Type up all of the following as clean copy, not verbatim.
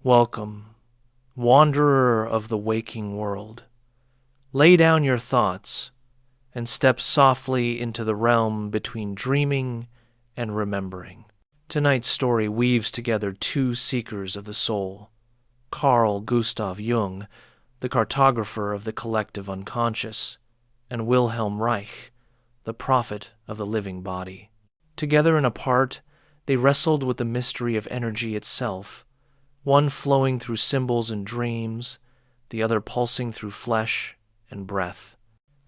Welcome, wanderer of the waking world. Lay down your thoughts and step softly into the realm between dreaming and remembering. Tonight's story weaves together two seekers of the soul, Carl Gustav Jung, the cartographer of the collective unconscious, and Wilhelm Reich, the prophet of the living body. Together and apart, they wrestled with the mystery of energy itself, one flowing through symbols and dreams, the other pulsing through flesh and breath.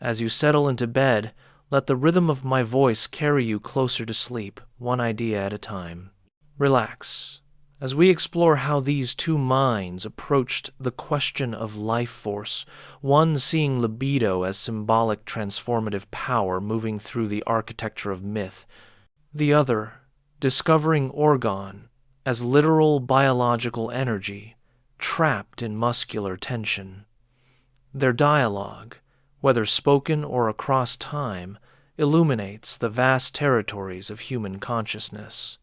As you settle into bed, let the rhythm of my voice carry you closer to sleep, one idea at a time. Relax, as we explore how these two minds approached the question of life force, one seeing libido as symbolic transformative power moving through the architecture of myth, the other discovering orgone as literal biological energy trapped in muscular tension. Their dialogue, whether spoken or across time, illuminates the vast territories of human consciousness.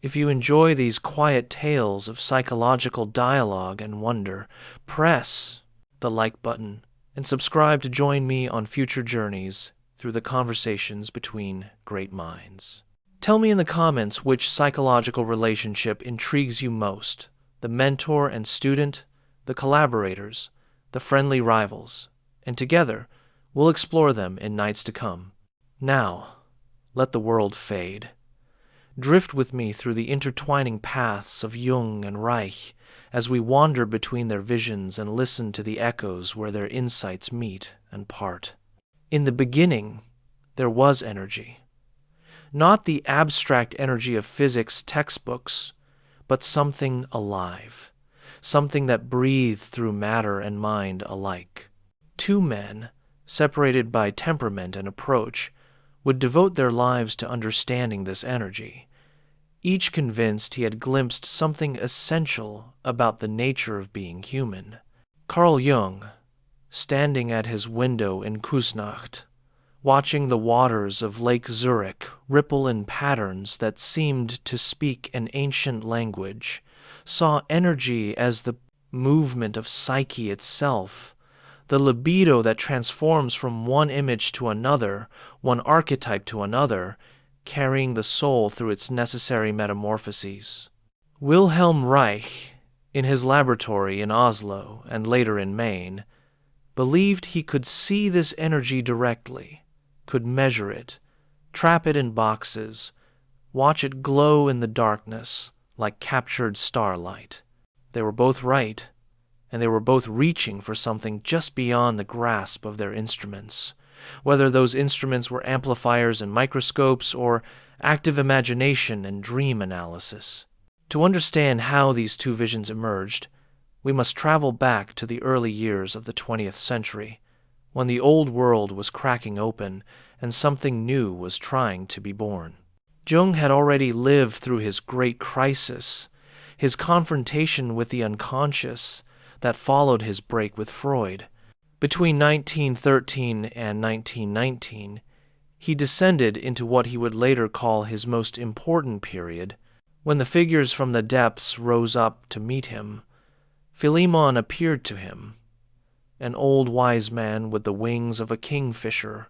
If you enjoy these quiet tales of psychological dialogue and wonder, press the like button and subscribe to join me on future journeys through the conversations between great minds. Tell me in the comments which psychological relationship intrigues you most, the mentor and student, the collaborators, the friendly rivals, and together we'll explore them in nights to come. Now, let the world fade. Drift with me through the intertwining paths of Jung and Reich as we wander between their visions and listen to the echoes where their insights meet and part. In the beginning, there was energy. Not the abstract energy of physics textbooks, but something alive, something that breathed through matter and mind alike. Two men, separated by temperament and approach, would devote their lives to understanding this energy, each convinced he had glimpsed something essential about the nature of being human. Carl Jung, standing at his window in Kusnacht, watching the waters of Lake Zurich ripple in patterns that seemed to speak an ancient language, saw energy as the movement of psyche itself, the libido that transforms from one image to another, one archetype to another, carrying the soul through its necessary metamorphoses. Wilhelm Reich, in his laboratory in Oslo and later in Maine, believed he could see this energy directly, could measure it, trap it in boxes, watch it glow in the darkness like captured starlight. They were both right, and they were both reaching for something just beyond the grasp of their instruments, whether those instruments were amplifiers and microscopes or active imagination and dream analysis. To understand how these two visions emerged, we must travel back to the early years of the 20th century, when the old world was cracking open and something new was trying to be born. Jung had already lived through his great crisis, his confrontation with the unconscious that followed his break with Freud. Between 1913 and 1919, he descended into what he would later call his most important period. When the figures from the depths rose up to meet him, Philemon appeared to him, an old wise man with the wings of a kingfisher,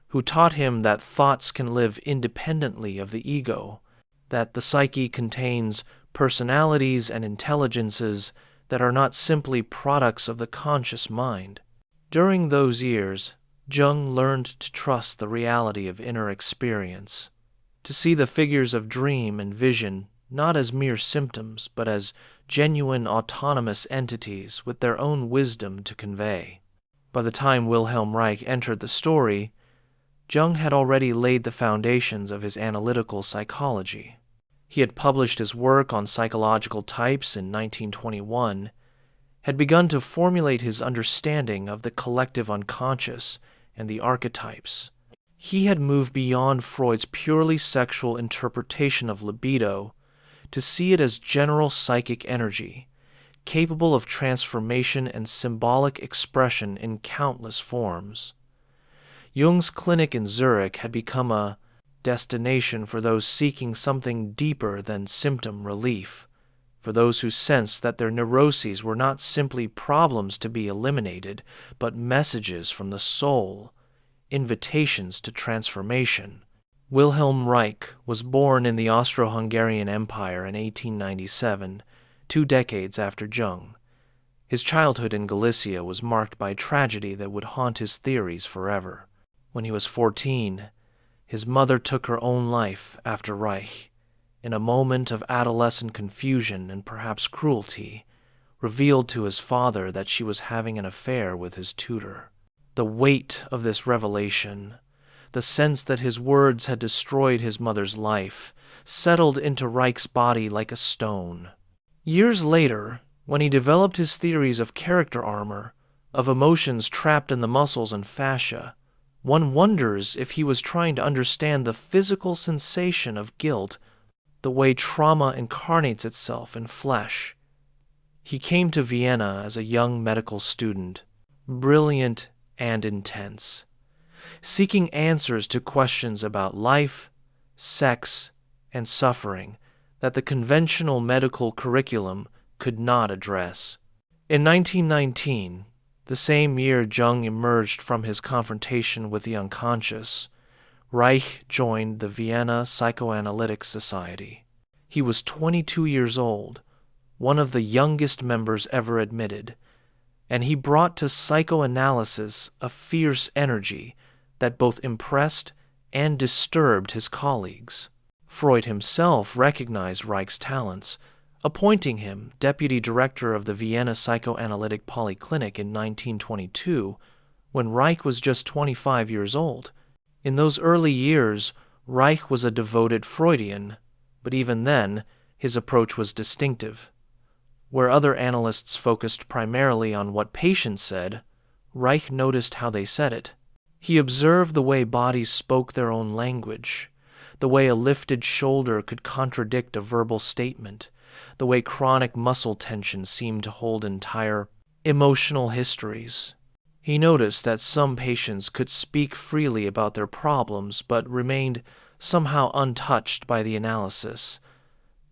who taught him that thoughts can live independently of the ego, that the psyche contains personalities and intelligences that are not simply products of the conscious mind. During those years, Jung learned to trust the reality of inner experience, to see the figures of dream and vision not as mere symptoms, but as genuine autonomous entities with their own wisdom to convey. By the time Wilhelm Reich entered the story, Jung had already laid the foundations of his analytical psychology. He had published his work on psychological types in 1921, had begun to formulate his understanding of the collective unconscious and the archetypes. He had moved beyond Freud's purely sexual interpretation of libido to see it as general psychic energy, capable of transformation and symbolic expression in countless forms. Jung's clinic in Zurich had become a destination for those seeking something deeper than symptom relief, for those who sensed that their neuroses were not simply problems to be eliminated, but messages from the soul, invitations to transformation. Wilhelm Reich was born in the Austro-Hungarian Empire in 1897, 2 decades after Jung. His childhood in Galicia was marked by tragedy that would haunt his theories forever. When he was 14, his mother took her own life after Reich, in a moment of adolescent confusion and perhaps cruelty, revealed to his father that she was having an affair with his tutor. The weight of this revelation, the sense that his words had destroyed his mother's life, settled into Reich's body like a stone. Years later, when he developed his theories of character armor, of emotions trapped in the muscles and fascia, one wonders if he was trying to understand the physical sensation of guilt, the way trauma incarnates itself in flesh. He came to Vienna as a young medical student, brilliant and intense, seeking answers to questions about life, sex, and suffering that the conventional medical curriculum could not address. In 1919, the same year Jung emerged from his confrontation with the unconscious, Reich joined the Vienna Psychoanalytic Society. He was 22 years old, one of the youngest members ever admitted, and he brought to psychoanalysis a fierce energy that both impressed and disturbed his colleagues. Freud himself recognized Reich's talents, appointing him deputy director of the Vienna Psychoanalytic Polyclinic in 1922, when Reich was just 25 years old. In those early years, Reich was a devoted Freudian, but even then, his approach was distinctive. Where other analysts focused primarily on what patients said, Reich noticed how they said it. He observed the way bodies spoke their own language, the way a lifted shoulder could contradict a verbal statement, the way chronic muscle tension seemed to hold entire emotional histories. He noticed that some patients could speak freely about their problems but remained somehow untouched by the analysis,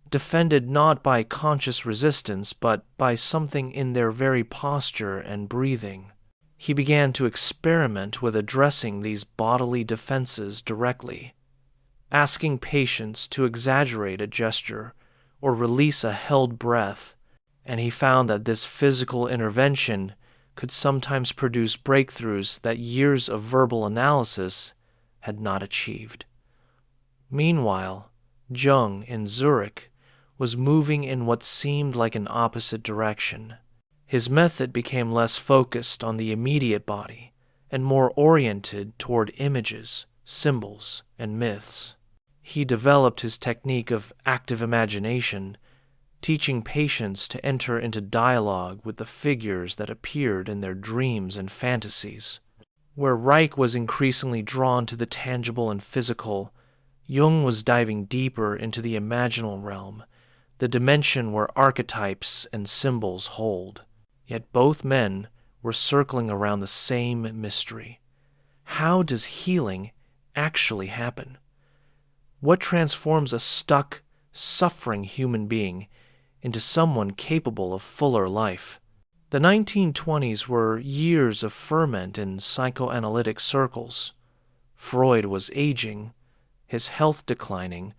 defended not by conscious resistance but by something in their very posture and breathing. He began to experiment with addressing these bodily defenses directly, asking patients to exaggerate a gesture or release a held breath, and he found that this physical intervention could sometimes produce breakthroughs that years of verbal analysis had not achieved. Meanwhile, Jung in Zurich was moving in what seemed like an opposite direction. His method became less focused on the immediate body and more oriented toward images, symbols, and myths. He developed his technique of active imagination, teaching patients to enter into dialogue with the figures that appeared in their dreams and fantasies. Where Reich was increasingly drawn to the tangible and physical, Jung was diving deeper into the imaginal realm, the dimension where archetypes and symbols hold. Yet both men were circling around the same mystery. How does healing actually happen? What transforms a stuck, suffering human being into someone capable of fuller life? The 1920s were years of ferment in psychoanalytic circles. Freud was aging, his health declining,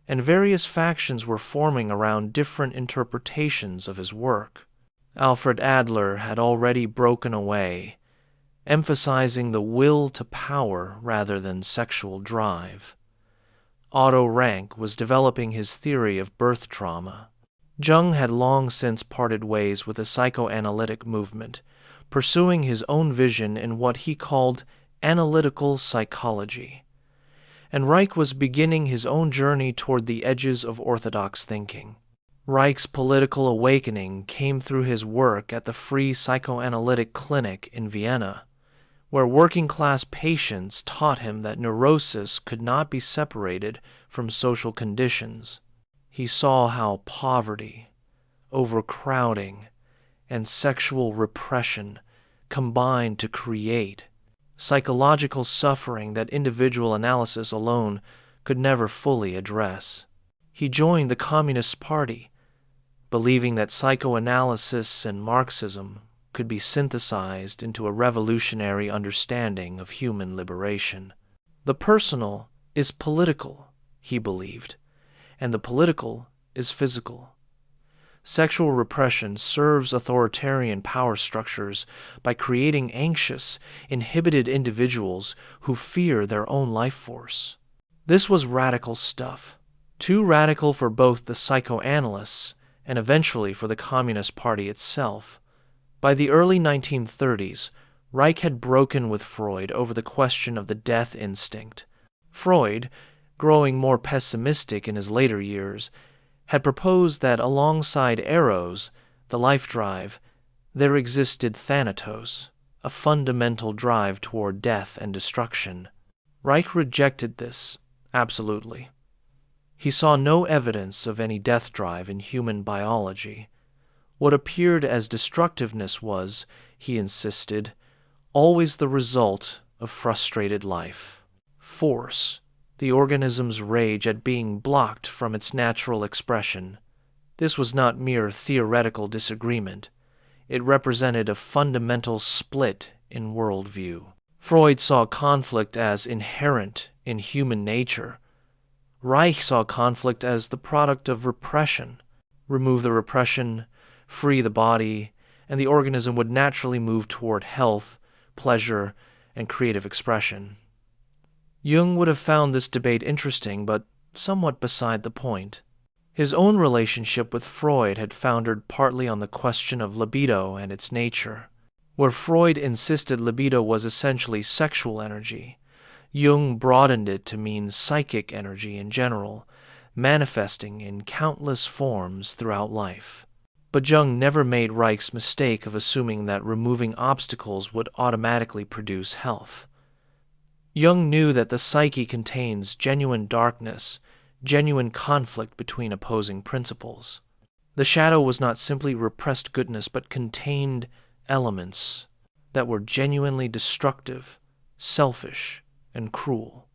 and various factions were forming around different interpretations of his work. Alfred Adler had already broken away, emphasizing the will to power rather than sexual drive. Otto Rank was developing his theory of birth trauma. Jung had long since parted ways with the psychoanalytic movement, pursuing his own vision in what he called analytical psychology. And Reich was beginning his own journey toward the edges of orthodox thinking. Reich's political awakening came through his work at the Free Psychoanalytic Clinic in Vienna, where working-class patients taught him that neurosis could not be separated from social conditions. He saw how poverty, overcrowding, and sexual repression combined to create psychological suffering that individual analysis alone could never fully address. He joined the Communist Party, believing that psychoanalysis and Marxism could be synthesized into a revolutionary understanding of human liberation. The personal is political, he believed, and the political is physical. Sexual repression serves authoritarian power structures by creating anxious, inhibited individuals who fear their own life force. This was radical stuff, too radical for both the psychoanalysts and eventually for the Communist Party itself. By the early 1930s, Reich had broken with Freud over the question of the death instinct. Freud, growing more pessimistic in his later years, had proposed that alongside eros, the life drive, there existed thanatos, a fundamental drive toward death and destruction. Reich rejected this, absolutely. He saw no evidence of any death drive in human biology. What appeared as destructiveness was, he insisted, always the result of frustrated life. Force, the organism's rage at being blocked from its natural expression. This was not mere theoretical disagreement. It represented a fundamental split in worldview. Freud saw conflict as inherent in human nature. Reich saw conflict as the product of repression. Remove the repression, free the body, and the organism would naturally move toward health, pleasure, and creative expression. Jung would have found this debate interesting, but somewhat beside the point. His own relationship with Freud had foundered partly on the question of libido and its nature. Where Freud insisted libido was essentially sexual energy, Jung broadened it to mean psychic energy in general, manifesting in countless forms throughout life. But Jung never made Reich's mistake of assuming that removing obstacles would automatically produce health. Jung knew that the psyche contains genuine darkness, genuine conflict between opposing principles. The shadow was not simply repressed goodness, but contained elements that were genuinely destructive, selfish, and cruel.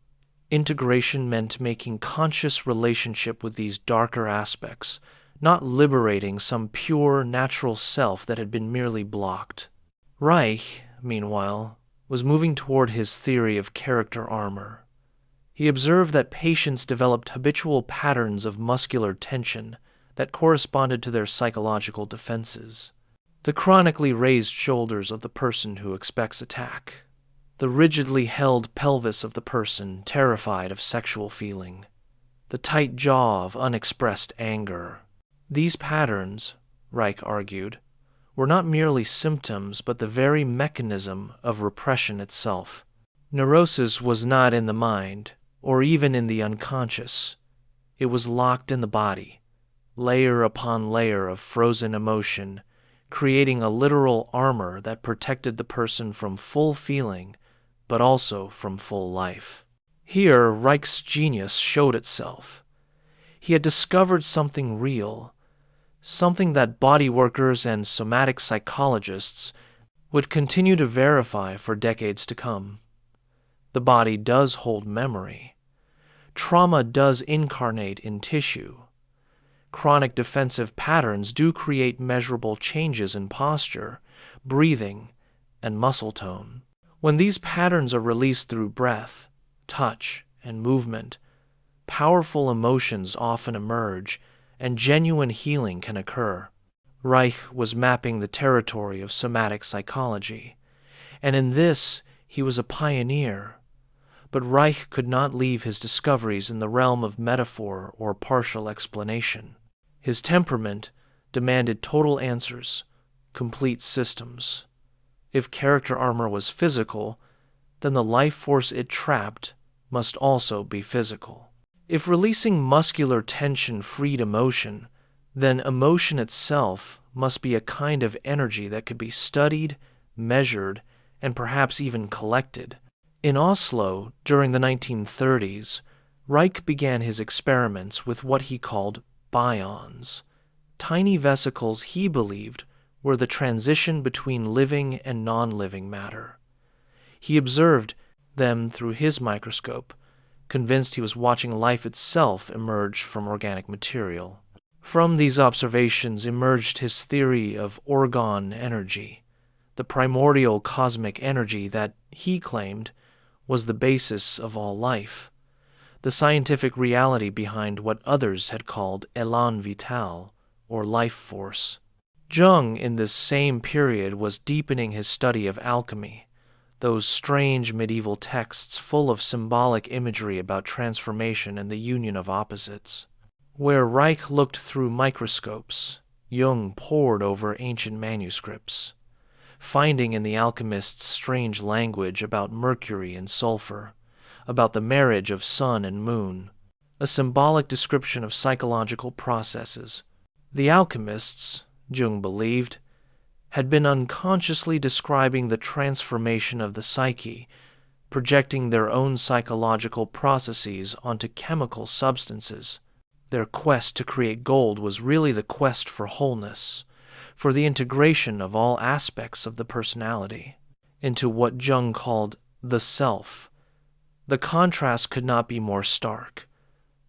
Integration meant making conscious relationship with these darker aspects, not liberating some pure, natural self that had been merely blocked. Reich, meanwhile, was moving toward his theory of character armor. He observed that patients developed habitual patterns of muscular tension that corresponded to their psychological defenses. The chronically raised shoulders of the person who expects attack. The rigidly held pelvis of the person terrified of sexual feeling. The tight jaw of unexpressed anger. These patterns, Reich argued, were not merely symptoms but the very mechanism of repression itself. Neurosis was not in the mind, or even in the unconscious. It was locked in the body, layer upon layer of frozen emotion, creating a literal armor that protected the person from full feeling, but also from full life. Here, Reich's genius showed itself. He had discovered something real, something that body workers and somatic psychologists would continue to verify for decades to come. The body does hold memory. Trauma does incarnate in tissue. Chronic defensive patterns do create measurable changes in posture, breathing, and muscle tone. When these patterns are released through breath, touch, and movement, powerful emotions often emerge, and genuine healing can occur. Reich was mapping the territory of somatic psychology, and in this he was a pioneer. But Reich could not leave his discoveries in the realm of metaphor or partial explanation. His temperament demanded total answers, complete systems. If character armor was physical, then the life force it trapped must also be physical. If releasing muscular tension freed emotion, then emotion itself must be a kind of energy that could be studied, measured, and perhaps even collected. In Oslo, during the 1930s, Reich began his experiments with what he called bions, tiny vesicles he believed were the transition between living and non-living matter. He observed them through his microscope, convinced he was watching life itself emerge from organic material. From these observations emerged his theory of orgone energy, the primordial cosmic energy that he claimed was the basis of all life, the scientific reality behind what others had called élan vital, or life force. Jung, in this same period, was deepening his study of alchemy, those strange medieval texts full of symbolic imagery about transformation and the union of opposites. Where Reich looked through microscopes, Jung pored over ancient manuscripts, finding in the alchemists strange language about mercury and sulfur, about the marriage of sun and moon, a symbolic description of psychological processes. The alchemists, Jung believed, had been unconsciously describing the transformation of the psyche, projecting their own psychological processes onto chemical substances. Their quest to create gold was really the quest for wholeness, for the integration of all aspects of the personality into what Jung called the self. The contrast could not be more stark.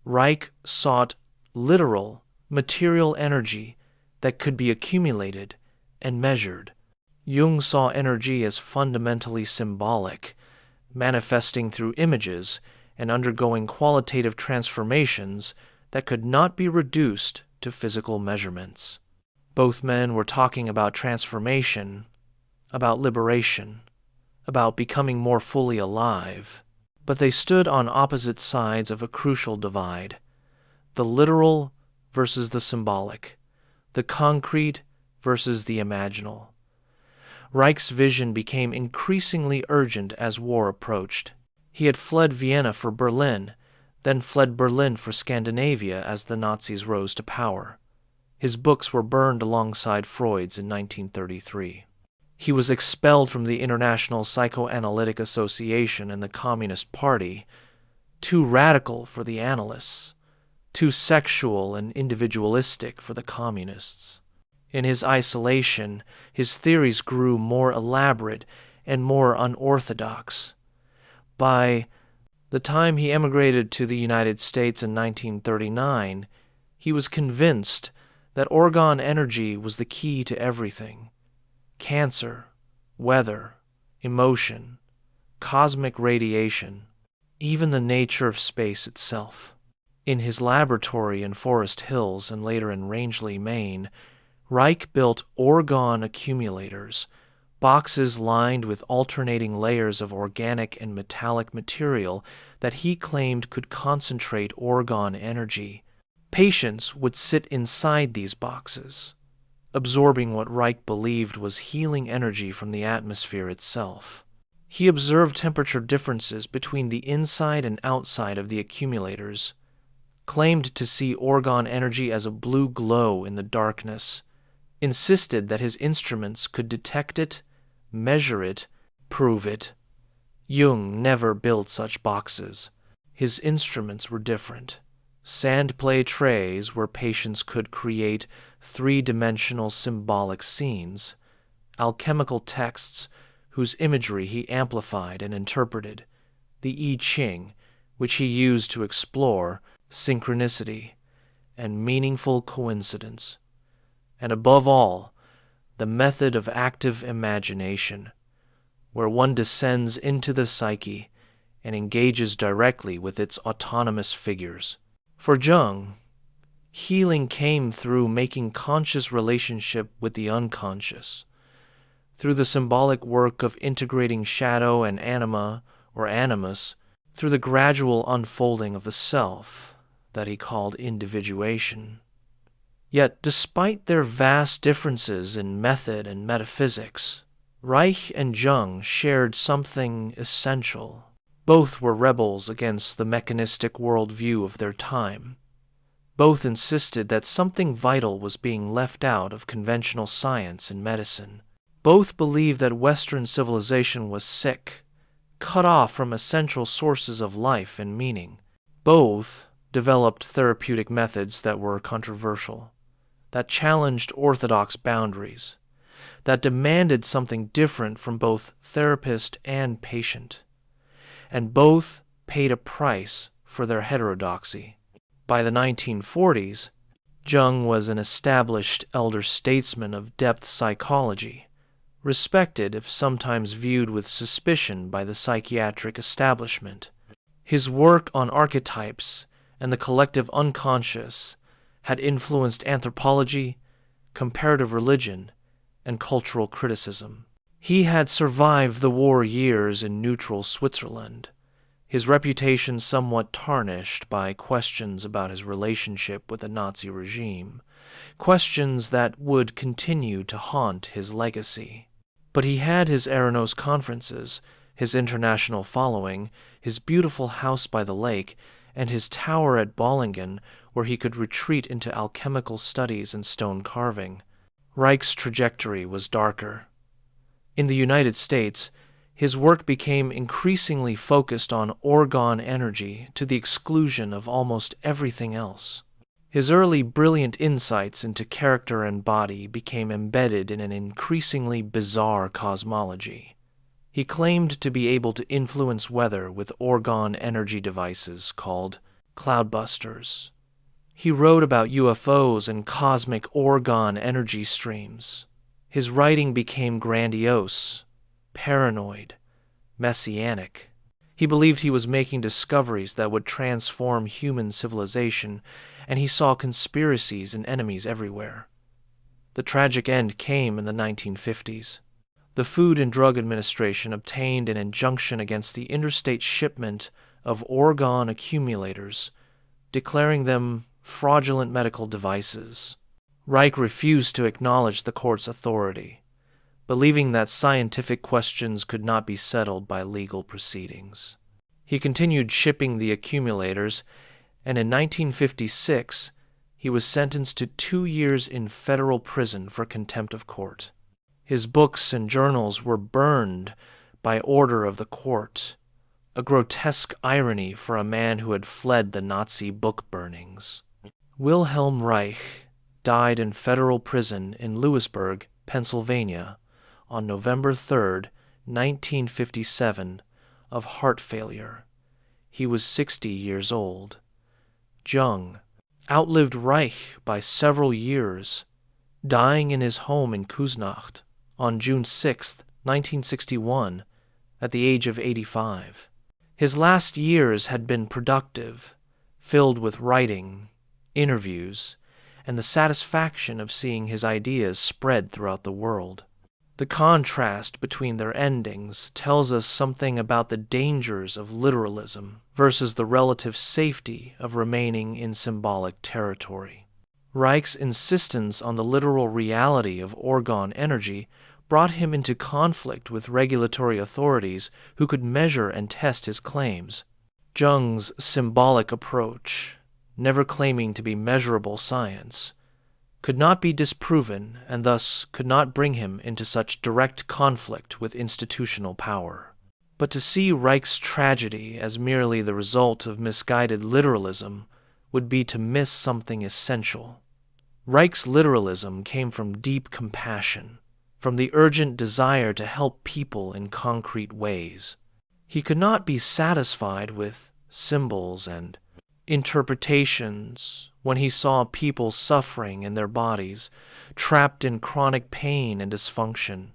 Reich sought literal, material energy that could be accumulated and measured. Jung saw energy as fundamentally symbolic, manifesting through images and undergoing qualitative transformations that could not be reduced to physical measurements. Both men were talking about transformation, about liberation, about becoming more fully alive, but they stood on opposite sides of a crucial divide: the literal versus the symbolic, the concrete versus the imaginal. Reich's vision became increasingly urgent as war approached. He had fled Vienna for Berlin, then fled Berlin for Scandinavia as the Nazis rose to power. His books were burned alongside Freud's in 1933. He was expelled from the International Psychoanalytic Association and the Communist Party, too radical for the analysts, too sexual and individualistic for the communists. In his isolation, his theories grew more elaborate and more unorthodox. By the time he emigrated to the United States in 1939, he was convinced that orgone energy was the key to everything: cancer, weather, emotion, cosmic radiation, even the nature of space itself. In his laboratory in Forest Hills and later in Rangeley, Maine, Reich built orgone accumulators, boxes lined with alternating layers of organic and metallic material that he claimed could concentrate orgone energy. Patients would sit inside these boxes, absorbing what Reich believed was healing energy from the atmosphere itself. He observed temperature differences between the inside and outside of the accumulators, claimed to see orgone energy as a blue glow in the darkness, insisted that his instruments could detect it, measure it, prove it. Jung never built such boxes. His instruments were different. Sand play trays where patients could create three-dimensional symbolic scenes, alchemical texts whose imagery he amplified and interpreted, the I Ching, which he used to explore synchronicity and meaningful coincidence, and above all, the method of active imagination, where one descends into the psyche and engages directly with its autonomous figures. For Jung, healing came through making conscious relationship with the unconscious, through the symbolic work of integrating shadow and anima or animus, through the gradual unfolding of the self that he called individuation. Yet, despite their vast differences in method and metaphysics, Reich and Jung shared something essential. Both were rebels against the mechanistic worldview of their time. Both insisted that something vital was being left out of conventional science and medicine. Both believed that Western civilization was sick, cut off from essential sources of life and meaning. Both developed therapeutic methods that were controversial, that challenged orthodox boundaries, that demanded something different from both therapist and patient. And both paid a price for their heterodoxy. By the 1940s, Jung was an established elder statesman of depth psychology, respected if sometimes viewed with suspicion by the psychiatric establishment. His work on archetypes and the collective unconscious had influenced anthropology, comparative religion, and cultural criticism. He had survived the war years in neutral Switzerland, his reputation somewhat tarnished by questions about his relationship with the Nazi regime, questions that would continue to haunt his legacy. But he had his Eranos conferences, his international following, his beautiful house by the lake, and his tower at Bollingen, where he could retreat into alchemical studies and stone carving. Reich's trajectory was darker. In the United States, his work became increasingly focused on orgone energy to the exclusion of almost everything else. His early brilliant insights into character and body became embedded in an increasingly bizarre cosmology. He claimed to be able to influence weather with orgone energy devices called cloudbusters. He wrote about UFOs and cosmic orgone energy streams. His writing became grandiose, paranoid, messianic. He believed he was making discoveries that would transform human civilization, and he saw conspiracies and enemies everywhere. The tragic end came in the 1950s. The Food and Drug Administration obtained an injunction against the interstate shipment of orgone accumulators, declaring them fraudulent medical devices. Reich refused to acknowledge the court's authority, believing that scientific questions could not be settled by legal proceedings. He continued shipping the accumulators, and in 1956, he was sentenced to 2 years in federal prison for contempt of court. His books and journals were burned by order of the court, a grotesque irony for a man who had fled the Nazi book burnings. Wilhelm Reich died in federal prison in Lewisburg, Pennsylvania, on November 3, 1957, of heart failure. He was 60 years old. Jung outlived Reich by several years, dying in his home in Küsnacht on June 6, 1961, at the age of 85. His last years had been productive, filled with writing, interviews, and the satisfaction of seeing his ideas spread throughout the world. The contrast between their endings tells us something about the dangers of literalism versus the relative safety of remaining in symbolic territory. Reich's insistence on the literal reality of orgone energy brought him into conflict with regulatory authorities who could measure and test his claims. Jung's symbolic approach, never claiming to be measurable science, could not be disproven and thus could not bring him into such direct conflict with institutional power. But to see Reich's tragedy as merely the result of misguided literalism would be to miss something essential. Reich's literalism came from deep compassion, from the urgent desire to help people in concrete ways. He could not be satisfied with symbols and interpretations when he saw people suffering in their bodies, trapped in chronic pain and dysfunction.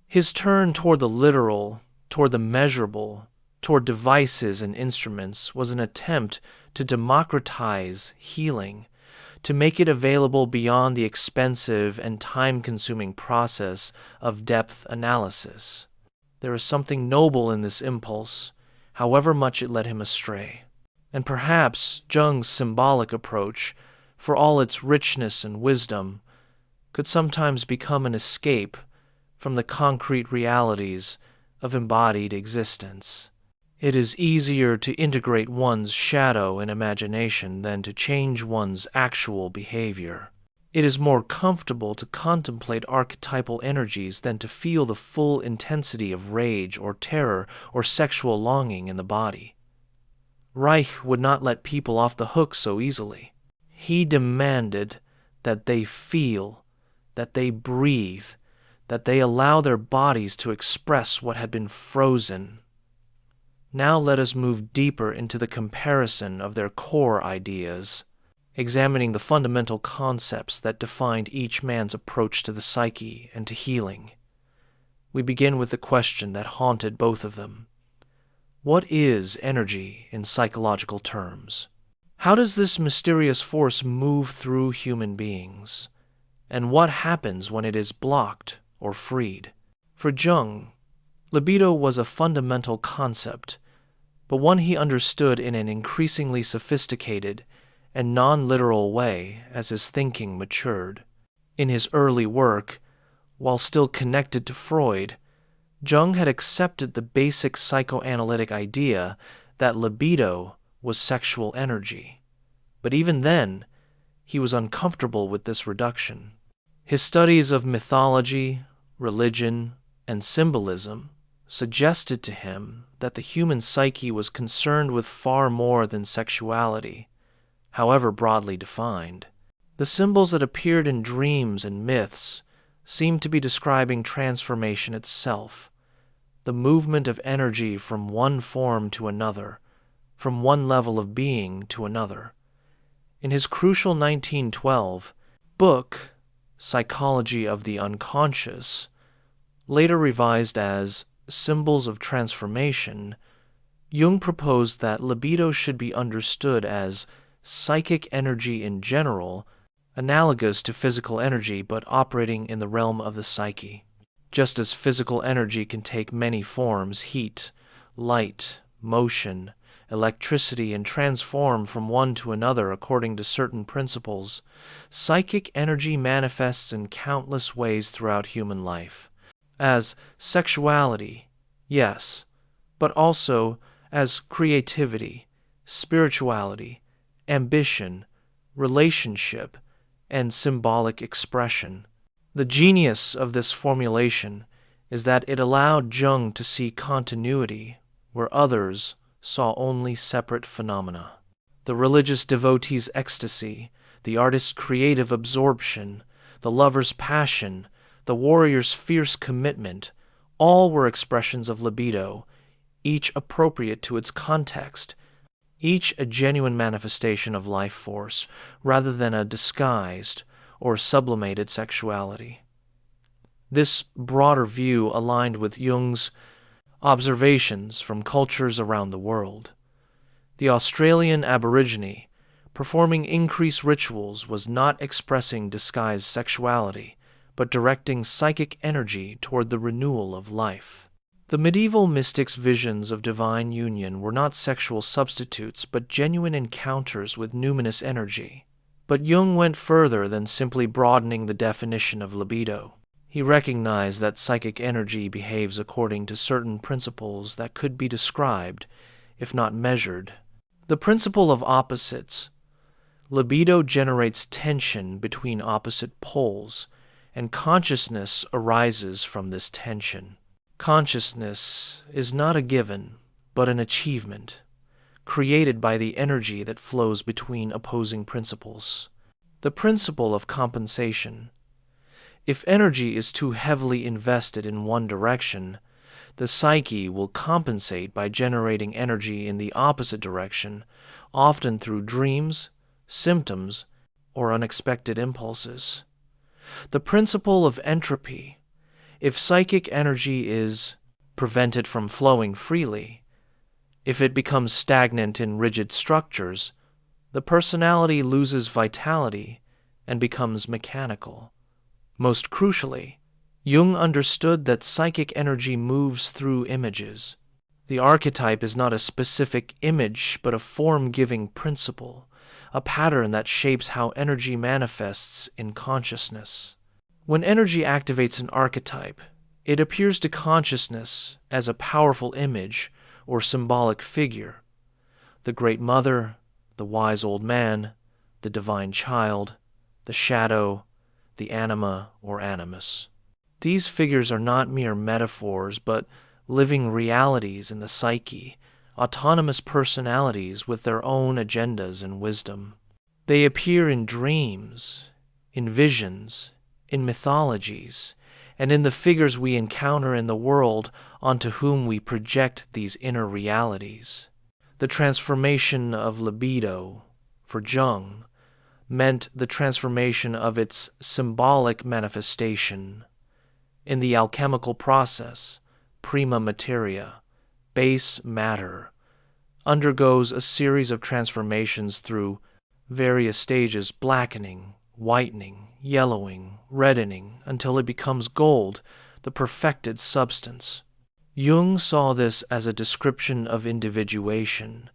His turn toward the literal, toward the measurable, toward devices and instruments was an attempt to democratize healing, to make it available beyond the expensive and time-consuming process of depth analysis. There is something noble in this impulse, however much it led him astray. And perhaps Jung's symbolic approach, for all its richness and wisdom, could sometimes become an escape from the concrete realities of embodied existence. It is easier to integrate one's shadow in imagination than to change one's actual behavior. It is more comfortable to contemplate archetypal energies than to feel the full intensity of rage or terror or sexual longing in the body. Reich would not let people off the hook so easily. He demanded that they feel, that they breathe, that they allow their bodies to express what had been frozen. Now let us move deeper into the comparison of their core ideas. examining the fundamental concepts that defined each man's approach to the psyche and to healing. We begin with the question that haunted both of them. What is energy in psychological terms? How does this mysterious force move through human beings? And what happens when it is blocked or freed? For Jung, libido was a fundamental concept, but one he understood in an increasingly sophisticated and non-literal way as his thinking matured. In his early work, while still connected to Freud, Jung had accepted the basic psychoanalytic idea that libido was sexual energy. But even then, he was uncomfortable with this reduction. His studies of mythology, religion, and symbolism suggested to him that the human psyche was concerned with far more than sexuality, however broadly defined. The symbols that appeared in dreams and myths seemed to be describing transformation itself, the movement of energy from one form to another, from one level of being to another. In his crucial 1912 book, Psychology of the Unconscious, later revised as Symbols of Transformation, Jung proposed that libido should be understood as psychic energy in general, analogous to physical energy but operating in the realm of the psyche. Just as physical energy can take many forms, heat, light, motion, electricity, and transform from one to another according to certain principles, psychic energy manifests in countless ways throughout human life. As sexuality, yes, but also as creativity, spirituality, ambition, relationship, and symbolic expression. The genius of this formulation is that it allowed Jung to see continuity where others saw only separate phenomena. The religious devotee's ecstasy, the artist's creative absorption, the lover's passion, the warrior's fierce commitment, all were expressions of libido, each appropriate to its context, each a genuine manifestation of life force rather than a disguised or sublimated sexuality. This broader view aligned with Jung's observations from cultures around the world. The Australian Aborigine, performing increased rituals, was not expressing disguised sexuality, but directing psychic energy toward the renewal of life. The medieval mystics' visions of divine union were not sexual substitutes, but genuine encounters with numinous energy. But Jung went further than simply broadening the definition of libido. He recognized that psychic energy behaves according to certain principles that could be described, if not measured. The principle of opposites. Libido generates tension between opposite poles, and consciousness arises from this tension. Consciousness is not a given, but an achievement, created by the energy that flows between opposing principles. The principle of compensation. If energy is too heavily invested in one direction, the psyche will compensate by generating energy in the opposite direction, often through dreams, symptoms, or unexpected impulses. The principle of entropy. If psychic energy is prevented from flowing freely, if it becomes stagnant in rigid structures, the personality loses vitality and becomes mechanical. Most crucially, Jung understood that psychic energy moves through images. The archetype is not a specific image, but a form-giving principle, a pattern that shapes how energy manifests in consciousness. When energy activates an archetype, it appears to consciousness as a powerful image or symbolic figure. The Great Mother, the Wise Old Man, the Divine Child, the Shadow, the Anima or Animus. These figures are not mere metaphors, but living realities in the psyche, autonomous personalities with their own agendas and wisdom. They appear in dreams, in visions, in mythologies, and in the figures we encounter in the world onto whom we project these inner realities. The transformation of libido, for Jung, meant the transformation of its symbolic manifestation. In the alchemical process, prima materia, base matter, undergoes a series of transformations through various stages: blackening, whitening, yellowing, reddening, until it becomes gold, the perfected substance. Jung saw this as a description of individuation,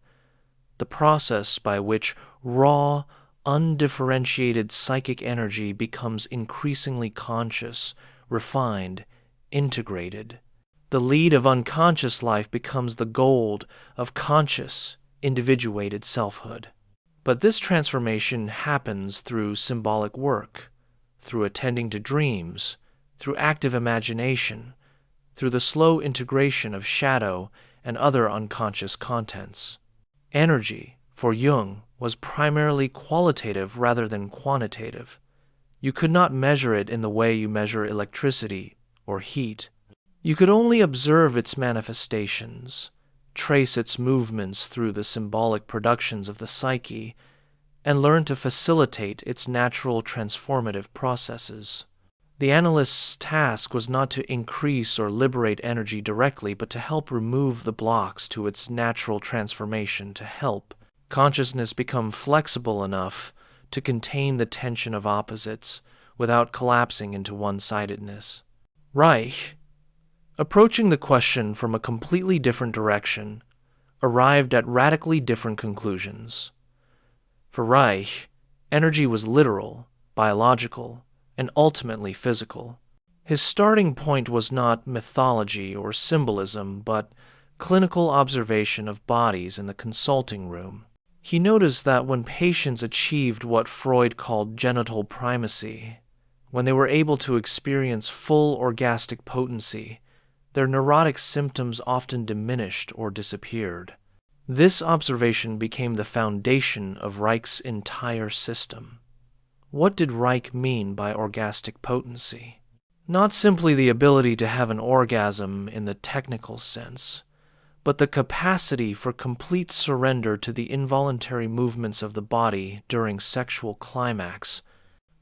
the process by which raw, undifferentiated psychic energy becomes increasingly conscious, refined, integrated. The lead of unconscious life becomes the gold of conscious, individuated selfhood. But this transformation happens through symbolic work, through attending to dreams, through active imagination, through the slow integration of shadow and other unconscious contents. Energy, for Jung, was primarily qualitative rather than quantitative. You could not measure it in the way you measure electricity or heat. You could only observe its manifestations, trace its movements through the symbolic productions of the psyche, and learn to facilitate its natural transformative processes. The analyst's task was not to increase or liberate energy directly, but to help remove the blocks to its natural transformation, to help consciousness become flexible enough to contain the tension of opposites without collapsing into one-sidedness. Reich, approaching the question from a completely different direction, arrived at radically different conclusions. For Reich, energy was literal, biological, and ultimately physical. His starting point was not mythology or symbolism, but clinical observation of bodies in the consulting room. He noticed that when patients achieved what Freud called genital primacy, when they were able to experience full orgastic potency, their neurotic symptoms often diminished or disappeared. This observation became the foundation of Reich's entire system. What did Reich mean by orgastic potency? Not simply the ability to have an orgasm in the technical sense, but the capacity for complete surrender to the involuntary movements of the body during sexual climax,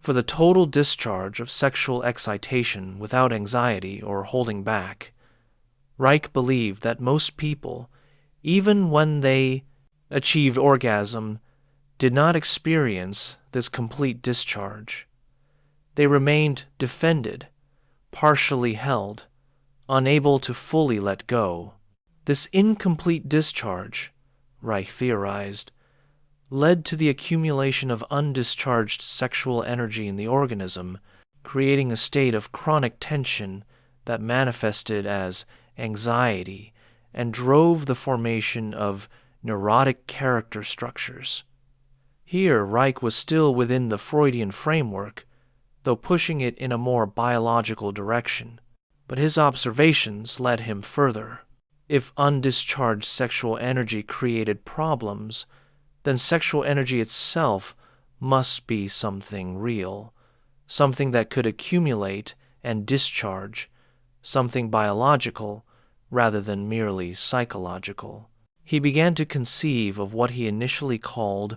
for the total discharge of sexual excitation without anxiety or holding back. Reich believed that most people, even when they achieved orgasm, did not experience this complete discharge. They remained defended, partially held, unable to fully let go. This incomplete discharge, Reich theorized, led to the accumulation of undischarged sexual energy in the organism, creating a state of chronic tension that manifested as anxiety and drove the formation of neurotic character structures. Here, Reich was still within the Freudian framework, though pushing it in a more biological direction, but his observations led him further. If undischarged sexual energy created problems, then sexual energy itself must be something real, something that could accumulate and discharge, something biological rather than merely psychological. He began to conceive of what he initially called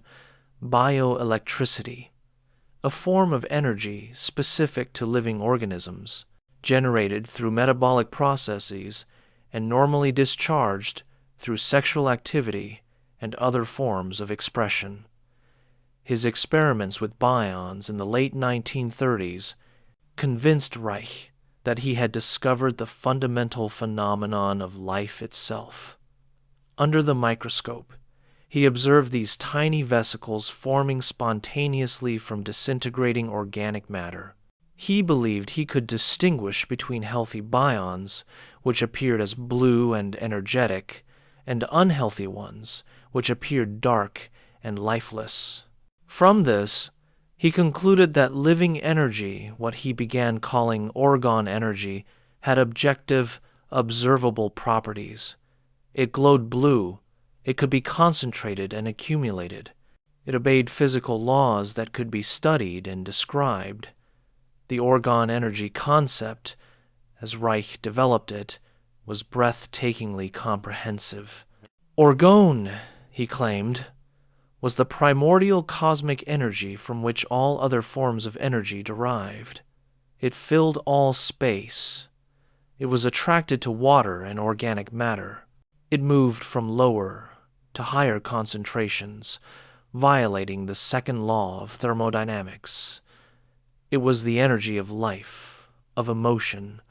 bioelectricity, a form of energy specific to living organisms, generated through metabolic processes and normally discharged through sexual activity and other forms of expression. His experiments with bions in the late 1930s convinced Reich that he had discovered the fundamental phenomenon of life itself. Under the microscope, he observed these tiny vesicles forming spontaneously from disintegrating organic matter. He believed he could distinguish between healthy bions, which appeared as blue and energetic, and unhealthy ones, which appeared dark and lifeless. From this, he concluded that living energy, what he began calling orgone energy, had objective, observable properties. It glowed blue. It could be concentrated and accumulated. It obeyed physical laws that could be studied and described. The orgone energy concept, as Reich developed it, was breathtakingly comprehensive. Orgone, he claimed, was the primordial cosmic energy from which all other forms of energy derived. It filled all space. It was attracted to water and organic matter. It moved from lower to higher concentrations, violating the second law of thermodynamics. It was the energy of life, of emotion,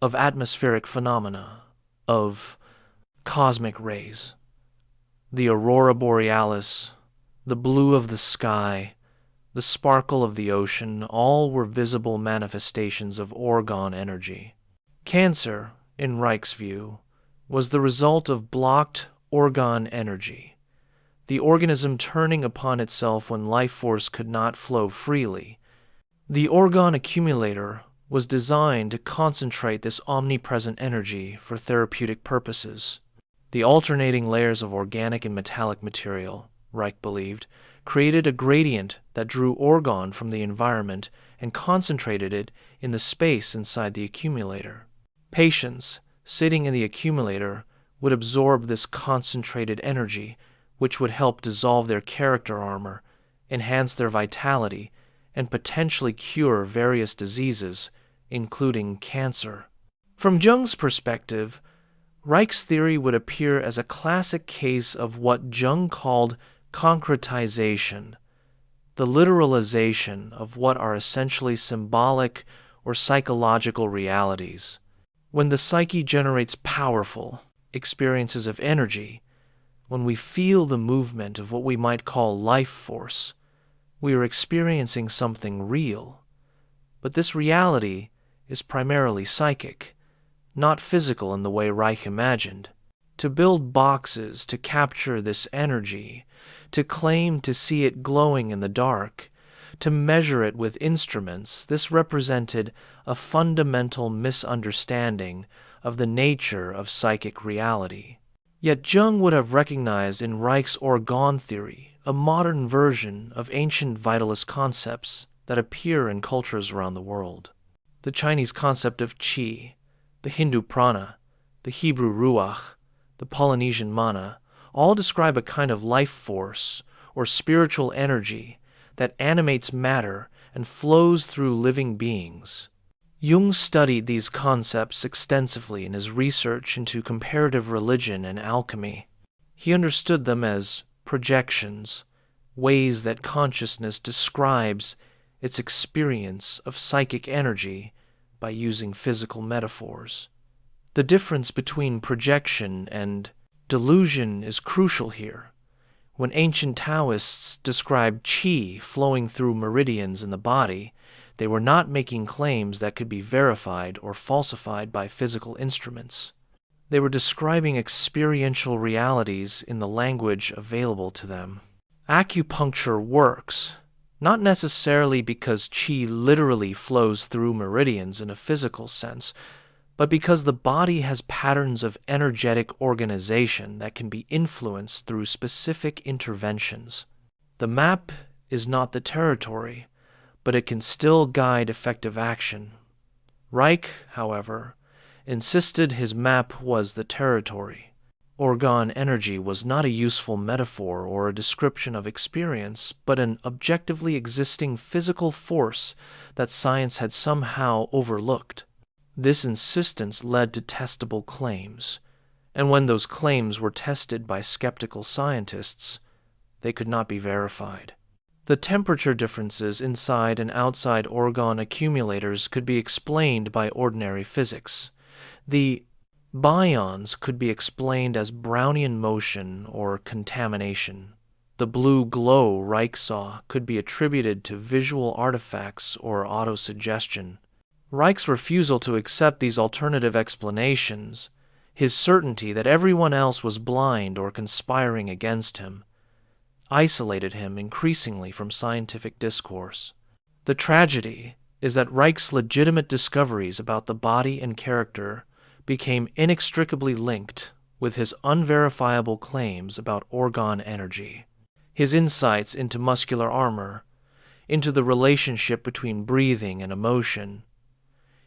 of atmospheric phenomena, of cosmic rays. The aurora borealis, the blue of the sky, the sparkle of the ocean, all were visible manifestations of orgone energy. Cancer, in Reich's view, was the result of blocked orgone energy, the organism turning upon itself when life force could not flow freely. The orgone accumulator was designed to concentrate this omnipresent energy for therapeutic purposes. The alternating layers of organic and metallic material, Reich believed, created a gradient that drew orgone from the environment and concentrated it in the space inside the accumulator. Patients sitting in the accumulator would absorb this concentrated energy, which would help dissolve their character armor, enhance their vitality, and potentially cure various diseases, including cancer. From Jung's perspective, Reich's theory would appear as a classic case of what Jung called concretization, the literalization of what are essentially symbolic or psychological realities. When the psyche generates powerful experiences of energy, when we feel the movement of what we might call life force, we are experiencing something real. But this reality is primarily psychic, not physical in the way Reich imagined. To build boxes to capture this energy, to claim to see it glowing in the dark, to measure it with instruments, this represented a fundamental misunderstanding of the nature of psychic reality. Yet Jung would have recognized in Reich's orgone theory a modern version of ancient vitalist concepts that appear in cultures around the world. The Chinese concept of qi, the Hindu prana, the Hebrew ruach, the Polynesian mana, all describe a kind of life force or spiritual energy that animates matter and flows through living beings. Jung studied these concepts extensively in his research into comparative religion and alchemy. He understood them as projections, ways that consciousness describes its experience of psychic energy by using physical metaphors. The difference between projection and delusion is crucial here. When ancient Taoists described qi flowing through meridians in the body, they were not making claims that could be verified or falsified by physical instruments. They were describing experiential realities in the language available to them. Acupuncture works, not necessarily because qi literally flows through meridians in a physical sense, but because the body has patterns of energetic organization that can be influenced through specific interventions. The map is not the territory, but it can still guide effective action. Reich, however, insisted his map was the territory. Orgone energy was not a useful metaphor or a description of experience, but an objectively existing physical force that science had somehow overlooked. This insistence led to testable claims, and when those claims were tested by skeptical scientists, they could not be verified. The temperature differences inside and outside orgone accumulators could be explained by ordinary physics. The Bions could be explained as Brownian motion or contamination. The blue glow Reich saw could be attributed to visual artifacts or autosuggestion. Reich's refusal to accept these alternative explanations, his certainty that everyone else was blind or conspiring against him, isolated him increasingly from scientific discourse. The tragedy is that Reich's legitimate discoveries about the body and character became inextricably linked with his unverifiable claims about orgone energy. His insights into muscular armor, into the relationship between breathing and emotion,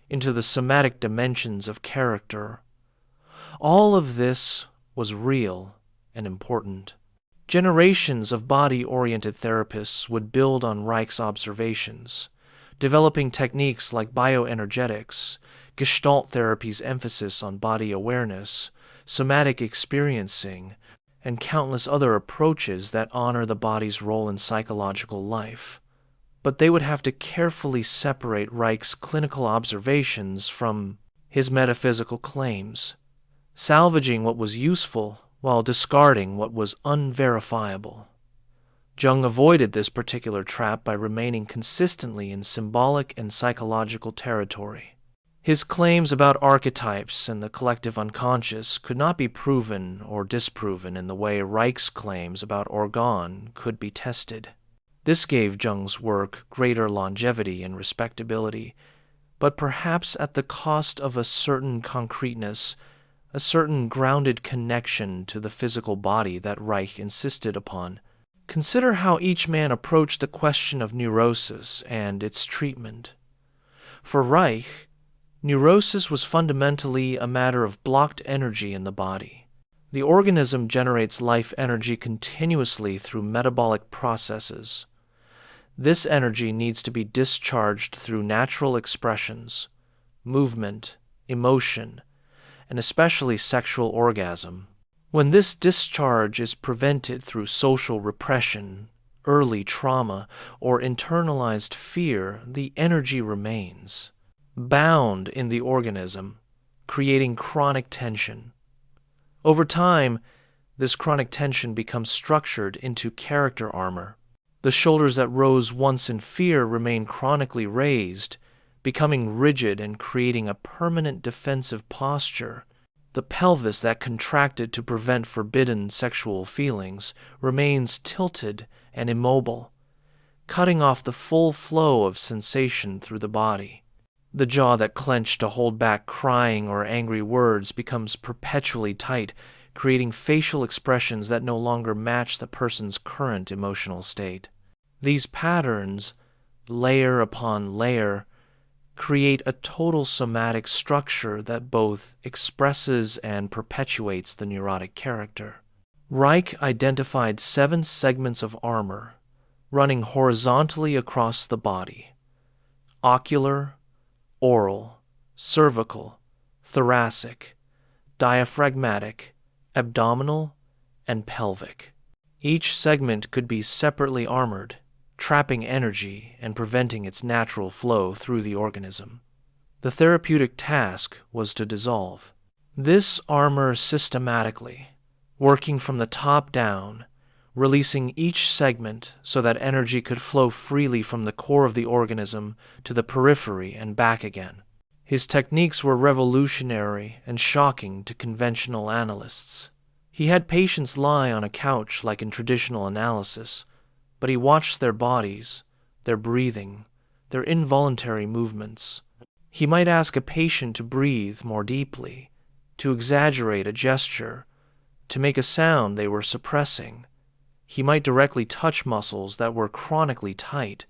into the somatic dimensions of character, all of this was real and important. Generations of body-oriented therapists would build on Reich's observations, developing techniques like bioenergetics, Gestalt therapy's emphasis on body awareness, somatic experiencing, and countless other approaches that honor the body's role in psychological life. But they would have to carefully separate Reich's clinical observations from his metaphysical claims, salvaging what was useful while discarding what was unverifiable. Jung avoided this particular trap by remaining consistently in symbolic and psychological territory. His claims about archetypes and the collective unconscious could not be proven or disproven in the way Reich's claims about orgone could be tested. This gave Jung's work greater longevity and respectability, but perhaps at the cost of a certain concreteness, a certain grounded connection to the physical body that Reich insisted upon. Consider how each man approached the question of neurosis and its treatment. For Reich, neurosis was fundamentally a matter of blocked energy in the body. The organism generates life energy continuously through metabolic processes. This energy needs to be discharged through natural expressions, movement, emotion, and especially sexual orgasm. When this discharge is prevented through social repression, early trauma, or internalized fear, the energy remains, bound in the organism, creating chronic tension. Over time, this chronic tension becomes structured into character armor. The shoulders that rose once in fear remain chronically raised, becoming rigid and creating a permanent defensive posture. The pelvis that contracted to prevent forbidden sexual feelings remains tilted and immobile, cutting off the full flow of sensation through the body. The jaw that clenched to hold back crying or angry words becomes perpetually tight, creating facial expressions that no longer match the person's current emotional state. These patterns, layer upon layer, create a total somatic structure that both expresses and perpetuates the neurotic character. Reich identified 7 segments of armor running horizontally across the body: ocular, oral, cervical, thoracic, diaphragmatic, abdominal, and pelvic. Each segment could be separately armored, trapping energy and preventing its natural flow through the organism. The therapeutic task was to dissolve this armor systematically, working from the top down, releasing each segment so that energy could flow freely from the core of the organism to the periphery and back again. His techniques were revolutionary and shocking to conventional analysts. He had patients lie on a couch like in traditional analysis, but he watched their bodies, their breathing, their involuntary movements. He might ask a patient to breathe more deeply, to exaggerate a gesture, to make a sound they were suppressing. He might directly touch muscles that were chronically tight,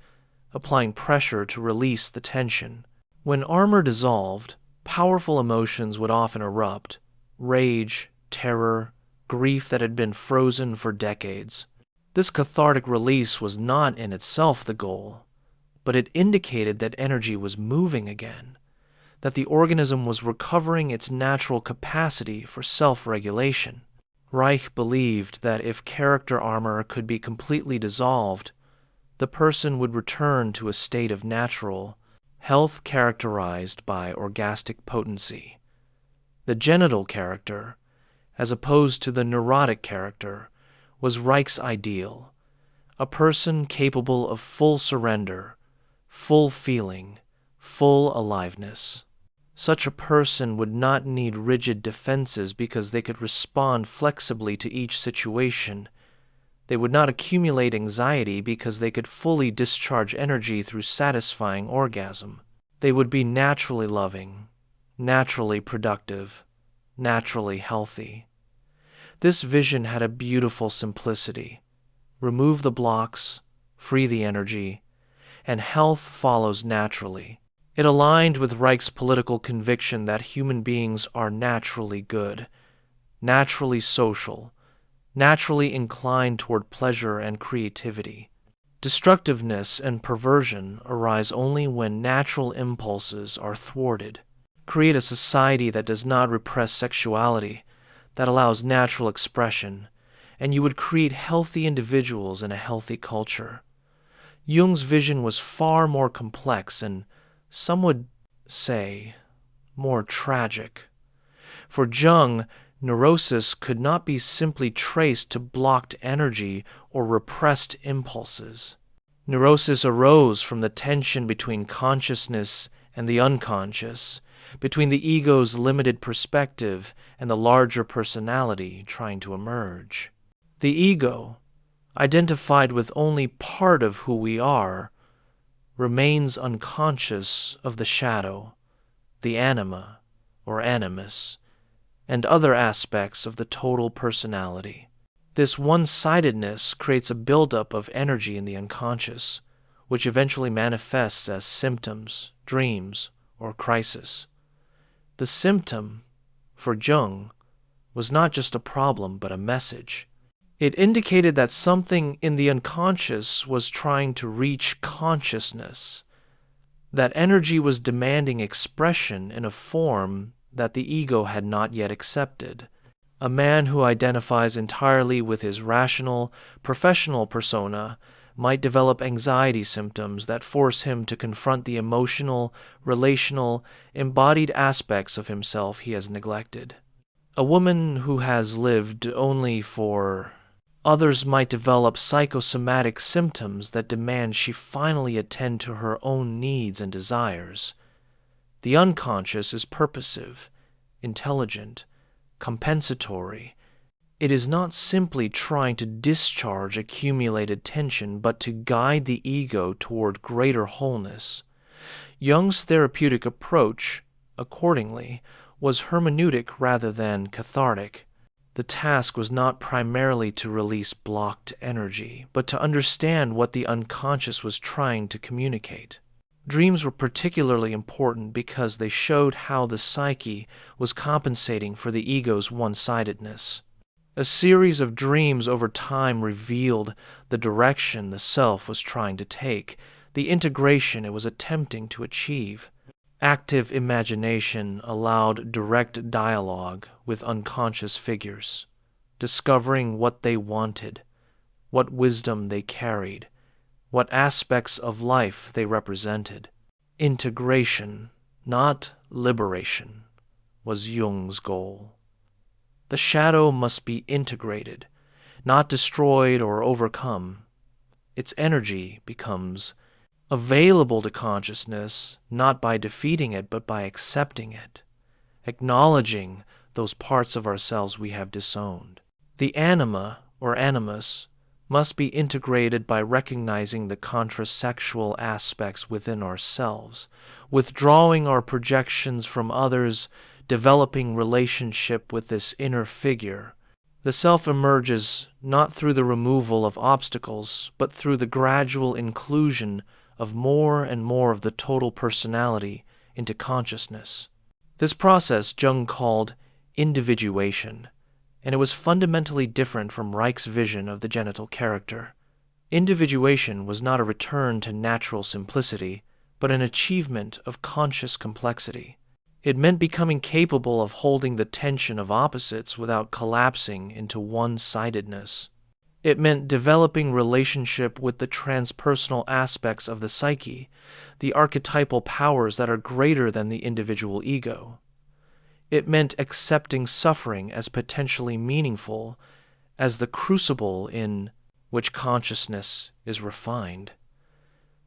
applying pressure to release the tension. When armor dissolved, powerful emotions would often erupt: rage, terror, grief that had been frozen for decades. This cathartic release was not in itself the goal, but it indicated that energy was moving again, that the organism was recovering its natural capacity for self-regulation. Reich believed that if character armor could be completely dissolved, the person would return to a state of natural health characterized by orgastic potency. The genital character, as opposed to the neurotic character, was Reich's ideal, a person capable of full surrender, full feeling, full aliveness. Such a person would not need rigid defenses because they could respond flexibly to each situation. They would not accumulate anxiety because they could fully discharge energy through satisfying orgasm. They would be naturally loving, naturally productive, naturally healthy. This vision had a beautiful simplicity. Remove the blocks, free the energy, and health follows naturally. It aligned with Reich's political conviction that human beings are naturally good, naturally social, naturally inclined toward pleasure and creativity. Destructiveness and perversion arise only when natural impulses are thwarted. Create a society that does not repress sexuality, that allows natural expression, and you would create healthy individuals in a healthy culture. Jung's vision was far more complex and, some would say, more tragic. For Jung, neurosis could not be simply traced to blocked energy or repressed impulses. Neurosis arose from the tension between consciousness and the unconscious, between the ego's limited perspective and the larger personality trying to emerge. The ego, identified with only part of who we are, remains unconscious of the shadow, the anima or animus, and other aspects of the total personality. This one-sidedness creates a buildup of energy in the unconscious, which eventually manifests as symptoms, dreams, or crisis. The symptom, for Jung, was not just a problem but a message. It indicated that something in the unconscious was trying to reach consciousness, that energy was demanding expression in a form that the ego had not yet accepted. A man who identifies entirely with his rational, professional persona might develop anxiety symptoms that force him to confront the emotional, relational, embodied aspects of himself he has neglected. A woman who has lived only for others might develop psychosomatic symptoms that demand she finally attend to her own needs and desires. The unconscious is purposive, intelligent, compensatory. It is not simply trying to discharge accumulated tension, but to guide the ego toward greater wholeness. Jung's therapeutic approach, accordingly, was hermeneutic rather than cathartic. The task was not primarily to release blocked energy, but to understand what the unconscious was trying to communicate. Dreams were particularly important because they showed how the psyche was compensating for the ego's one-sidedness. A series of dreams over time revealed the direction the self was trying to take, the integration it was attempting to achieve. Active imagination allowed direct dialogue with unconscious figures, discovering what they wanted, what wisdom they carried, what aspects of life they represented. Integration, not liberation, was Jung's goal. The shadow must be integrated, not destroyed or overcome. Its energy becomes available to consciousness, not by defeating it, but by accepting it, acknowledging those parts of ourselves we have disowned. The anima, or animus, must be integrated by recognizing the contrasexual aspects within ourselves, withdrawing our projections from others, developing relationship with this inner figure. The self emerges not through the removal of obstacles, but through the gradual inclusion of more and more of the total personality into consciousness. This process Jung called individuation, and it was fundamentally different from Reich's vision of the genital character. Individuation was not a return to natural simplicity, but an achievement of conscious complexity. It meant becoming capable of holding the tension of opposites without collapsing into one-sidedness. It meant developing relationship with the transpersonal aspects of the psyche, the archetypal powers that are greater than the individual ego. It meant accepting suffering as potentially meaningful, as the crucible in which consciousness is refined.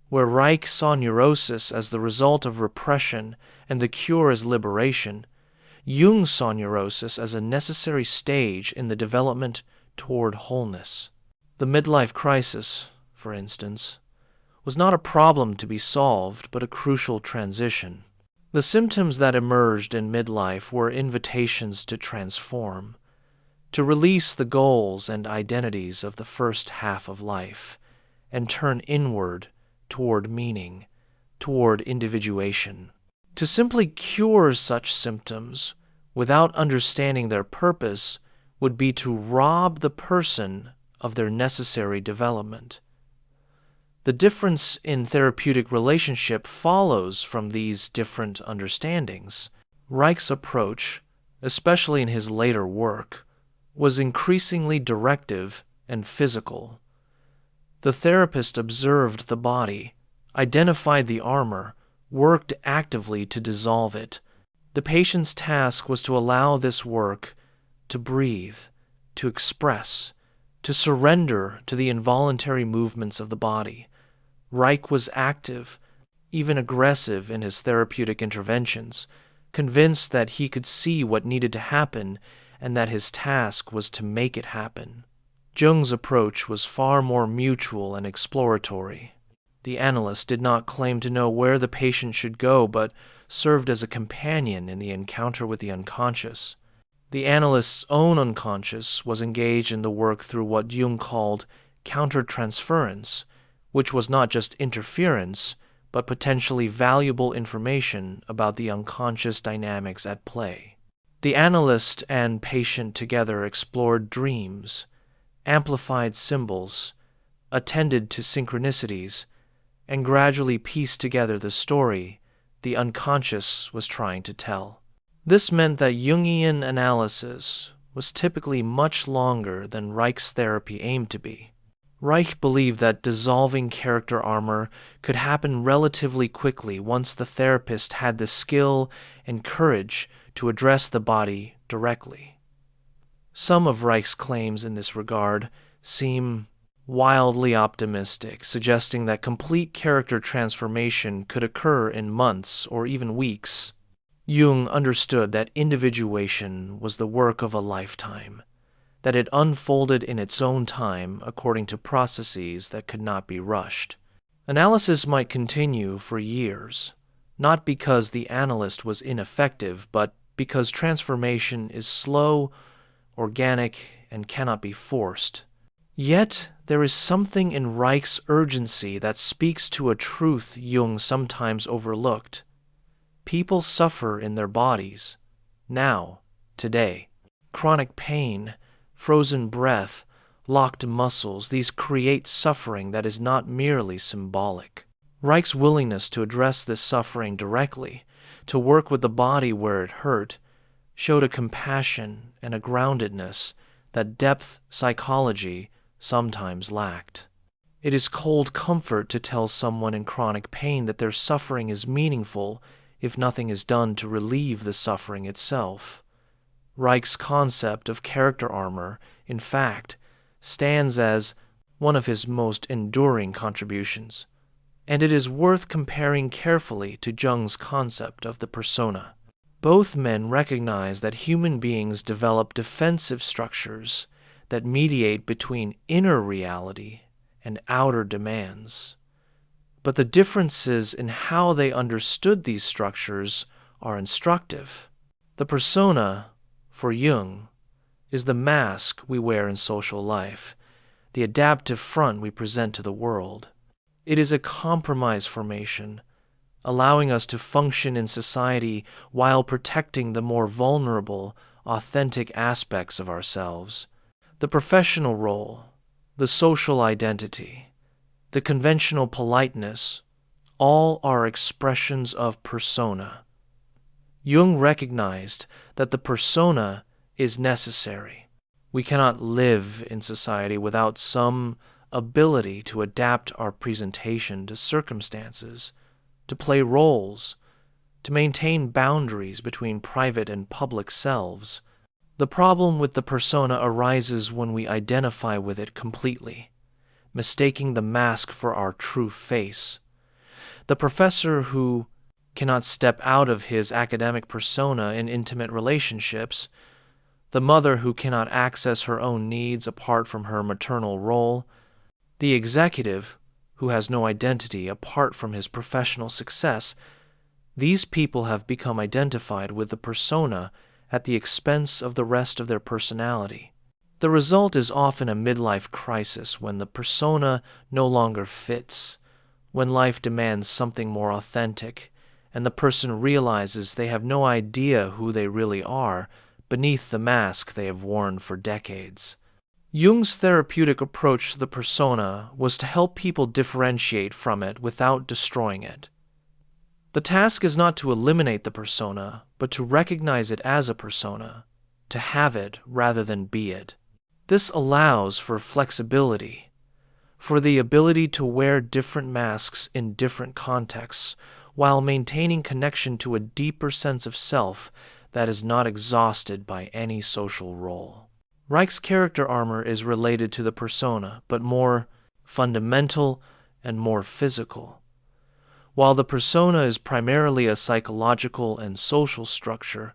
Where Reich saw neurosis as the result of repression and the cure as liberation, Jung saw neurosis as a necessary stage in the development toward wholeness. The midlife crisis, for instance, was not a problem to be solved, but a crucial transition. The symptoms that emerged in midlife were invitations to transform, to release the goals and identities of the first half of life, and turn inward toward meaning, toward individuation. To simply cure such symptoms without understanding their purpose would be to rob the person of their necessary development. The difference in therapeutic relationship follows from these different understandings. Reich's approach, especially in his later work, was increasingly directive and physical. The therapist observed the body, identified the armor, worked actively to dissolve it. The patient's task was to allow this work to breathe, to express, to surrender to the involuntary movements of the body. Reich was active, even aggressive in his therapeutic interventions, convinced that he could see what needed to happen and that his task was to make it happen. Jung's approach was far more mutual and exploratory. The analyst did not claim to know where the patient should go, but served as a companion in the encounter with the unconscious. The analyst's own unconscious was engaged in the work through what Jung called countertransference, which was not just interference, but potentially valuable information about the unconscious dynamics at play. The analyst and patient together explored dreams, amplified symbols, attended to synchronicities, and gradually pieced together the story the unconscious was trying to tell. This meant that Jungian analysis was typically much longer than Reich's therapy aimed to be. Reich believed that dissolving character armor could happen relatively quickly once the therapist had the skill and courage to address the body directly. Some of Reich's claims in this regard seem wildly optimistic, suggesting that complete character transformation could occur in months or even weeks. Jung understood that individuation was the work of a lifetime, that it unfolded in its own time according to processes that could not be rushed. Analysis might continue for years, not because the analyst was ineffective, but because transformation is slow, organic, and cannot be forced. Yet there is something in Reich's urgency that speaks to a truth Jung sometimes overlooked. People suffer in their bodies, now, today. Chronic pain, frozen breath, locked muscles, these create suffering that is not merely symbolic. Reich's willingness to address this suffering directly, to work with the body where it hurt, showed a compassion and a groundedness that depth psychology sometimes lacked. It is cold comfort to tell someone in chronic pain that their suffering is meaningful if nothing is done to relieve the suffering itself. Reich's concept of character armor, in fact, stands as one of his most enduring contributions, and it is worth comparing carefully to Jung's concept of the persona. Both men recognize that human beings develop defensive structures that mediate between inner reality and outer demands. But the differences in how they understood these structures are instructive. The persona, for Jung, is the mask we wear in social life, the adaptive front we present to the world. It is a compromise formation, allowing us to function in society while protecting the more vulnerable, authentic aspects of ourselves. The professional role, the social identity, the conventional politeness, all are expressions of persona. Jung recognized that the persona is necessary. We cannot live in society without some ability to adapt our presentation to circumstances, to play roles, to maintain boundaries between private and public selves. The problem with the persona arises when we identify with it completely, mistaking the mask for our true face. The professor who cannot step out of his academic persona in intimate relationships, the mother who cannot access her own needs apart from her maternal role, the executive who has no identity apart from his professional success, these people have become identified with the persona at the expense of the rest of their personality. The result is often a midlife crisis when the persona no longer fits, when life demands something more authentic, and the person realizes they have no idea who they really are, beneath the mask they have worn for decades. Jung's therapeutic approach to the persona was to help people differentiate from it without destroying it. The task is not to eliminate the persona, but to recognize it as a persona, to have it rather than be it. This allows for flexibility, for the ability to wear different masks in different contexts while maintaining connection to a deeper sense of self that is not exhausted by any social role. Reich's character armor is related to the persona, but more fundamental and more physical. While the persona is primarily a psychological and social structure,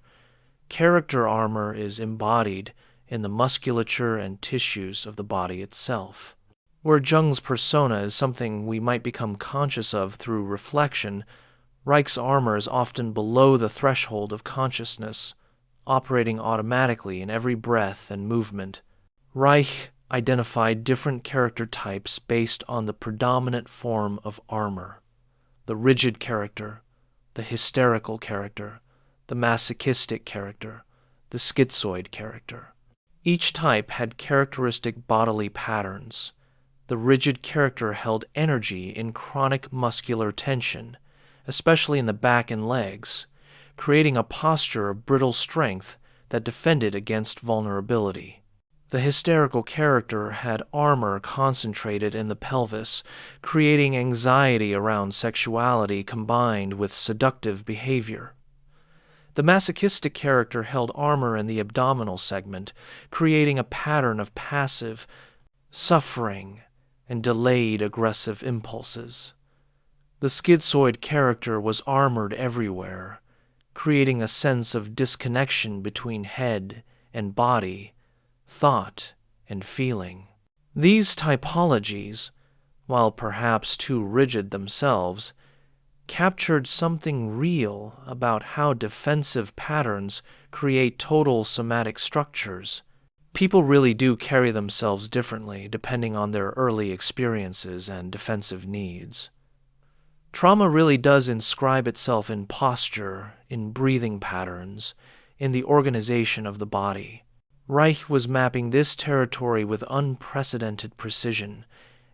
character armor is embodied in the musculature and tissues of the body itself. Where Jung's persona is something we might become conscious of through reflection, Reich's armor is often below the threshold of consciousness, operating automatically in every breath and movement. Reich identified different character types based on the predominant form of armor: the rigid character, the hysterical character, the masochistic character, the schizoid character. Each type had characteristic bodily patterns. The rigid character held energy in chronic muscular tension, especially in the back and legs, creating a posture of brittle strength that defended against vulnerability. The hysterical character had armor concentrated in the pelvis, creating anxiety around sexuality combined with seductive behavior. The masochistic character held armor in the abdominal segment, creating a pattern of passive suffering and delayed aggressive impulses. The schizoid character was armored everywhere, creating a sense of disconnection between head and body, thought and feeling. These typologies, while perhaps too rigid themselves, captured something real about how defensive patterns create total somatic structures. People really do carry themselves differently depending on their early experiences and defensive needs. Trauma really does inscribe itself in posture, in breathing patterns, in the organization of the body. Reich was mapping this territory with unprecedented precision,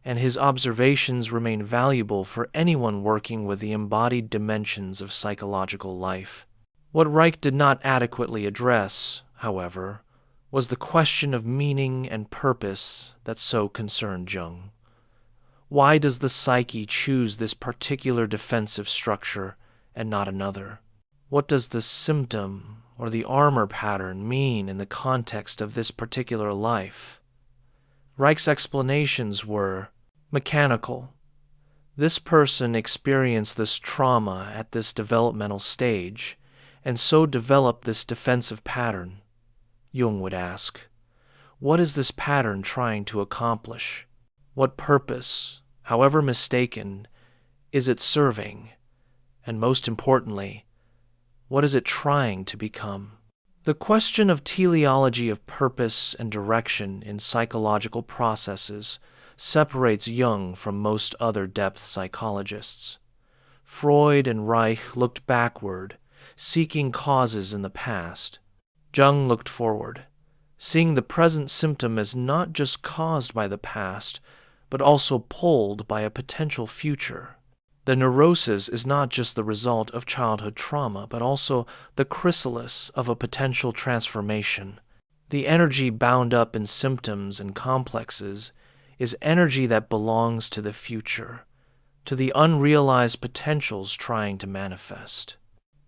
and his observations remain valuable for anyone working with the embodied dimensions of psychological life. What Reich did not adequately address, however, was the question of meaning and purpose that so concerned Jung. Why does the psyche choose this particular defensive structure and not another? What does the symptom or the armor pattern mean in the context of this particular life? Reich's explanations were mechanical. This person experienced this trauma at this developmental stage, and so developed this defensive pattern. Jung would ask, what is this pattern trying to accomplish? What purpose, however mistaken, is it serving? And most importantly, what is it trying to become? The question of teleology of purpose and direction in psychological processes separates Jung from most other depth psychologists. Freud and Reich looked backward, seeking causes in the past. Jung looked forward, seeing the present symptom as not just caused by the past, but also pulled by a potential future. The neurosis is not just the result of childhood trauma, but also the chrysalis of a potential transformation. The energy bound up in symptoms and complexes is energy that belongs to the future, to the unrealized potentials trying to manifest.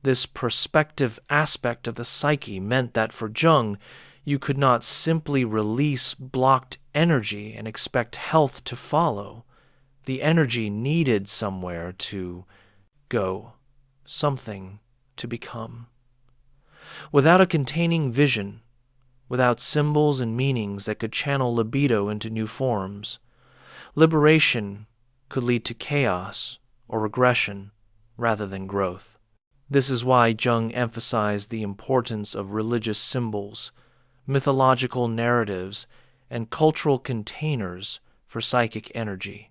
This prospective aspect of the psyche meant that for Jung, you could not simply release blocked energy and expect health to follow. The energy needed somewhere to go, something to become. Without a containing vision, without symbols and meanings that could channel libido into new forms, liberation could lead to chaos or regression rather than growth. This is why Jung emphasized the importance of religious symbols, mythological narratives, and cultural containers for psychic energy.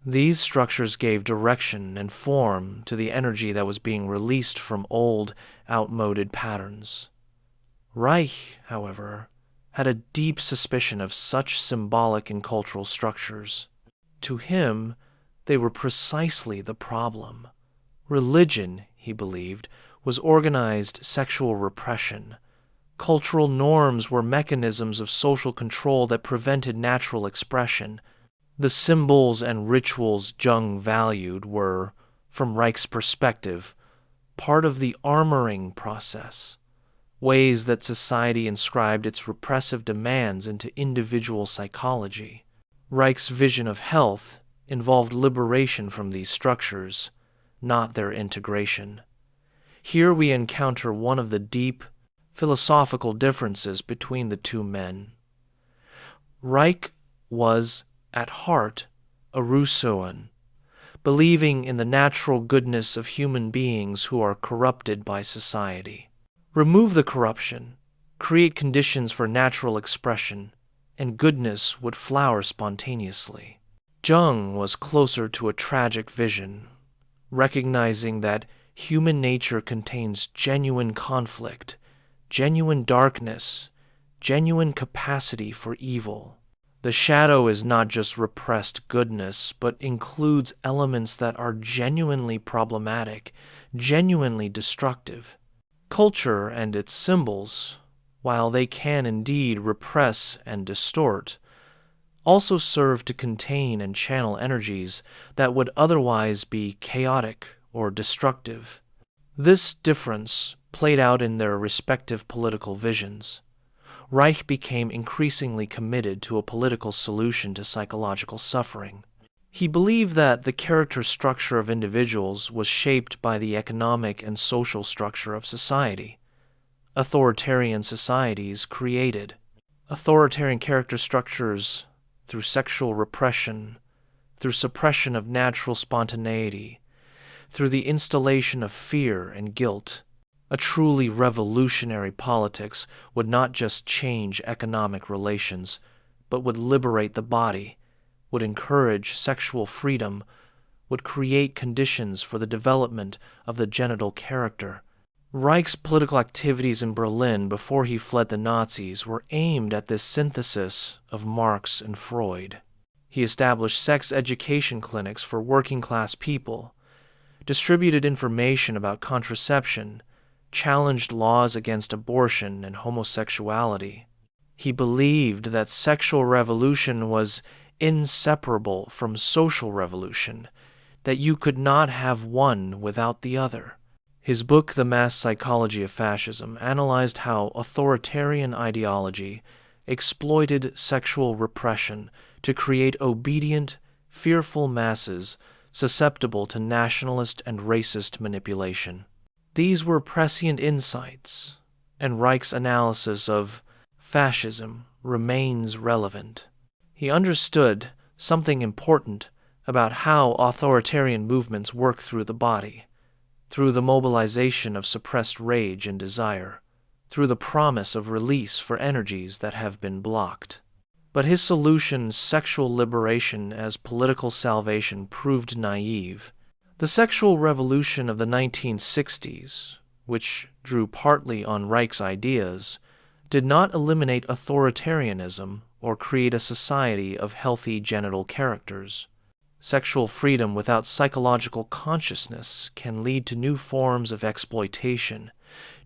These structures gave direction and form to the energy that was being released from old, outmoded patterns. Reich, however, had a deep suspicion of such symbolic and cultural structures. To him, they were precisely the problem. Religion, he believed, was organized sexual repression. Cultural norms were mechanisms of social control that prevented natural expression. The symbols and rituals Jung valued were, from Reich's perspective, part of the armoring process, ways that society inscribed its repressive demands into individual psychology. Reich's vision of health involved liberation from these structures, not their integration. Here we encounter one of the deep philosophical differences between the two men. Reich was, at heart, a Rousseauan, believing in the natural goodness of human beings who are corrupted by society. Remove the corruption, create conditions for natural expression, and goodness would flower spontaneously. Jung was closer to a tragic vision, recognizing that human nature contains genuine conflict, genuine darkness, genuine capacity for evil. The shadow is not just repressed goodness, but includes elements that are genuinely problematic, genuinely destructive. Culture and its symbols, while they can indeed repress and distort, also serve to contain and channel energies that would otherwise be chaotic or destructive. This difference played out in their respective political visions. Reich became increasingly committed to a political solution to psychological suffering. He believed that the character structure of individuals was shaped by the economic and social structure of society. Authoritarian societies created authoritarian character structures through sexual repression, through suppression of natural spontaneity, through the installation of fear and guilt. A truly revolutionary politics would not just change economic relations, but would liberate the body, would encourage sexual freedom, would create conditions for the development of the genital character. Reich's political activities in Berlin before he fled the Nazis were aimed at this synthesis of Marx and Freud. He established sex education clinics for working-class people, distributed information about contraception, challenged laws against abortion and homosexuality. He believed that sexual revolution was inseparable from social revolution, that you could not have one without the other. His book, The Mass Psychology of Fascism, analyzed how authoritarian ideology exploited sexual repression to create obedient, fearful masses susceptible to nationalist and racist manipulation. These were prescient insights, and Reich's analysis of fascism remains relevant. He understood something important about how authoritarian movements work through the body, through the mobilization of suppressed rage and desire, through the promise of release for energies that have been blocked. But his solution, sexual liberation as political salvation, proved naive. The sexual revolution of the 1960s, which drew partly on Reich's ideas, did not eliminate authoritarianism or create a society of healthy genital characters. Sexual freedom without psychological consciousness can lead to new forms of exploitation,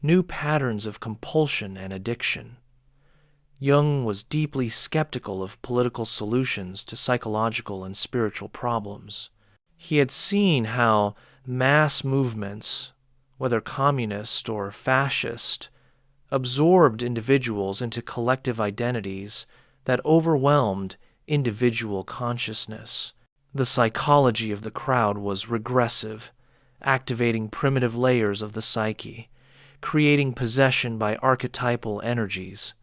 new patterns of compulsion and addiction. Jung was deeply skeptical of political solutions to psychological and spiritual problems. He had seen how mass movements, whether communist or fascist, absorbed individuals into collective identities that overwhelmed individual consciousness. The psychology of the crowd was regressive, activating primitive layers of the psyche, creating possession by archetypal energies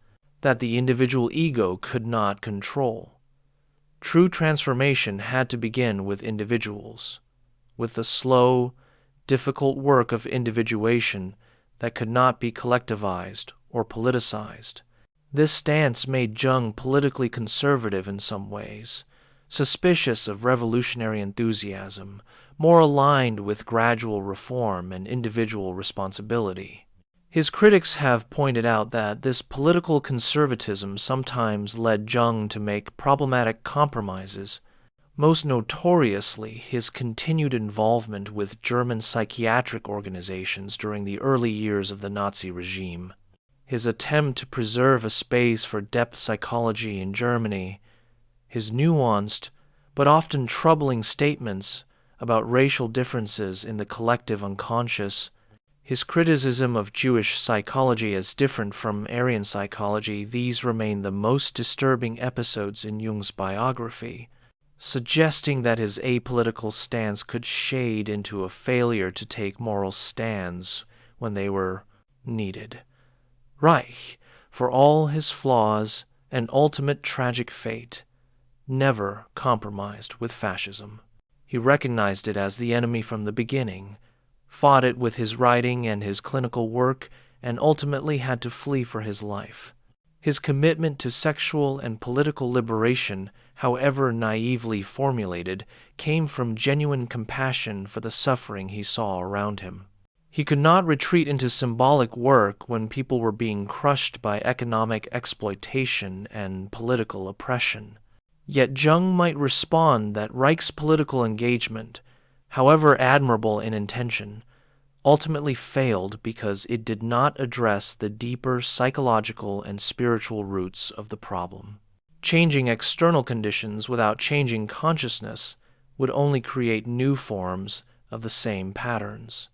that the individual ego could not control. True transformation had to begin with individuals, with the slow, difficult work of individuation that could not be collectivized or politicized. This stance made Jung politically conservative in some ways, suspicious of revolutionary enthusiasm, more aligned with gradual reform and individual responsibility. His critics have pointed out that this political conservatism sometimes led Jung to make problematic compromises, most notoriously his continued involvement with German psychiatric organizations during the early years of the Nazi regime. His attempt to preserve a space for depth psychology in Germany, his nuanced but often troubling statements about racial differences in the collective unconscious, his criticism of Jewish psychology as different from Aryan psychology, these remain the most disturbing episodes in Jung's biography, suggesting that his apolitical stance could shade into a failure to take moral stands when they were needed. Reich, for all his flaws and ultimate tragic fate, never compromised with fascism. He recognized it as the enemy from the beginning, fought it with his writing and his clinical work, and ultimately had to flee for his life. His commitment to sexual and political liberation, however naively formulated, came from genuine compassion for the suffering he saw around him. He could not retreat into symbolic work when people were being crushed by economic exploitation and political oppression. Yet Jung might respond that Reich's political engagement, however admirable in intention, ultimately failed because it did not address the deeper psychological and spiritual roots of the problem. Changing external conditions without changing consciousness would only create new forms of the same patterns.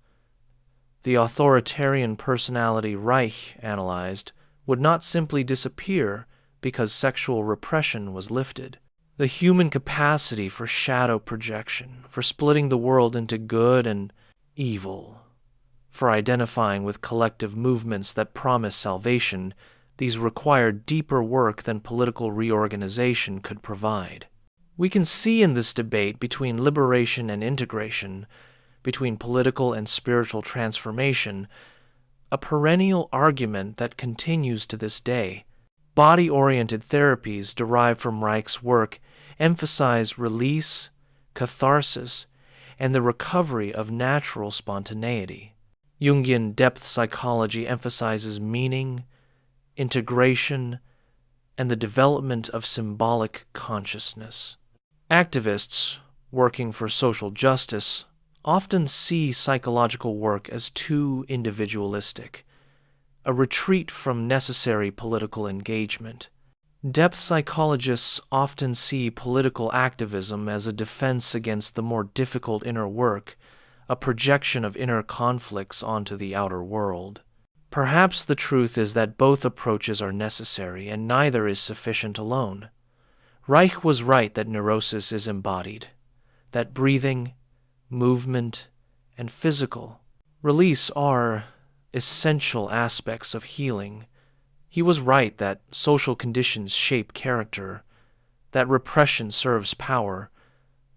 The authoritarian personality Reich analyzed would not simply disappear because sexual repression was lifted. The human capacity for shadow projection, for splitting the world into good and evil, for identifying with collective movements that promise salvation, these required deeper work than political reorganization could provide. We can see in this debate between liberation and integration, between political and spiritual transformation, a perennial argument that continues to this day. Body-oriented therapies derived from Reich's work emphasize release, catharsis, and the recovery of natural spontaneity. Jungian depth psychology emphasizes meaning, integration, and the development of symbolic consciousness. Activists working for social justice often see psychological work as too individualistic, a retreat from necessary political engagement. Depth psychologists often see political activism as a defense against the more difficult inner work, a projection of inner conflicts onto the outer world. Perhaps the truth is that both approaches are necessary and neither is sufficient alone. Reich was right that neurosis is embodied, that breathing, movement, and physical release are essential aspects of healing. He was right that social conditions shape character, that repression serves power,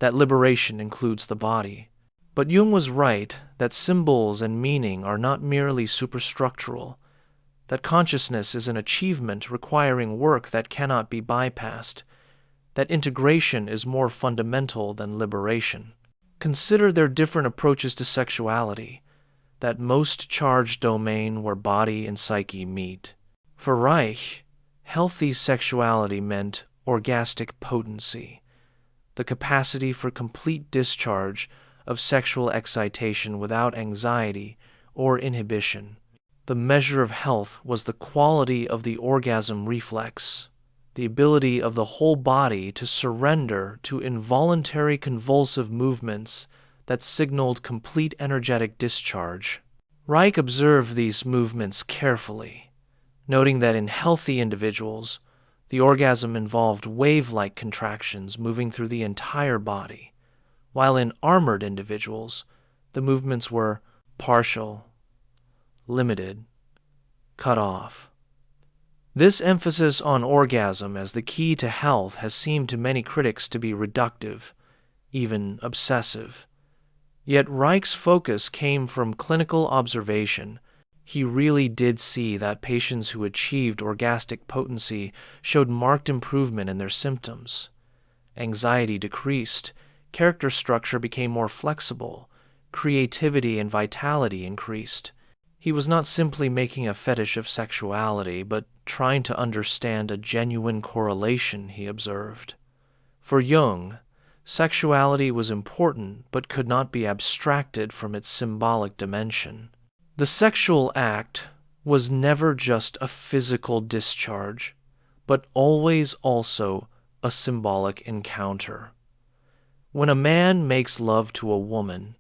that liberation includes the body. But Jung was right that symbols and meaning are not merely superstructural, that consciousness is an achievement requiring work that cannot be bypassed, that integration is more fundamental than liberation. Consider their different approaches to sexuality, that most charged domain where body and psyche meet. For Reich, healthy sexuality meant orgastic potency, the capacity for complete discharge of sexual excitation without anxiety or inhibition. The measure of health was the quality of the orgasm reflex, the ability of the whole body to surrender to involuntary convulsive movements that signaled complete energetic discharge. Reich observed these movements carefully, noting that in healthy individuals, the orgasm involved wave-like contractions moving through the entire body, while in armored individuals, the movements were partial, limited, cut off. This emphasis on orgasm as the key to health has seemed to many critics to be reductive, even obsessive. Yet Reich's focus came from clinical observation. He really did see that patients who achieved orgastic potency showed marked improvement in their symptoms. Anxiety decreased, character structure became more flexible, creativity and vitality increased. He was not simply making a fetish of sexuality, but trying to understand a genuine correlation he observed. For Jung, sexuality was important but could not be abstracted from its symbolic dimension. The sexual act was never just a physical discharge, but always also a symbolic encounter. When a man makes love to a woman,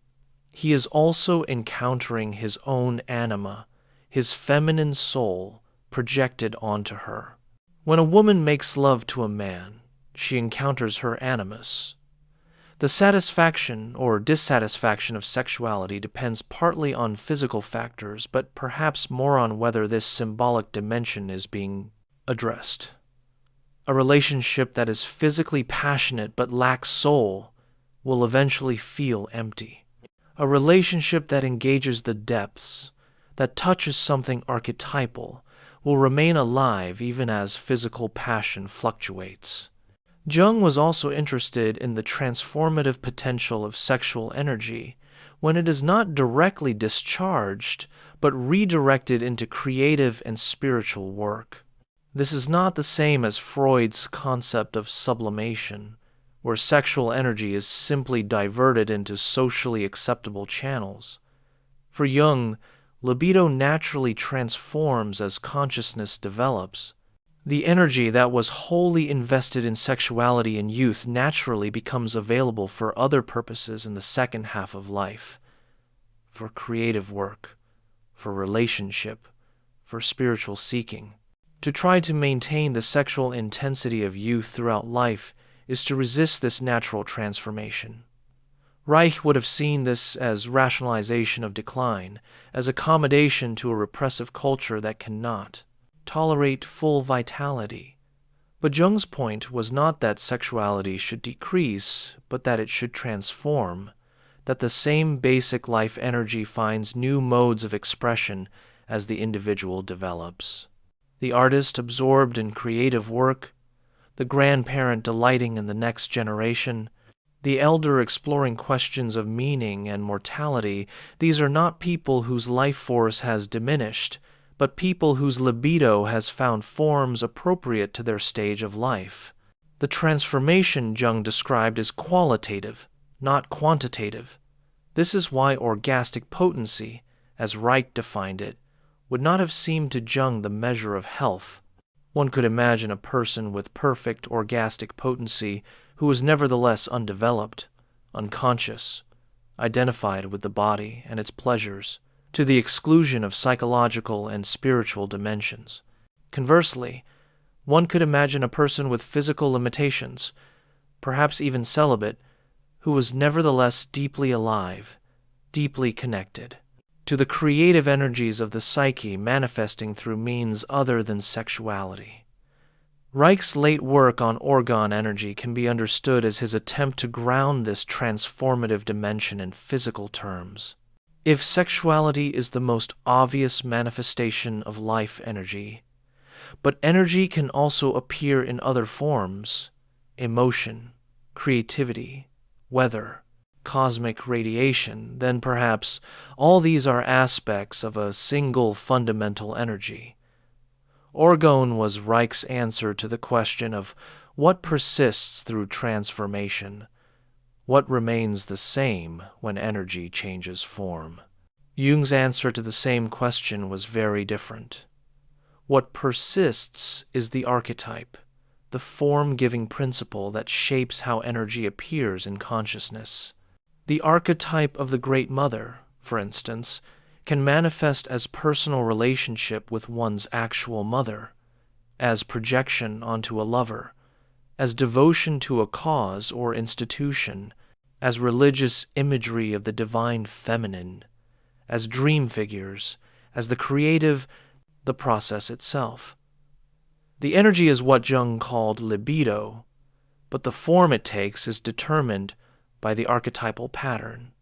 he is also encountering his own anima, his feminine soul projected onto her. When a woman makes love to a man, she encounters her animus. The satisfaction or dissatisfaction of sexuality depends partly on physical factors, but perhaps more on whether this symbolic dimension is being addressed. A relationship that is physically passionate but lacks soul will eventually feel empty. A relationship that engages the depths, that touches something archetypal, will remain alive even as physical passion fluctuates. Jung was also interested in the transformative potential of sexual energy when it is not directly discharged, but redirected into creative and spiritual work. This is not the same as Freud's concept of sublimation, where sexual energy is simply diverted into socially acceptable channels. For Jung, libido naturally transforms as consciousness develops. The energy that was wholly invested in sexuality in youth naturally becomes available for other purposes in the second half of life, for creative work, for relationship, for spiritual seeking. To try to maintain the sexual intensity of youth throughout life is to resist this natural transformation. Reich would have seen this as rationalization of decline, as accommodation to a repressive culture that cannot tolerate full vitality. But Jung's point was not that sexuality should decrease, but that it should transform, that the same basic life energy finds new modes of expression as the individual develops. The artist absorbed in creative work, the grandparent delighting in the next generation, the elder exploring questions of meaning and mortality, these are not people whose life force has diminished, but people whose libido has found forms appropriate to their stage of life. The transformation Jung described is qualitative, not quantitative. This is why orgastic potency, as Reich defined it, would not have seemed to Jung the measure of health. One could imagine a person with perfect orgastic potency who was nevertheless undeveloped, unconscious, identified with the body and its pleasures, to the exclusion of psychological and spiritual dimensions. Conversely, one could imagine a person with physical limitations, perhaps even celibate, who was nevertheless deeply alive, deeply connected to the creative energies of the psyche manifesting through means other than sexuality. Reich's late work on orgone energy can be understood as his attempt to ground this transformative dimension in physical terms. If sexuality is the most obvious manifestation of life energy, but energy can also appear in other forms: emotion, creativity, weather, cosmic radiation, then perhaps all these are aspects of a single fundamental energy. Orgone was Reich's answer to the question of what persists through transformation, what remains the same when energy changes form. Jung's answer to the same question was very different. What persists is the archetype, the form-giving principle that shapes how energy appears in consciousness. The archetype of the Great Mother, for instance, can manifest as personal relationship with one's actual mother, as projection onto a lover, as devotion to a cause or institution, as religious imagery of the divine feminine, as dream figures, as the creative, the process itself. The energy is what Jung called libido, but the form it takes is determined by the archetypal pattern.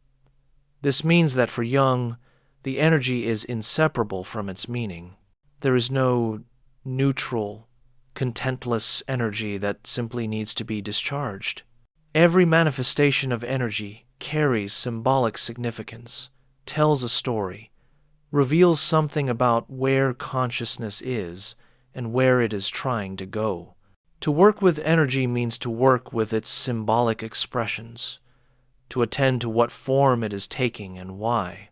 This means that for Jung, the energy is inseparable from its meaning. There is no neutral, contentless energy that simply needs to be discharged. Every manifestation of energy carries symbolic significance, tells a story, reveals something about where consciousness is and where it is trying to go. To work with energy means to work with its symbolic expressions, to attend to what form it is taking and why.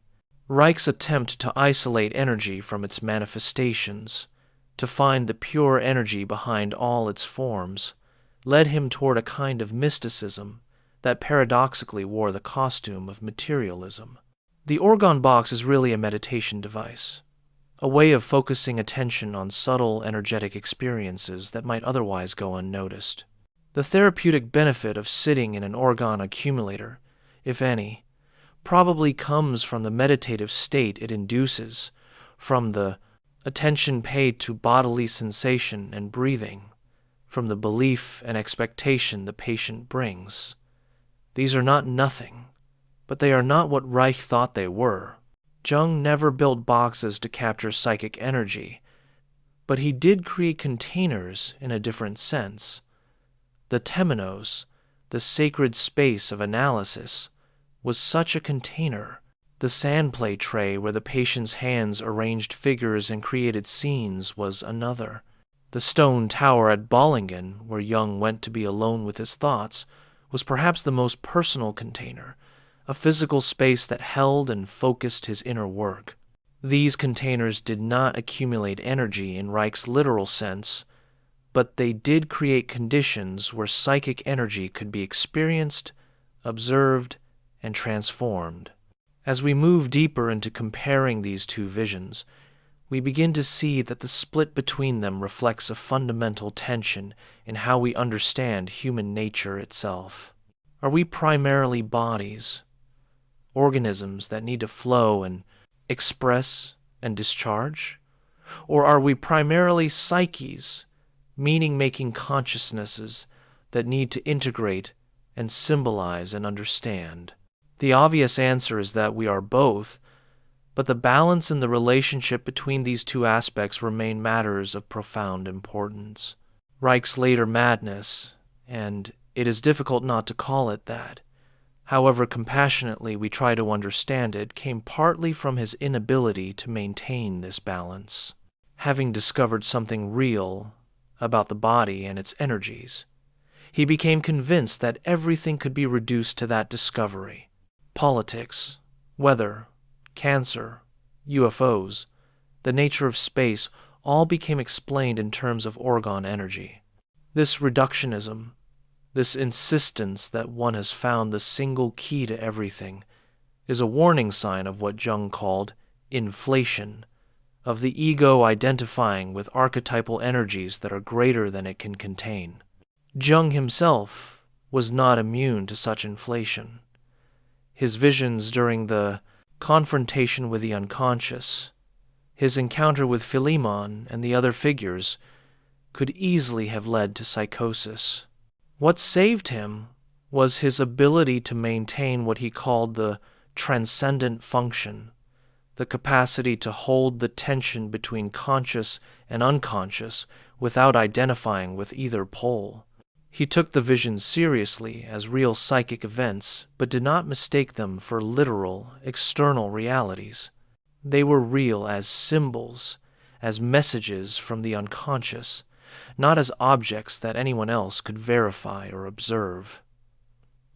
Reich's attempt to isolate energy from its manifestations, to find the pure energy behind all its forms, led him toward a kind of mysticism that paradoxically wore the costume of materialism. The orgone box is really a meditation device, a way of focusing attention on subtle energetic experiences that might otherwise go unnoticed. The therapeutic benefit of sitting in an orgone accumulator, if any, probably comes from the meditative state it induces, from the attention paid to bodily sensation and breathing, from the belief and expectation the patient brings. These are not nothing, but they are not what Reich thought they were. Jung never built boxes to capture psychic energy, but he did create containers in a different sense. The temenos, the sacred space of analysis, was such a container. The sandplay tray where the patient's hands arranged figures and created scenes was another. The stone tower at Bollingen, where Jung went to be alone with his thoughts, was perhaps the most personal container, a physical space that held and focused his inner work. These containers did not accumulate energy in Reich's literal sense, but they did create conditions where psychic energy could be experienced, observed, and transformed. As we move deeper into comparing these two visions, we begin to see that the split between them reflects a fundamental tension in how we understand human nature itself. Are we primarily bodies, organisms that need to flow and express and discharge? Or are we primarily psyches, meaning-making consciousnesses that need to integrate and symbolize and understand? The obvious answer is that we are both, but the balance in the relationship between these two aspects remain matters of profound importance. Reich's later madness, and it is difficult not to call it that, however compassionately we try to understand it, came partly from his inability to maintain this balance. Having discovered something real about the body and its energies, he became convinced that everything could be reduced to that discovery. Politics, weather, cancer, UFOs, the nature of space, all became explained in terms of orgone energy. This reductionism, this insistence that one has found the single key to everything, is a warning sign of what Jung called inflation, of the ego identifying with archetypal energies that are greater than it can contain. Jung himself was not immune to such inflation. His visions during the confrontation with the unconscious, his encounter with Philemon and the other figures, could easily have led to psychosis. What saved him was his ability to maintain what he called the transcendent function, the capacity to hold the tension between conscious and unconscious without identifying with either pole. He took the visions seriously as real psychic events, but did not mistake them for literal, external realities. They were real as symbols, as messages from the unconscious, not as objects that anyone else could verify or observe.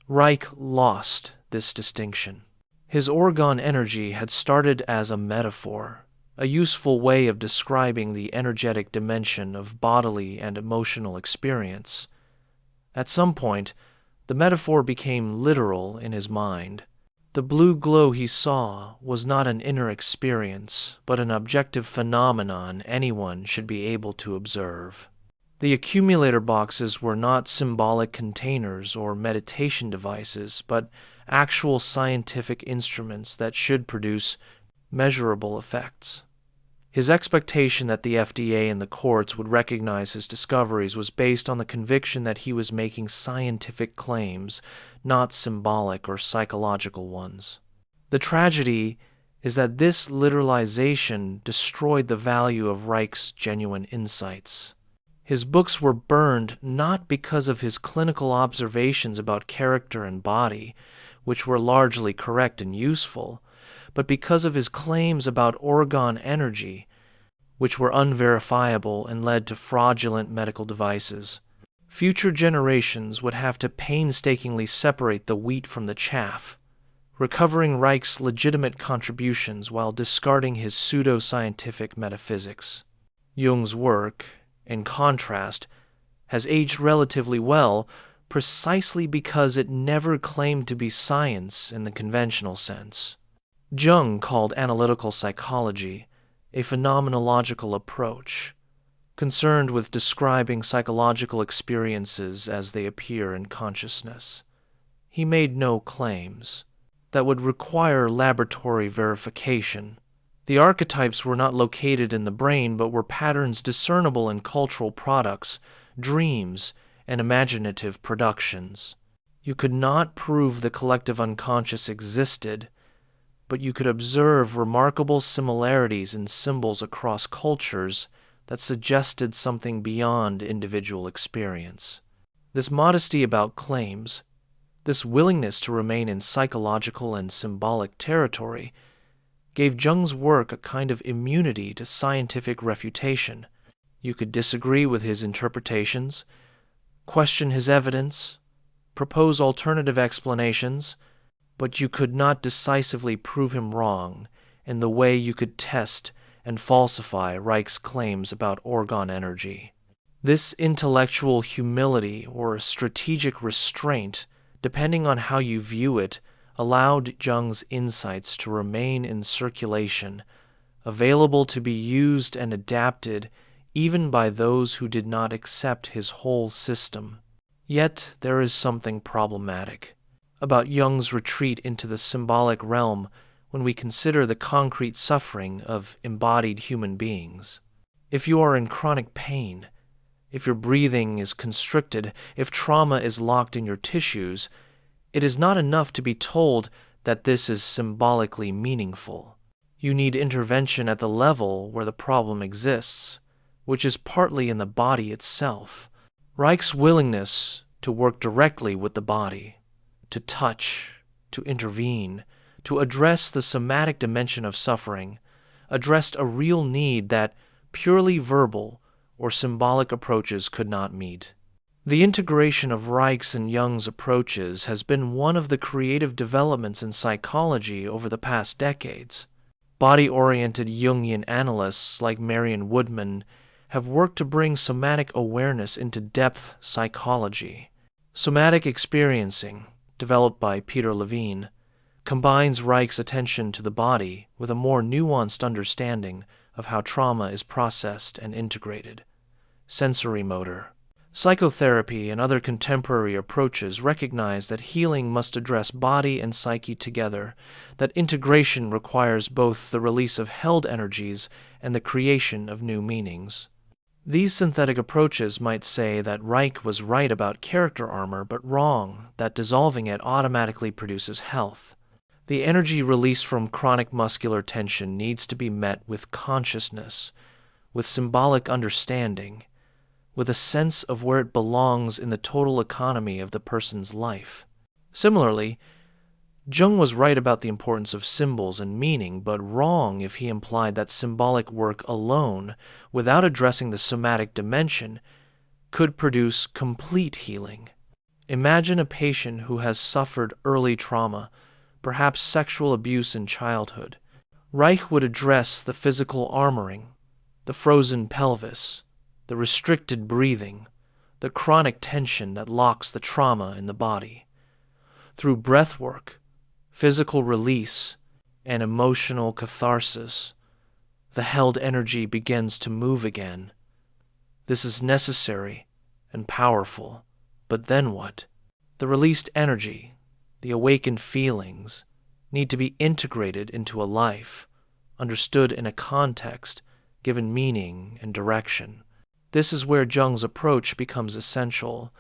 Reich lost this distinction. His orgone energy had started as a metaphor, a useful way of describing the energetic dimension of bodily and emotional experience. At some point, the metaphor became literal in his mind. The blue glow he saw was not an inner experience, but an objective phenomenon anyone should be able to observe. The accumulator boxes were not symbolic containers or meditation devices, but actual scientific instruments that should produce measurable effects. His expectation that the FDA and the courts would recognize his discoveries was based on the conviction that he was making scientific claims, not symbolic or psychological ones. The tragedy is that this literalization destroyed the value of Reich's genuine insights. His books were burned not because of his clinical observations about character and body, which were largely correct and useful, but because of his claims about orgone energy, which were unverifiable and led to fraudulent medical devices. Future generations would have to painstakingly separate the wheat from the chaff, recovering Reich's legitimate contributions while discarding his pseudo-scientific metaphysics. Jung's work, in contrast, has aged relatively well precisely because it never claimed to be science in the conventional sense. Jung called analytical psychology a phenomenological approach, concerned with describing psychological experiences as they appear in consciousness. He made no claims that would require laboratory verification. The archetypes were not located in the brain, but were patterns discernible in cultural products, dreams, and imaginative productions. You could not prove the collective unconscious existed, but you could observe remarkable similarities in symbols across cultures that suggested something beyond individual experience. This modesty about claims, this willingness to remain in psychological and symbolic territory, gave Jung's work a kind of immunity to scientific refutation. You could disagree with his interpretations, question his evidence, propose alternative explanations, but you could not decisively prove him wrong in the way you could test and falsify Reich's claims about orgone energy. This intellectual humility or strategic restraint, depending on how you view it, allowed Jung's insights to remain in circulation, available to be used and adapted even by those who did not accept his whole system. Yet there is something problematic about Jung's retreat into the symbolic realm when we consider the concrete suffering of embodied human beings. If you are in chronic pain, if your breathing is constricted, if trauma is locked in your tissues, it is not enough to be told that this is symbolically meaningful. You need intervention at the level where the problem exists, which is partly in the body itself. Reich's willingness to work directly with the body, to touch, to intervene, to address the somatic dimension of suffering, addressed a real need that purely verbal or symbolic approaches could not meet. The integration of Reich's and Jung's approaches has been one of the creative developments in psychology over the past decades. Body-oriented Jungian analysts like Marion Woodman have worked to bring somatic awareness into depth psychology. Somatic experiencing, developed by Peter Levine, combines Reich's attention to the body with a more nuanced understanding of how trauma is processed and integrated. Sensory motor. Psychotherapy and other contemporary approaches recognize that healing must address body and psyche together, that integration requires both the release of held energies and the creation of new meanings. These synthetic approaches might say that Reich was right about character armor, but wrong that dissolving it automatically produces health. The energy released from chronic muscular tension needs to be met with consciousness, with symbolic understanding, with a sense of where it belongs in the total economy of the person's life. Similarly, Jung was right about the importance of symbols and meaning, but wrong if he implied that symbolic work alone, without addressing the somatic dimension, could produce complete healing. Imagine a patient who has suffered early trauma, perhaps sexual abuse in childhood. Reich would address the physical armoring, the frozen pelvis, the restricted breathing, the chronic tension that locks the trauma in the body. Through breath work, physical release, and emotional catharsis, the held energy begins to move again. This is necessary and powerful, but then what? The released energy, the awakened feelings, need to be integrated into a life, understood in a context, given meaning and direction. This is where Jung's approach becomes essential,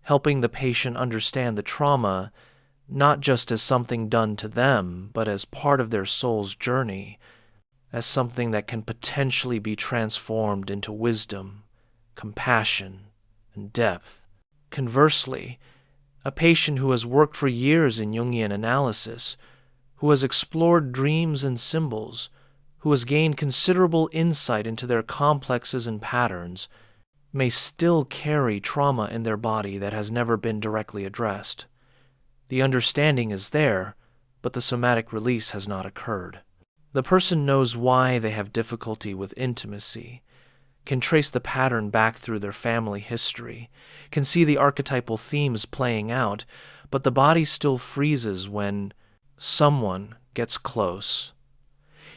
helping the patient understand the trauma not just as something done to them, but as part of their soul's journey, as something that can potentially be transformed into wisdom, compassion, and depth. Conversely, a patient who has worked for years in Jungian analysis who has explored dreams and symbols, who has gained considerable insight into their complexes and patterns, may still carry trauma in their body that has never been directly addressed. The understanding is there, but the somatic release has not occurred. The person knows why they have difficulty with intimacy, can trace the pattern back through their family history, can see the archetypal themes playing out, but the body still freezes when someone gets close.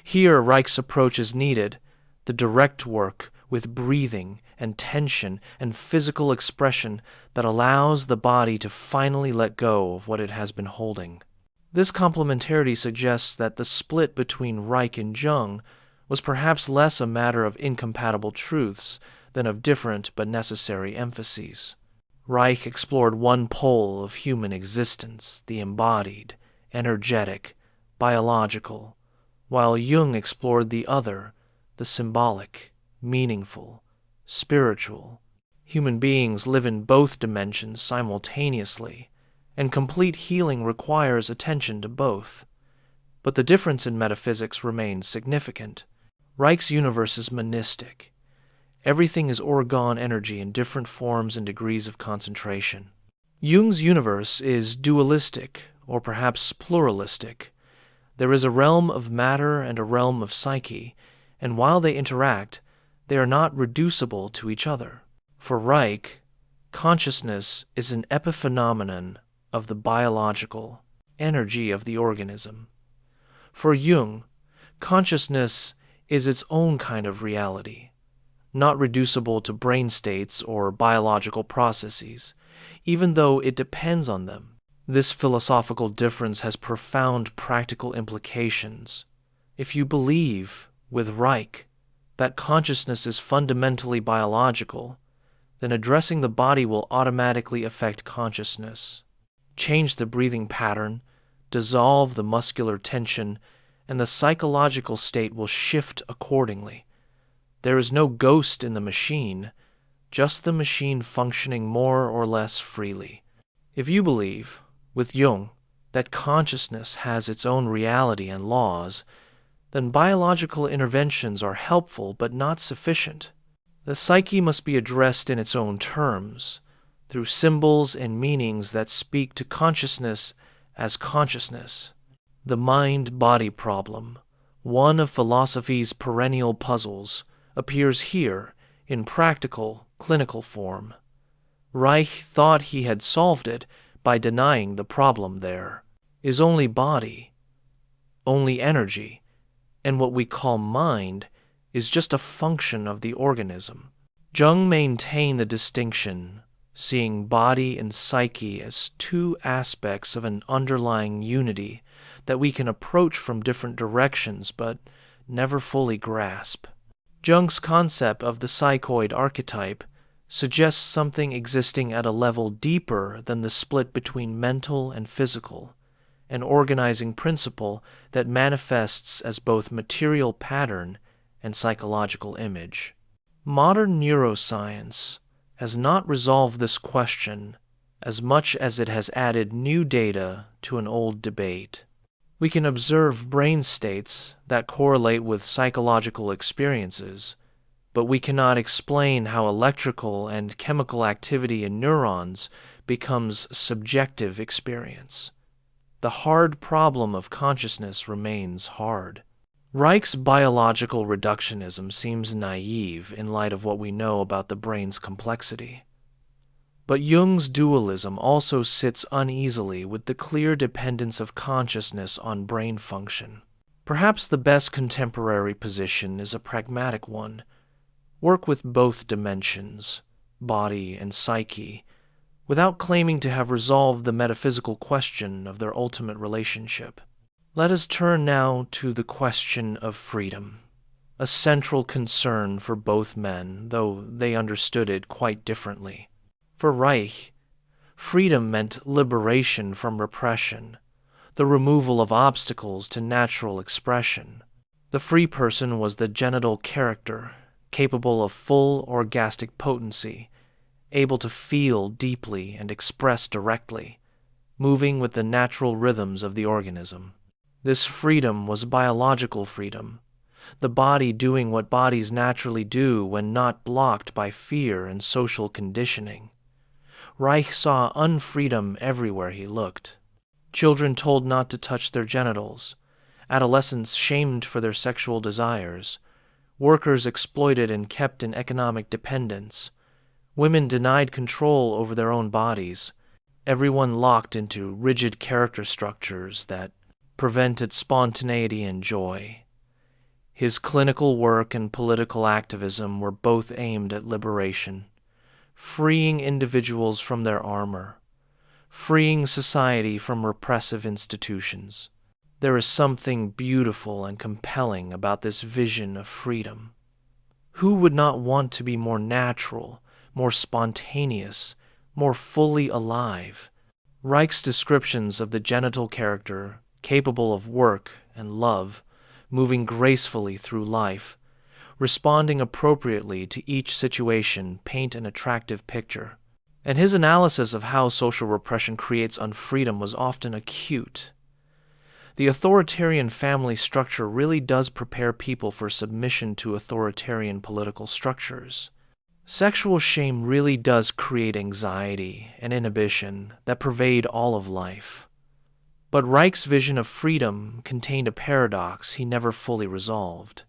Here, Reich's approach is needed, the direct work with breathing and tension and physical expression that allows the body to finally let go of what it has been holding. This complementarity suggests that the split between Reich and Jung was perhaps less a matter of incompatible truths than of different but necessary emphases. Reich explored one pole of human existence, the embodied, energetic, biological, while Jung explored the other, the symbolic, meaningful, spiritual. Human beings live in both dimensions simultaneously, and complete healing requires attention to both. But the difference in metaphysics remains significant. Reich's universe is monistic. Everything is orgone energy in different forms and degrees of concentration. Jung's universe is dualistic, or perhaps pluralistic. There is a realm of matter and a realm of psyche, and while they interact, they are not reducible to each other. For Reich, consciousness is an epiphenomenon of the biological energy of the organism. For Jung, consciousness is its own kind of reality, not reducible to brain states or biological processes, even though it depends on them. This philosophical difference has profound practical implications. If you believe, with Reich, that consciousness is fundamentally biological, then addressing the body will automatically affect consciousness, change the breathing pattern, dissolve the muscular tension, and the psychological state will shift accordingly. There is no ghost in the machine, just the machine functioning more or less freely. If you believe, with Jung, that consciousness has its own reality and laws, then biological interventions are helpful but not sufficient. The psyche must be addressed in its own terms, through symbols and meanings that speak to consciousness as consciousness. The mind-body problem, one of philosophy's perennial puzzles, appears here in practical, clinical form. Reich thought he had solved it by denying the problem there is only body, only energy, and what we call mind is just a function of the organism. Jung maintained the distinction, seeing body and psyche as two aspects of an underlying unity that we can approach from different directions but never fully grasp. Jung's concept of the psychoid archetype suggests something existing at a level deeper than the split between mental and physical, an organizing principle that manifests as both material pattern and psychological image. Modern neuroscience has not resolved this question as much as it has added new data to an old debate. We can observe brain states that correlate with psychological experiences, but we cannot explain how electrical and chemical activity in neurons becomes subjective experience. The hard problem of consciousness remains hard. Reich's biological reductionism seems naive in light of what we know about the brain's complexity. But Jung's dualism also sits uneasily with the clear dependence of consciousness on brain function. Perhaps the best contemporary position is a pragmatic one. Work with both dimensions, body and psyche, without claiming to have resolved the metaphysical question of their ultimate relationship. Let us turn now to the question of freedom, a central concern for both men, though they understood it quite differently. For Reich, freedom meant liberation from repression, the removal of obstacles to natural expression. The free person was the genital character, capable of full orgastic potency, able to feel deeply and express directly, moving with the natural rhythms of the organism. This freedom was biological freedom, the body doing what bodies naturally do when not blocked by fear and social conditioning. Reich saw unfreedom everywhere he looked. Children told not to touch their genitals, adolescents shamed for their sexual desires, workers exploited and kept in economic dependence, women denied control over their own bodies, everyone locked into rigid character structures that prevented spontaneity and joy. His clinical work and political activism were both aimed at liberation, freeing individuals from their armor, freeing society from repressive institutions. There is something beautiful and compelling about this vision of freedom. Who would not want to be more natural, more spontaneous, more fully alive? Reich's descriptions of the genital character, capable of work and love, moving gracefully through life, responding appropriately to each situation, paint an attractive picture. And his analysis of how social repression creates unfreedom was often acute. The authoritarian family structure really does prepare people for submission to authoritarian political structures. Sexual shame really does create anxiety and inhibition that pervade all of life. But Reich's vision of freedom contained a paradox he never fully resolved.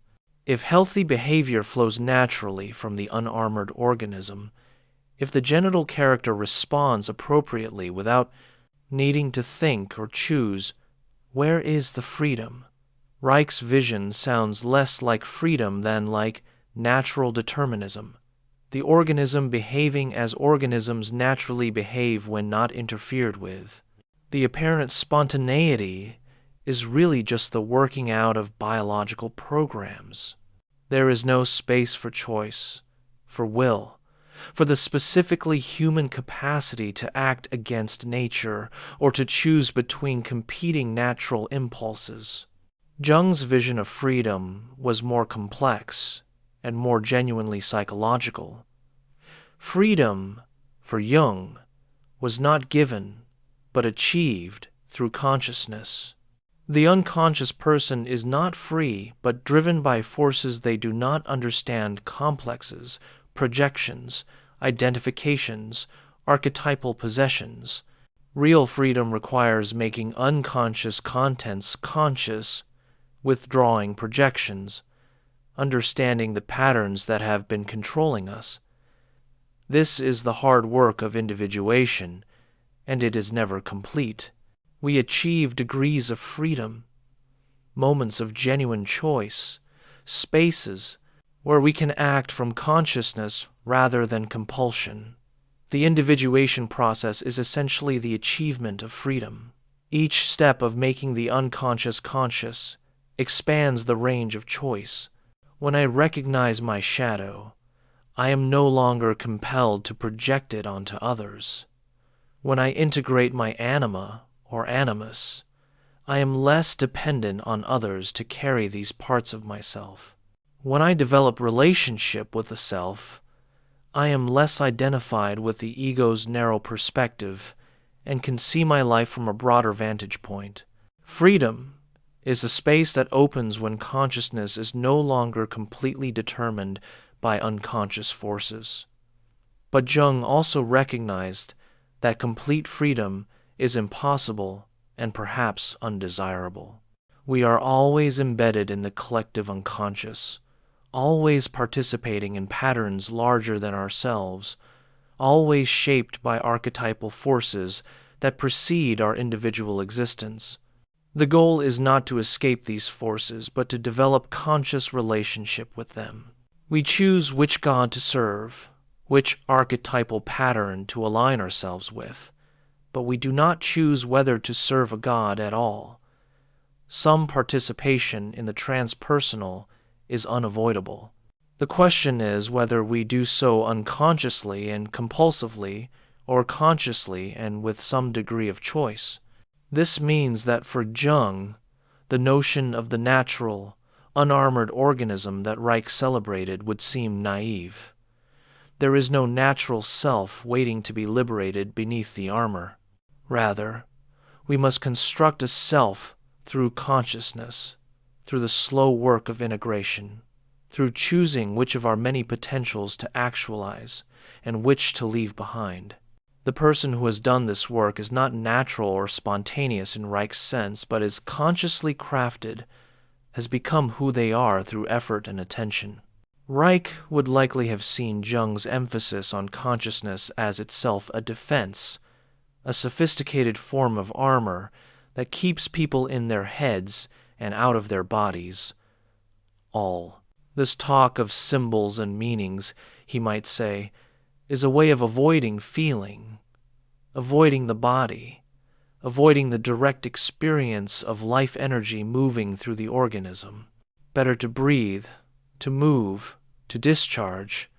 If healthy behavior flows naturally from the unarmored organism, if the genital character responds appropriately without needing to think or choose, where is the freedom? Reich's vision sounds less like freedom than like natural determinism, the organism behaving as organisms naturally behave when not interfered with. The apparent spontaneity is really just the working out of biological programs. There is no space for choice, for will, for the specifically human capacity to act against nature or to choose between competing natural impulses. Jung's vision of freedom was more complex and more genuinely psychological. Freedom, for Jung, was not given, but achieved through consciousness. The unconscious person is not free, but driven by forces they do not understand: complexes, projections, identifications, archetypal possessions. Real freedom requires making unconscious contents conscious, withdrawing projections, understanding the patterns that have been controlling us. This is the hard work of individuation, and it is never complete. We achieve degrees of freedom, moments of genuine choice, spaces where we can act from consciousness rather than compulsion. The individuation process is essentially the achievement of freedom. Each step of making the unconscious conscious expands the range of choice. When I recognize my shadow, I am no longer compelled to project it onto others. When I integrate my anima or animus, I am less dependent on others to carry these parts of myself. When I develop relationship with the self, I am less identified with the ego's narrow perspective and can see my life from a broader vantage point. Freedom is the space that opens when consciousness is no longer completely determined by unconscious forces. But Jung also recognized that complete freedom is impossible and perhaps undesirable. We are always embedded in the collective unconscious, always participating in patterns larger than ourselves, always shaped by archetypal forces that precede our individual existence. The goal is not to escape these forces, but to develop conscious relationship with them. We choose which God to serve, which archetypal pattern to align ourselves with, but we do not choose whether to serve a God at all. Some participation in the transpersonal is unavoidable. The question is whether we do so unconsciously and compulsively, or consciously and with some degree of choice. This means that for Jung, the notion of the natural, unarmored organism that Reich celebrated would seem naive. There is no natural self waiting to be liberated beneath the armor. Rather, we must construct a self through consciousness, through the slow work of integration, through choosing which of our many potentials to actualize and which to leave behind. The person who has done this work is not natural or spontaneous in Reich's sense, but is consciously crafted, has become who they are through effort and attention. Reich would likely have seen Jung's emphasis on consciousness as itself a defense, a sophisticated form of armor that keeps people in their heads and out of their bodies. This talk of symbols and meanings, he might say, is a way of avoiding feeling, avoiding the body, avoiding the direct experience of life energy moving through the organism. Better to breathe, to move, to discharge,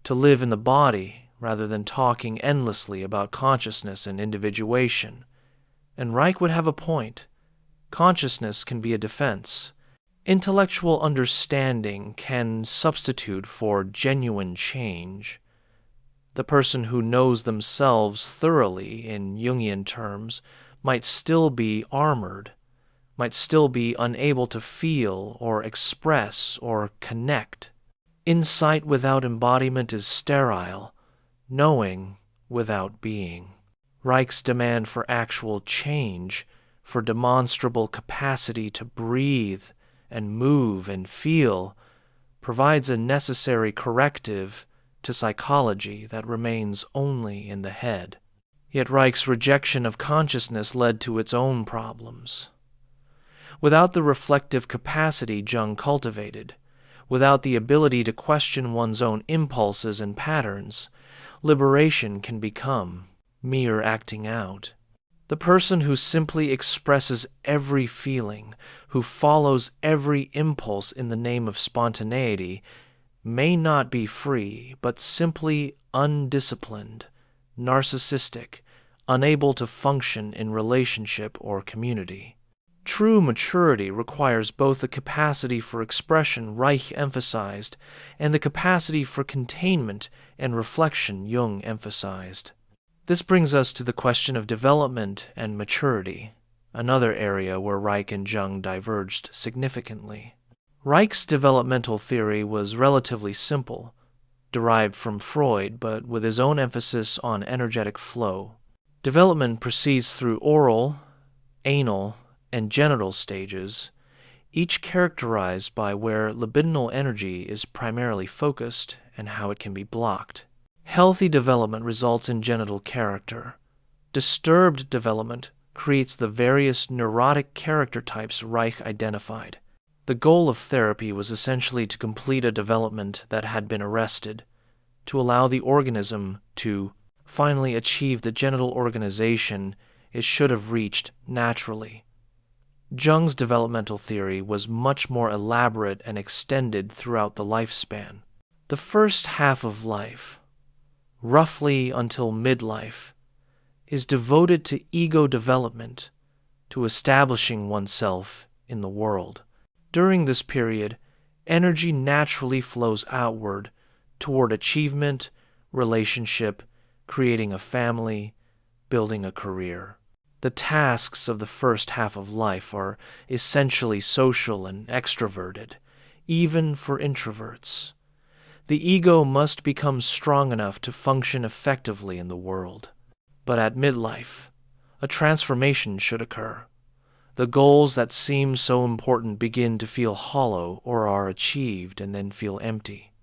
to live in the body rather than talking endlessly about consciousness and individuation. And Reich would have a point. Consciousness can be a defense. Intellectual understanding can substitute for genuine change. The person who knows themselves thoroughly in Jungian terms might still be armored, might still be unable to feel or express or connect. Insight without embodiment is sterile, knowing without being. Reich's demand for actual change, for demonstrable capacity to breathe and move and feel, provides a necessary corrective to psychology that remains only in the head. Yet Reich's rejection of consciousness led to its own problems. Without the reflective capacity Jung cultivated, without the ability to question one's own impulses and patterns, liberation can become mere acting out. The person who simply expresses every feeling, who follows every impulse in the name of spontaneity, may not be free, but simply undisciplined, narcissistic, unable to function in relationship or community. True maturity requires both the capacity for expression Reich emphasized and the capacity for containment and reflection Jung emphasized. This brings us to the question of development and maturity, another area where Reich and Jung diverged significantly. Reich's developmental theory was relatively simple, derived from Freud, but with his own emphasis on energetic flow. Development proceeds through oral, anal, and genital stages, each characterized by where libidinal energy is primarily focused and how it can be blocked. Healthy development results in genital character. Disturbed development creates the various neurotic character types Reich identified. The goal of therapy was essentially to complete a development that had been arrested, to allow the organism to finally achieve the genital organization it should have reached naturally. Jung's developmental theory was much more elaborate and extended throughout the lifespan. The first half of life, roughly until midlife, is devoted to ego development, to establishing oneself in the world. During this period, energy naturally flows outward toward achievement, relationship, creating a family, building a career. The tasks of the first half of life are essentially social and extroverted, even for introverts. The ego must become strong enough to function effectively in the world. But at midlife, a transformation should occur. The goals that seem so important begin to feel hollow or are achieved and then feel empty.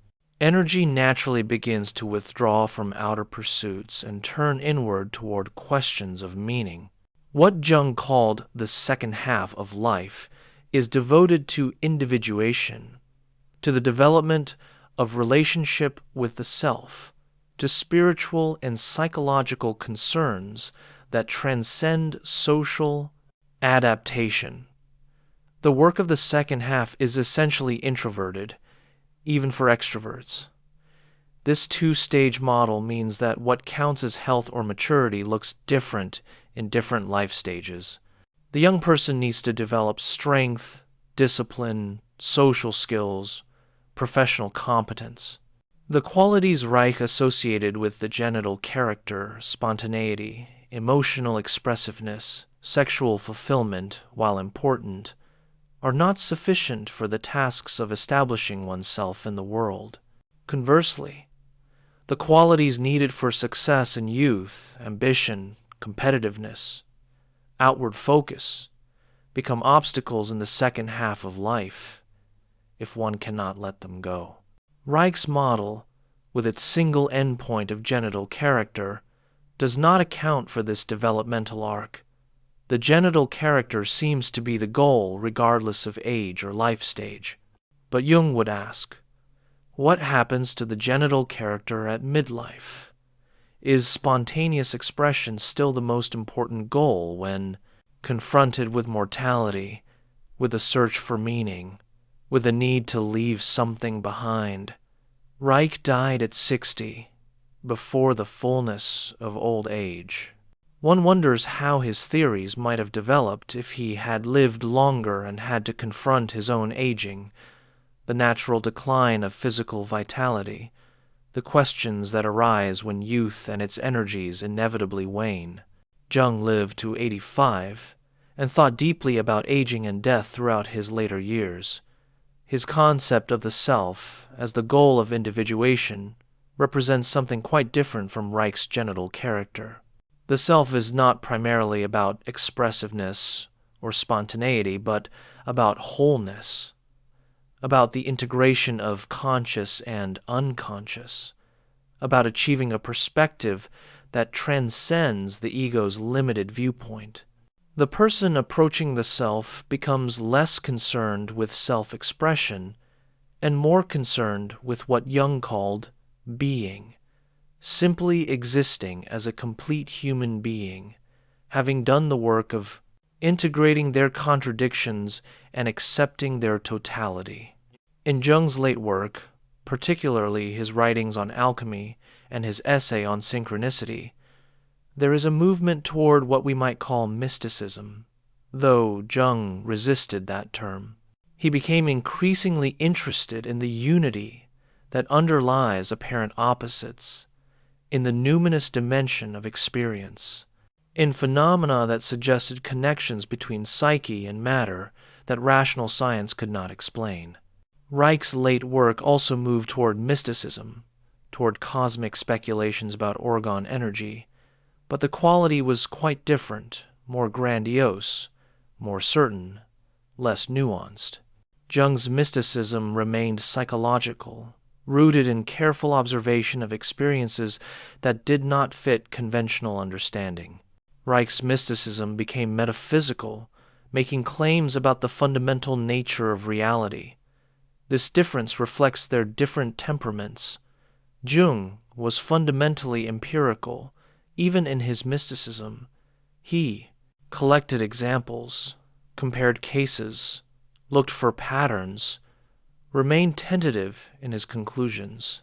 Energy naturally begins to withdraw from outer pursuits and turn inward toward questions of meaning. What Jung called the second half of life is devoted to individuation, to the development of relationship with the self, to spiritual and psychological concerns that transcend social adaptation. The work of the second half is essentially introverted, even for extroverts. This two-stage model means that what counts as health or maturity looks different in different life stages. The young person needs to develop strength, discipline, social skills, professional competence. The qualities Reich associated with the genital character, spontaneity, emotional expressiveness, sexual fulfillment, while important, are not sufficient for the tasks of establishing oneself in the world. Conversely, the qualities needed for success in youth, ambition, competitiveness, outward focus, become obstacles in the second half of life, if one cannot let them go. Reich's model, with its single endpoint of genital character, does not account for this developmental arc. The genital character seems to be the goal regardless of age or life stage. But Jung would ask, what happens to the genital character at midlife? Is spontaneous expression still the most important goal when confronted with mortality, with a search for meaning, with a need to leave something behind? Reich died at 60, before the fullness of old age. One wonders how his theories might have developed if he had lived longer and had to confront his own aging, the natural decline of physical vitality, the questions that arise when youth and its energies inevitably wane. Jung lived to 85 and thought deeply about aging and death throughout his later years. His concept of the self as the goal of individuation represents something quite different from Reich's genital character. The self is not primarily about expressiveness or spontaneity, but about wholeness, about the integration of conscious and unconscious, about achieving a perspective that transcends the ego's limited viewpoint. The person approaching the self becomes less concerned with self-expression and more concerned with what Jung called being, simply existing as a complete human being, having done the work of integrating their contradictions and accepting their totality. In Jung's late work, particularly his writings on alchemy and his essay on synchronicity, there is a movement toward what we might call mysticism, though Jung resisted that term. He became increasingly interested in the unity that underlies apparent opposites, in the numinous dimension of experience, in phenomena that suggested connections between psyche and matter that rational science could not explain. Reich's late work also moved toward mysticism, toward cosmic speculations about orgone energy, but the quality was quite different, more grandiose, more certain, less nuanced. Jung's mysticism remained psychological, rooted in careful observation of experiences that did not fit conventional understanding. Reich's mysticism became metaphysical, making claims about the fundamental nature of reality. This difference reflects their different temperaments. Jung was fundamentally empirical, even in his mysticism. He collected examples, compared cases, looked for patterns, remained tentative in his conclusions.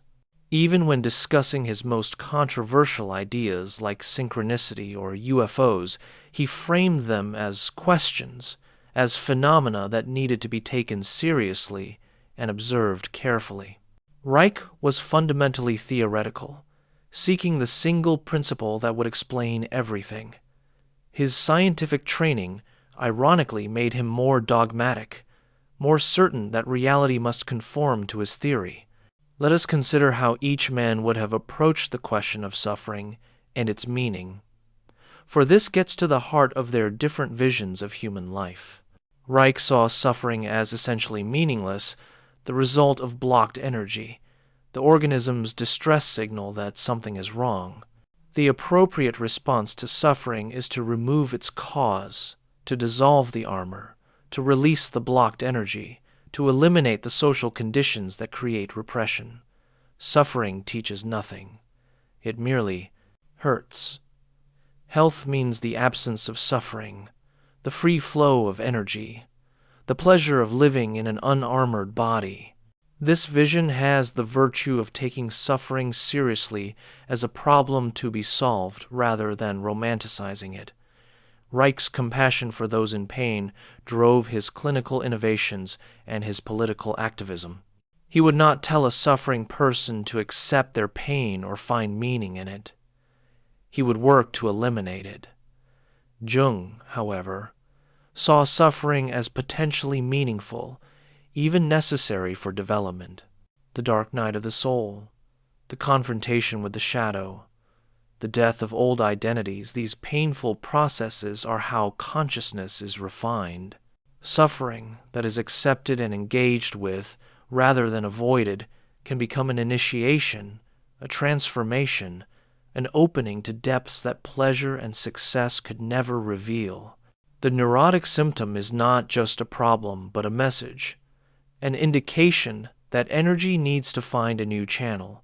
Even when discussing his most controversial ideas like synchronicity or UFOs, he framed them as questions, as phenomena that needed to be taken seriously and observed carefully. Reich was fundamentally theoretical, seeking the single principle that would explain everything. His scientific training ironically made him more dogmatic, more certain that reality must conform to his theory. Let us consider how each man would have approached the question of suffering and its meaning, for this gets to the heart of their different visions of human life. Reich saw suffering as essentially meaningless, the result of blocked energy, the organism's distress signal that something is wrong. The appropriate response to suffering is to remove its cause, to dissolve the armor, to release the blocked energy, to eliminate the social conditions that create repression. Suffering teaches nothing. It merely hurts. Health means the absence of suffering, the free flow of energy, the pleasure of living in an unarmored body. This vision has the virtue of taking suffering seriously as a problem to be solved rather than romanticizing it. Reich's compassion for those in pain drove his clinical innovations and his political activism. He would not tell a suffering person to accept their pain or find meaning in it. he would work to eliminate it. Jung, however, saw suffering as potentially meaningful, even necessary for development. The dark night of the soul, the confrontation with the shadow, the death of old identities, these painful processes are how consciousness is refined. Suffering that is accepted and engaged with, rather than avoided, can become an initiation, a transformation, an opening to depths that pleasure and success could never reveal. The neurotic symptom is not just a problem, but a message, an indication that energy needs to find a new channel,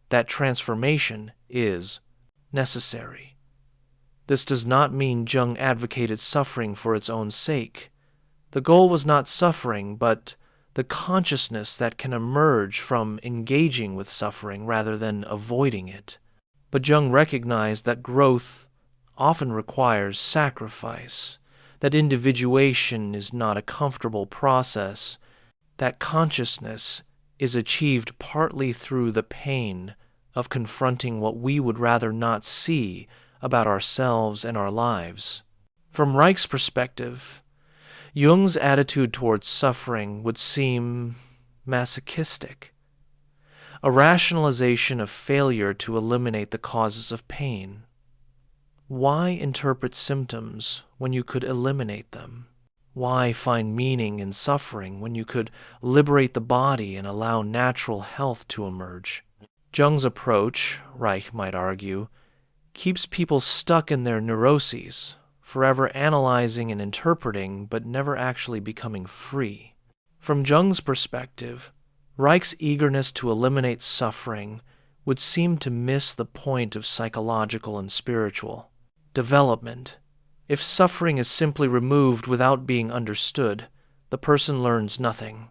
that transformation is necessary. This does not mean Jung advocated suffering for its own sake. The goal was not suffering, but the consciousness that can emerge from engaging with suffering rather than avoiding it. But Jung recognized that growth often requires sacrifice, that individuation is not a comfortable process, that consciousness is achieved partly through the pain of confronting what we would rather not see about ourselves and our lives. From Reich's perspective, Jung's attitude towards suffering would seem masochistic, a rationalization of failure to eliminate the causes of pain. Why interpret symptoms when you could eliminate them? Why find meaning in suffering when you could liberate the body and allow natural health to emerge? Jung's approach, Reich might argue, keeps people stuck in their neuroses, forever analyzing and interpreting, but never actually becoming free. From Jung's perspective, Reich's eagerness to eliminate suffering would seem to miss the point of psychological and spiritual development. If suffering is simply removed without being understood, the person learns nothing.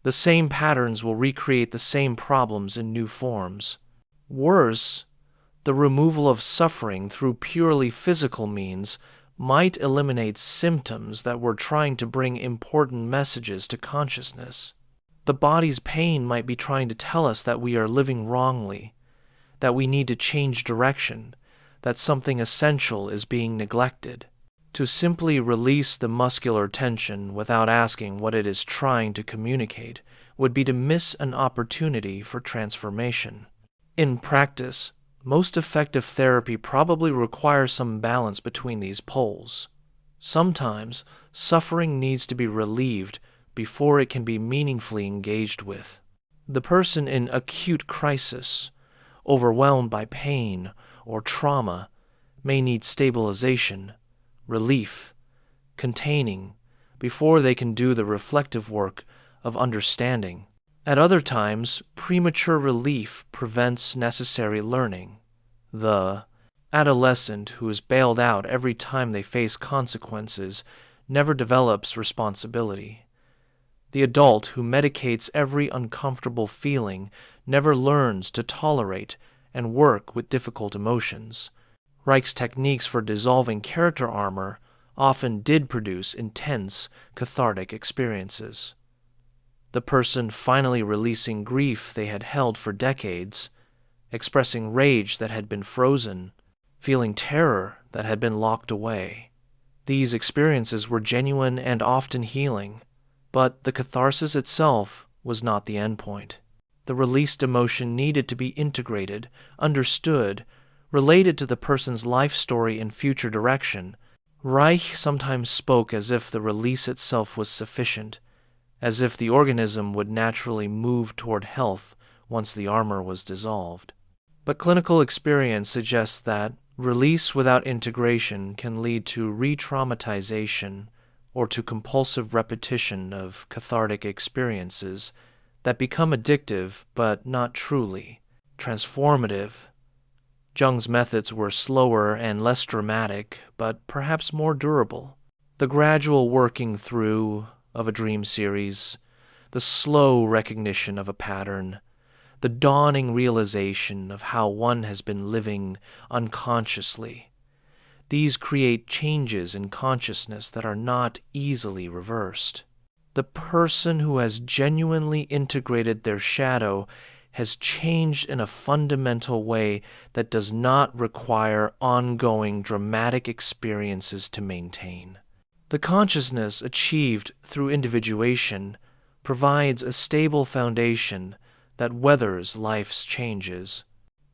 The same patterns will recreate the same problems in new forms. Worse, the removal of suffering through purely physical means might eliminate symptoms that were trying to bring important messages to consciousness. The body's pain might be trying to tell us that we are living wrongly, that we need to change direction, that something essential is being neglected. To simply release the muscular tension without asking what it is trying to communicate would be to miss an opportunity for transformation. In practice, most effective therapy probably requires some balance between these poles. Sometimes, suffering needs to be relieved before it can be meaningfully engaged with. The person in acute crisis, overwhelmed by pain or trauma, may need stabilization, relief, containing, before they can do the reflective work of understanding. At other times, premature relief prevents necessary learning. The adolescent who is bailed out every time they face consequences never develops responsibility. The adult who medicates every uncomfortable feeling never learns to tolerate and work with difficult emotions. Reich's techniques for dissolving character armor often did produce intense, cathartic experiences. The person finally releasing grief they had held for decades, expressing rage that had been frozen, feeling terror that had been locked away. These experiences were genuine and often healing, but the catharsis itself was not the endpoint. The released emotion needed to be integrated, understood, related to the person's life story and future direction. Reich sometimes spoke as if the release itself was sufficient, as if the organism would naturally move toward health once the armor was dissolved. But clinical experience suggests that release without integration can lead to re-traumatization or to compulsive repetition of cathartic experiences that become addictive but not truly transformative. Jung's methods were slower and less dramatic, but perhaps more durable. The gradual working through of a dream series, the slow recognition of a pattern, the dawning realization of how one has been living unconsciously. These create changes in consciousness that are not easily reversed. The person who has genuinely integrated their shadow has changed in a fundamental way that does not require ongoing dramatic experiences to maintain. The consciousness achieved through individuation provides a stable foundation that weathers life's changes.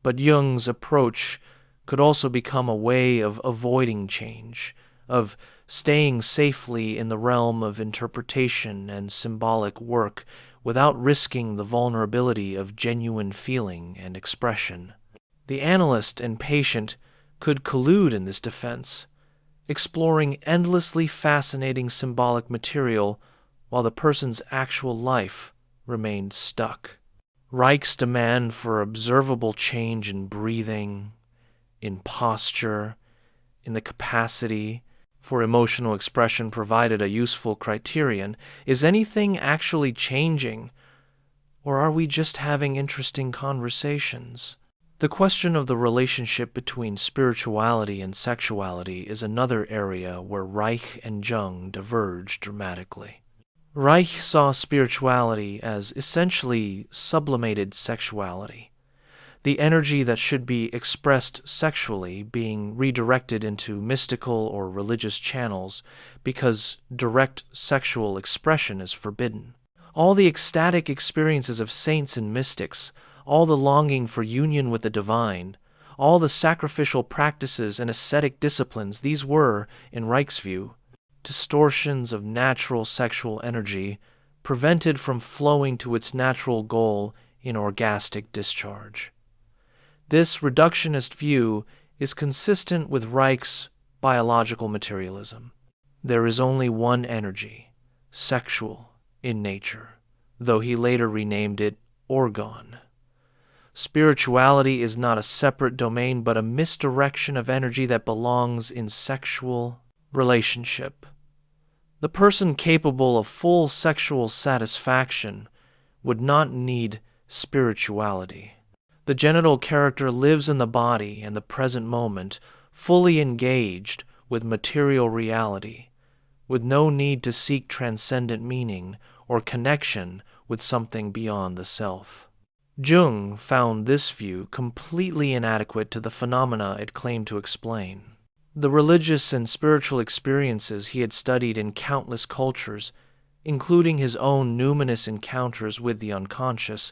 But Jung's approach could also become a way of avoiding change, of staying safely in the realm of interpretation and symbolic work without risking the vulnerability of genuine feeling and expression. The analyst and patient could collude in this defense, exploring endlessly fascinating symbolic material while the person's actual life remained stuck. Reich's demand for observable change in breathing, in posture, in the capacity for emotional expression provided a useful criterion. Is anything actually changing, or are we just having interesting conversations? The question of the relationship between spirituality and sexuality is another area where Reich and Jung diverge dramatically. Reich saw spirituality as essentially sublimated sexuality, the energy that should be expressed sexually being redirected into mystical or religious channels because direct sexual expression is forbidden. All the ecstatic experiences of saints and mystics, all the longing for union with the divine, all the sacrificial practices and ascetic disciplines, these were, in Reich's view, distortions of natural sexual energy prevented from flowing to its natural goal in orgastic discharge. This reductionist view is consistent with Reich's biological materialism. There is only one energy, sexual, in nature, though he later renamed it orgon. Spirituality is not a separate domain, but a misdirection of energy that belongs in sexual relationship. The person capable of full sexual satisfaction would not need spirituality. The genital character lives in the body and the present moment, fully engaged with material reality, with no need to seek transcendent meaning or connection with something beyond the self. Jung found this view completely inadequate to the phenomena it claimed to explain. The religious and spiritual experiences he had studied in countless cultures, including his own numinous encounters with the unconscious,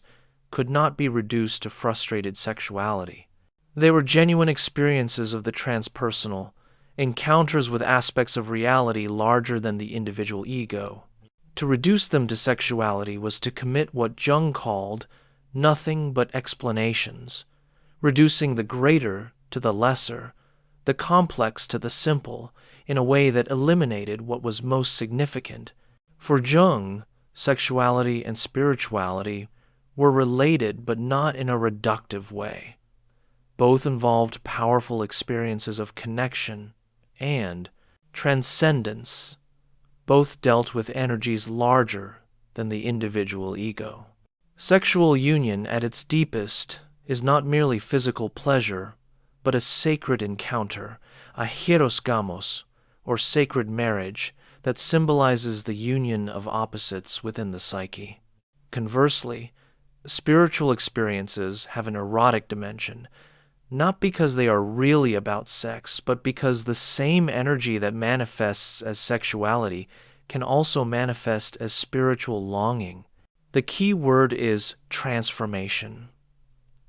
could not be reduced to frustrated sexuality. They were genuine experiences of the transpersonal, encounters with aspects of reality larger than the individual ego. To reduce them to sexuality was to commit what Jung called nothing but explanations, reducing the greater to the lesser, the complex to the simple, in a way that eliminated what was most significant. For Jung, sexuality and spirituality were related but not in a reductive way. Both involved powerful experiences of connection and transcendence. Both dealt with energies larger than the individual ego. Sexual union at its deepest is not merely physical pleasure, but a sacred encounter, a hierosgamos, or sacred marriage, that symbolizes the union of opposites within the psyche. Conversely, spiritual experiences have an erotic dimension, not because they are really about sex, but because the same energy that manifests as sexuality can also manifest as spiritual longing. The key word is transformation.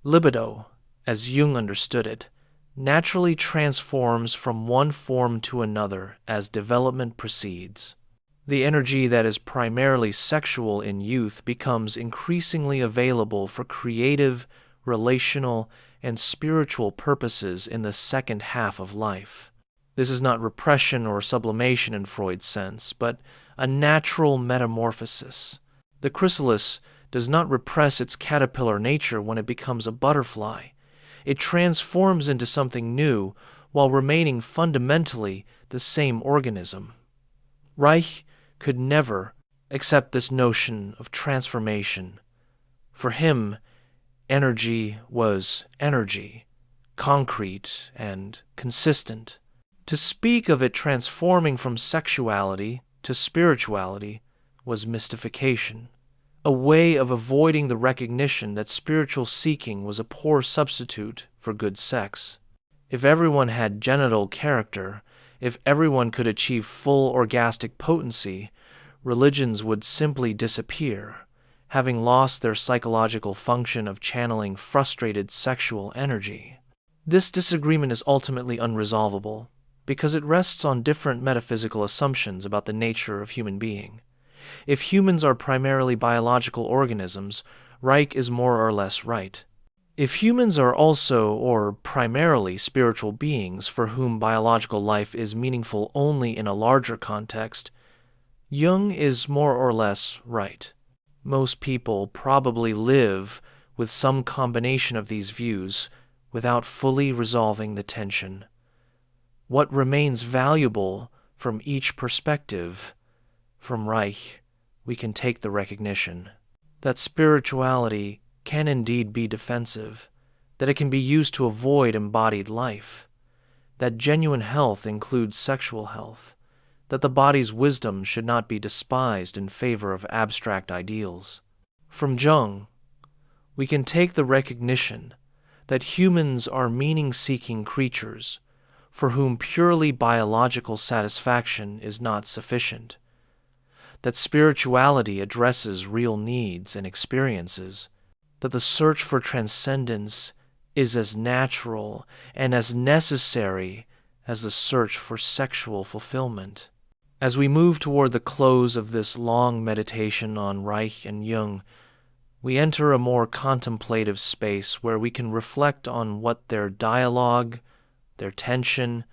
Libido, as Jung understood it, naturally transforms from one form to another as development proceeds. The energy that is primarily sexual in youth becomes increasingly available for creative, relational, and spiritual purposes in the second half of life. This is not repression or sublimation in Freud's sense, but a natural metamorphosis. The chrysalis does not repress its caterpillar nature when it becomes a butterfly. It transforms into something new while remaining fundamentally the same organism. Reich could never accept this notion of transformation. For him, energy was energy, concrete and consistent. To speak of it transforming from sexuality to spirituality was mystification, a way of avoiding the recognition that spiritual seeking was a poor substitute for good sex. If everyone had genital character, if everyone could achieve full orgastic potency, religions would simply disappear, having lost their psychological function of channeling frustrated sexual energy. This disagreement is ultimately unresolvable, because it rests on different metaphysical assumptions about the nature of human being. If humans are primarily biological organisms, Reich is more or less right. If humans are also or primarily spiritual beings for whom biological life is meaningful only in a larger context, Jung is more or less right. Most people probably live with some combination of these views without fully resolving the tension. What remains valuable from each perspective, from Reich, we can take the recognition that spirituality can indeed be defensive, that it can be used to avoid embodied life, that genuine health includes sexual health, that the body's wisdom should not be despised in favor of abstract ideals. From Jung, we can take the recognition that humans are meaning-seeking creatures for whom purely biological satisfaction is not sufficient, that spirituality addresses real needs and experiences, that the search for transcendence is as natural and as necessary as the search for sexual fulfillment. As we move toward the close of this long meditation on Reich and Jung, we enter a more contemplative space where we can reflect on what their dialogue, their tension,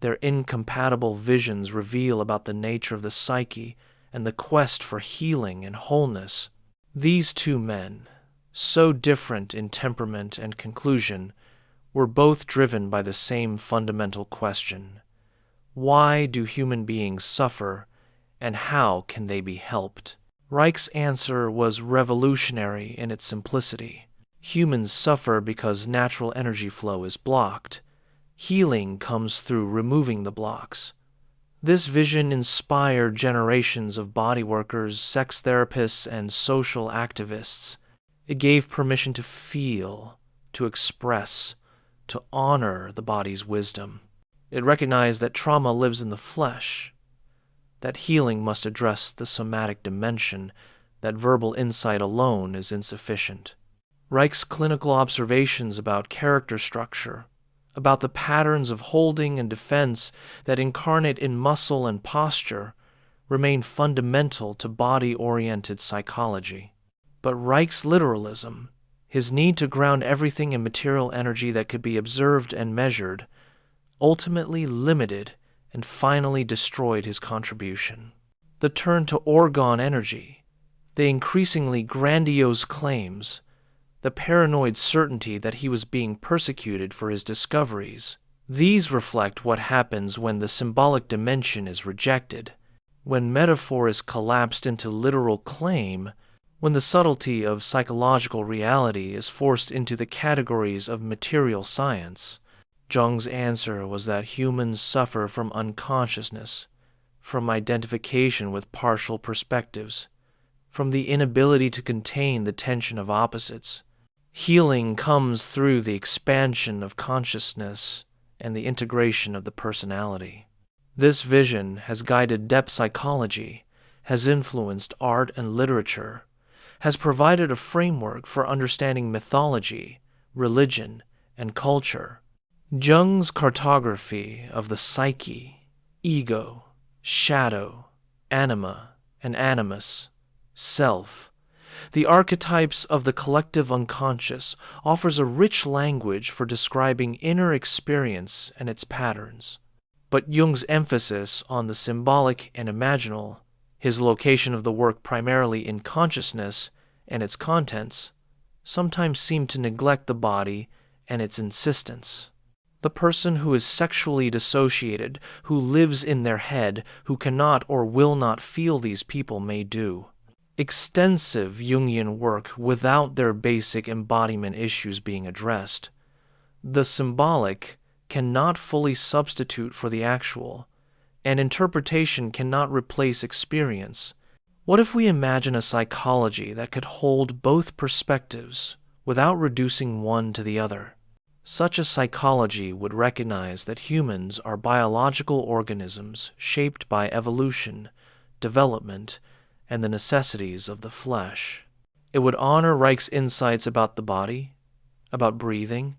their incompatible visions reveal about the nature of the psyche and the quest for healing and wholeness. These two men, so different in temperament and conclusion, were both driven by the same fundamental question: why do human beings suffer, and how can they be helped? Reich's answer was revolutionary in its simplicity. Humans suffer because natural energy flow is blocked. Healing comes through removing the blocks. This vision inspired generations of body workers, sex therapists, and social activists. It gave permission to feel, to express, to honor the body's wisdom. It recognized that trauma lives in the flesh, that healing must address the somatic dimension, that verbal insight alone is insufficient. Reich's clinical observations about character structure, about the patterns of holding and defense that incarnate in muscle and posture, remain fundamental to body-oriented psychology. But Reich's literalism, his need to ground everything in material energy that could be observed and measured, ultimately limited and finally destroyed his contribution. The turn to orgone energy, the increasingly grandiose claims, the paranoid certainty that he was being persecuted for his discoveries, these reflect what happens when the symbolic dimension is rejected, when metaphor is collapsed into literal claim, when the subtlety of psychological reality is forced into the categories of material science. Jung's answer was that humans suffer from unconsciousness, from identification with partial perspectives, from the inability to contain the tension of opposites. Healing comes through the expansion of consciousness and the integration of the personality. This vision has guided depth psychology, has influenced art and literature, has provided a framework for understanding mythology, religion, and culture. Jung's cartography of the psyche, ego, shadow, anima, and animus, self, the archetypes of the collective unconscious, offers a rich language for describing inner experience and its patterns. But Jung's emphasis on the symbolic and imaginal, his location of the work primarily in consciousness and its contents, sometimes seem to neglect the body and its insistence. The person who is sexually dissociated, who lives in their head, who cannot or will not feel these people may do extensive Jungian work without their basic embodiment issues being addressed. The symbolic cannot fully substitute for the actual, and interpretation cannot replace experience. What if we imagine a psychology that could hold both perspectives without reducing one to the other? Such a psychology would recognize that humans are biological organisms shaped by evolution, development, and the necessities of the flesh. It would honor Reich's insights about the body, about breathing,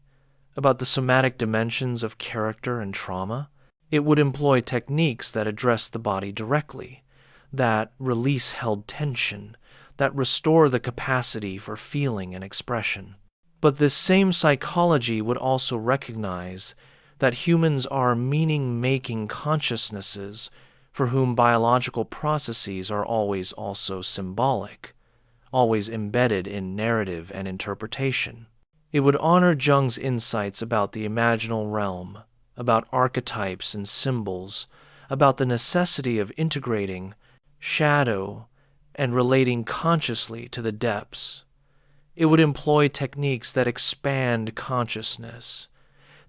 about the somatic dimensions of character and trauma. It would employ techniques that address the body directly, that release held tension, that restore the capacity for feeling and expression. But this same psychology would also recognize that humans are meaning-making consciousnesses for whom biological processes are always also symbolic, always embedded in narrative and interpretation. It would honor Jung's insights about the imaginal realm, about archetypes and symbols, about the necessity of integrating shadow and relating consciously to the depths. It would employ techniques that expand consciousness,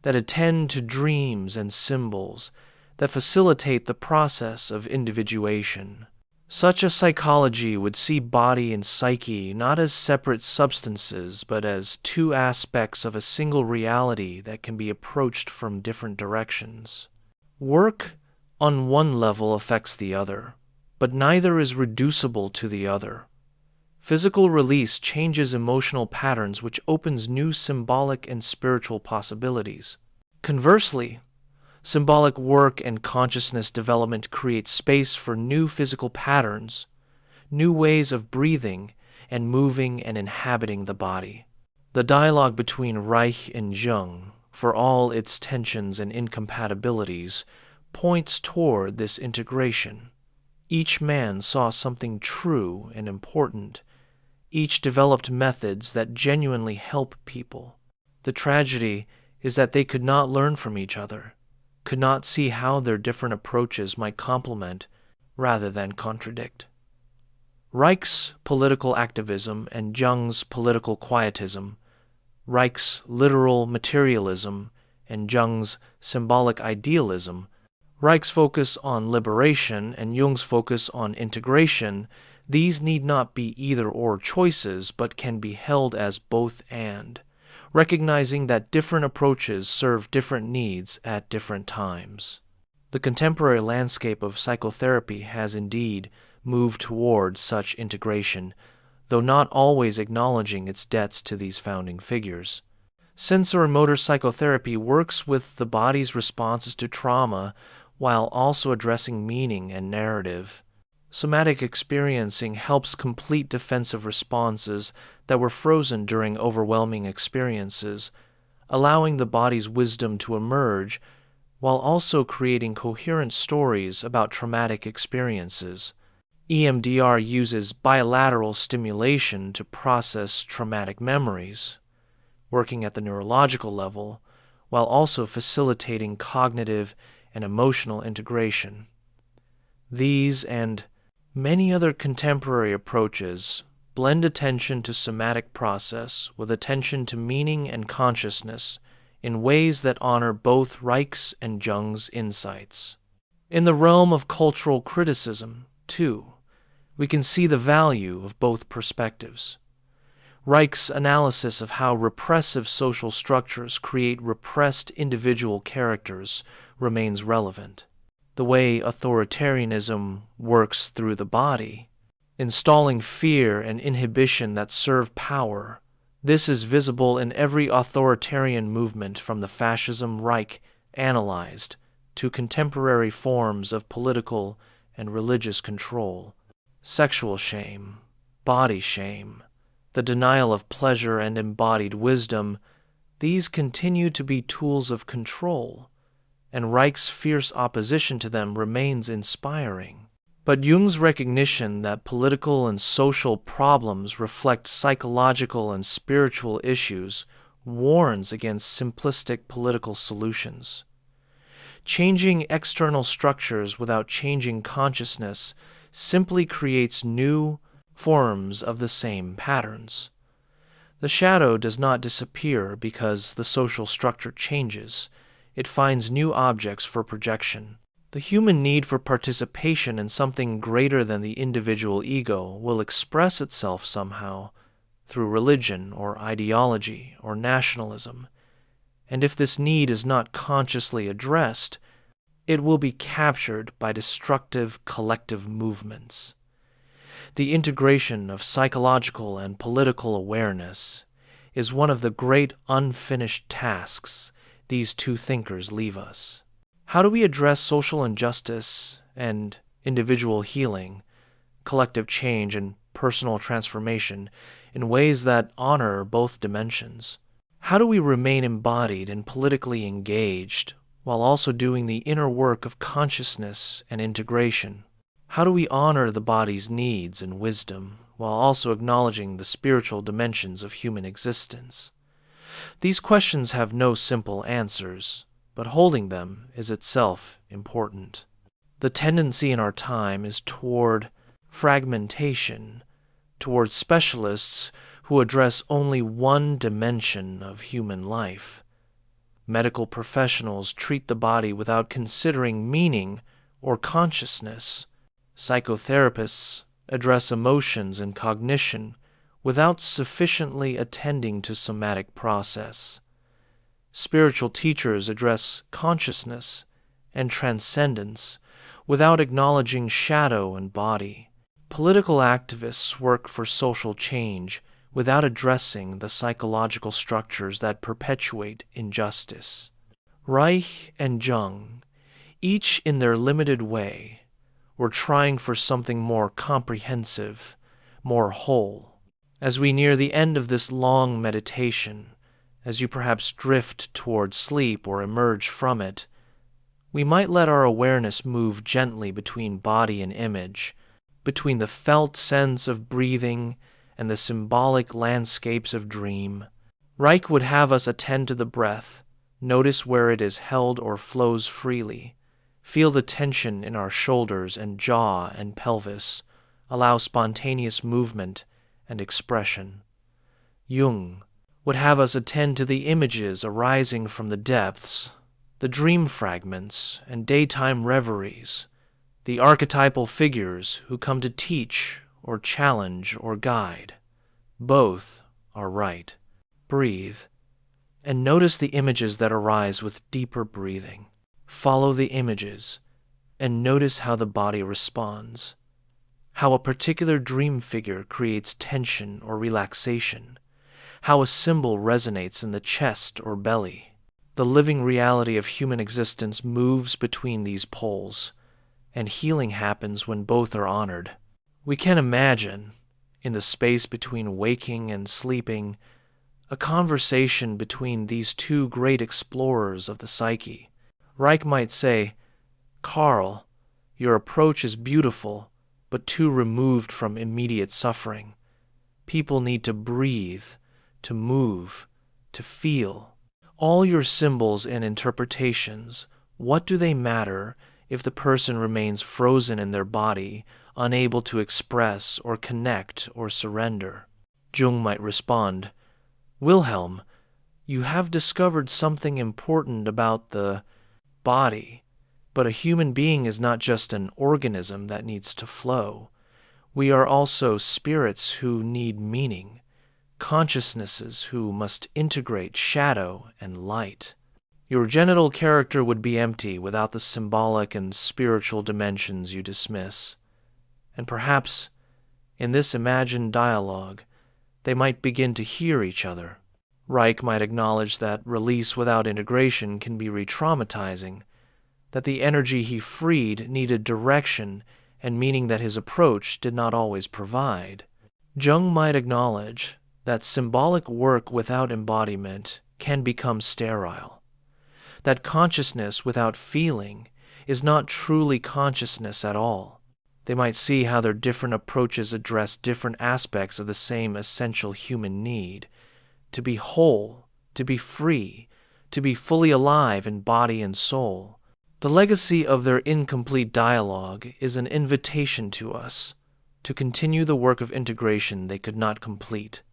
that attend to dreams and symbols, that facilitate the process of individuation. Such a psychology would see body and psyche not as separate substances, but as two aspects of a single reality that can be approached from different directions. Work on one level affects the other, but neither is reducible to the other. Physical release changes emotional patterns, which opens new symbolic and spiritual possibilities. Conversely, symbolic work and consciousness development create space for new physical patterns, new ways of breathing and moving and inhabiting the body. The dialogue between Reich and Jung, for all its tensions and incompatibilities, points toward this integration. Each man saw something true and important. Each developed methods that genuinely help people. The tragedy is that they could not learn from each other, could not see how their different approaches might complement rather than contradict. Reich's political activism and Jung's political quietism, Reich's literal materialism and Jung's symbolic idealism, Reich's focus on liberation and Jung's focus on integration, these need not be either-or choices, but can be held as both and, recognizing that different approaches serve different needs at different times. The contemporary landscape of psychotherapy has indeed moved toward such integration, though not always acknowledging its debts to these founding figures. Sensory-motor psychotherapy works with the body's responses to trauma while also addressing meaning and narrative. Somatic experiencing helps complete defensive responses that were frozen during overwhelming experiences, allowing the body's wisdom to emerge while also creating coherent stories about traumatic experiences. EMDR uses bilateral stimulation to process traumatic memories, working at the neurological level, while also facilitating cognitive and emotional integration. These and many other contemporary approaches blend attention to somatic process with attention to meaning and consciousness in ways that honor both Reich's and Jung's insights. In the realm of cultural criticism, too, we can see the value of both perspectives. Reich's analysis of how repressive social structures create repressed individual characters remains relevant. The way authoritarianism works through the body, installing fear and inhibition that serve power. This is visible in every authoritarian movement from the fascism Reich analyzed to contemporary forms of political and religious control. Sexual shame, body shame, the denial of pleasure and embodied wisdom, these continue to be tools of control, and Reich's fierce opposition to them remains inspiring. But Jung's recognition that political and social problems reflect psychological and spiritual issues warns against simplistic political solutions. Changing external structures without changing consciousness simply creates new forms of the same patterns. The shadow does not disappear because the social structure changes. It finds new objects for projection. The human need for participation in something greater than the individual ego will express itself somehow through religion or ideology or nationalism, and if this need is not consciously addressed, it will be captured by destructive collective movements. The integration of psychological and political awareness is one of the great unfinished tasks these two thinkers leave us. How do we address social injustice and individual healing, collective change and personal transformation in ways that honor both dimensions? How do we remain embodied and politically engaged while also doing the inner work of consciousness and integration? How do we honor the body's needs and wisdom while also acknowledging the spiritual dimensions of human existence? These questions have no simple answers, but holding them is itself important. The tendency in our time is toward fragmentation, toward specialists who address only one dimension of human life. Medical professionals treat the body without considering meaning or consciousness. Psychotherapists address emotions and cognition without sufficiently attending to somatic process. Spiritual teachers address consciousness and transcendence without acknowledging shadow and body. Political activists work for social change without addressing the psychological structures that perpetuate injustice. Reich and Jung, each in their limited way, were trying for something more comprehensive, more whole. As we near the end of this long meditation, as you perhaps drift toward sleep or emerge from it, we might let our awareness move gently between body and image, between the felt sense of breathing and the symbolic landscapes of dream. Reich would have us attend to the breath, notice where it is held or flows freely, feel the tension in our shoulders and jaw and pelvis, allow spontaneous movement and expression. Jung would have us attend to the images arising from the depths, the dream fragments and daytime reveries, the archetypal figures who come to teach or challenge or guide. Both are right. Breathe, and notice the images that arise with deeper breathing. Follow the images, and notice how the body responds, how a particular dream figure creates tension or relaxation, how a symbol resonates in the chest or belly. The living reality of human existence moves between these poles, and healing happens when both are honored. We can imagine, in the space between waking and sleeping, a conversation between these two great explorers of the psyche. Reich might say, "Carl, your approach is beautiful, but too removed from immediate suffering. People need to breathe, to move, to feel. All your symbols and interpretations, what do they matter if the person remains frozen in their body, unable to express or connect or surrender?" Jung might respond, "Wilhelm, you have discovered something important about the body, but a human being is not just an organism that needs to flow. We are also spirits who need meaning, consciousnesses who must integrate shadow and light. Your genital character would be empty without the symbolic and spiritual dimensions you dismiss. And perhaps, in this imagined dialogue, they might begin to hear each other." Reich might acknowledge that release without integration can be re-traumatizing, that the energy he freed needed direction and meaning that his approach did not always provide. Jung might acknowledge that symbolic work without embodiment can become sterile, that consciousness without feeling is not truly consciousness at all. They might see how their different approaches address different aspects of the same essential human need, to be whole, to be free, to be fully alive in body and soul. The legacy of their incomplete dialogue is an invitation to us to continue the work of integration they could not complete.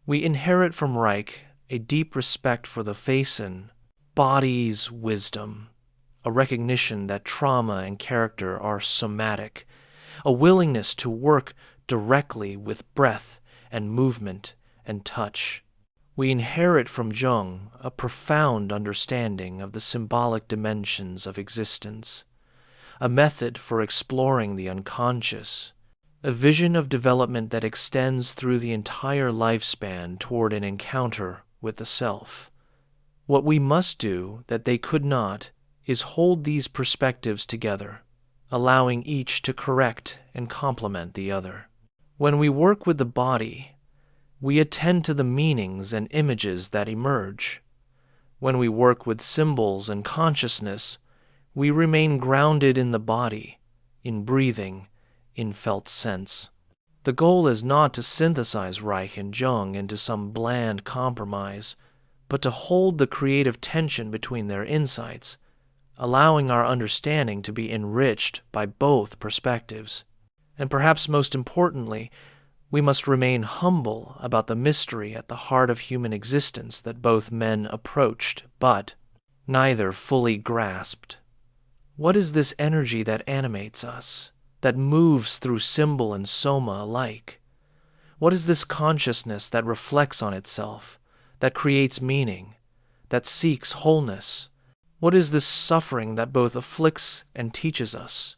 We inherit from Reich a deep respect for the face and body's wisdom, a recognition that trauma and character are somatic, a willingness to work directly with breath and movement and touch. We inherit from Jung a profound understanding of the symbolic dimensions of existence, a method for exploring the unconscious, a vision of development that extends through the entire lifespan toward an encounter with the self. What we must do that they could not is hold these perspectives together, allowing each to correct and complement the other. When we work with the body, we attend to the meanings and images that emerge. When we work with symbols and consciousness, we remain grounded in the body, in breathing, in felt sense. The goal is not to synthesize Reich and Jung into some bland compromise, but to hold the creative tension between their insights, allowing our understanding to be enriched by both perspectives. And perhaps most importantly, we must remain humble about the mystery at the heart of human existence that both men approached, but neither fully grasped. What is this energy that animates us, that moves through symbol and soma alike? What is this consciousness that reflects on itself, that creates meaning, that seeks wholeness? What is this suffering that both afflicts and teaches us?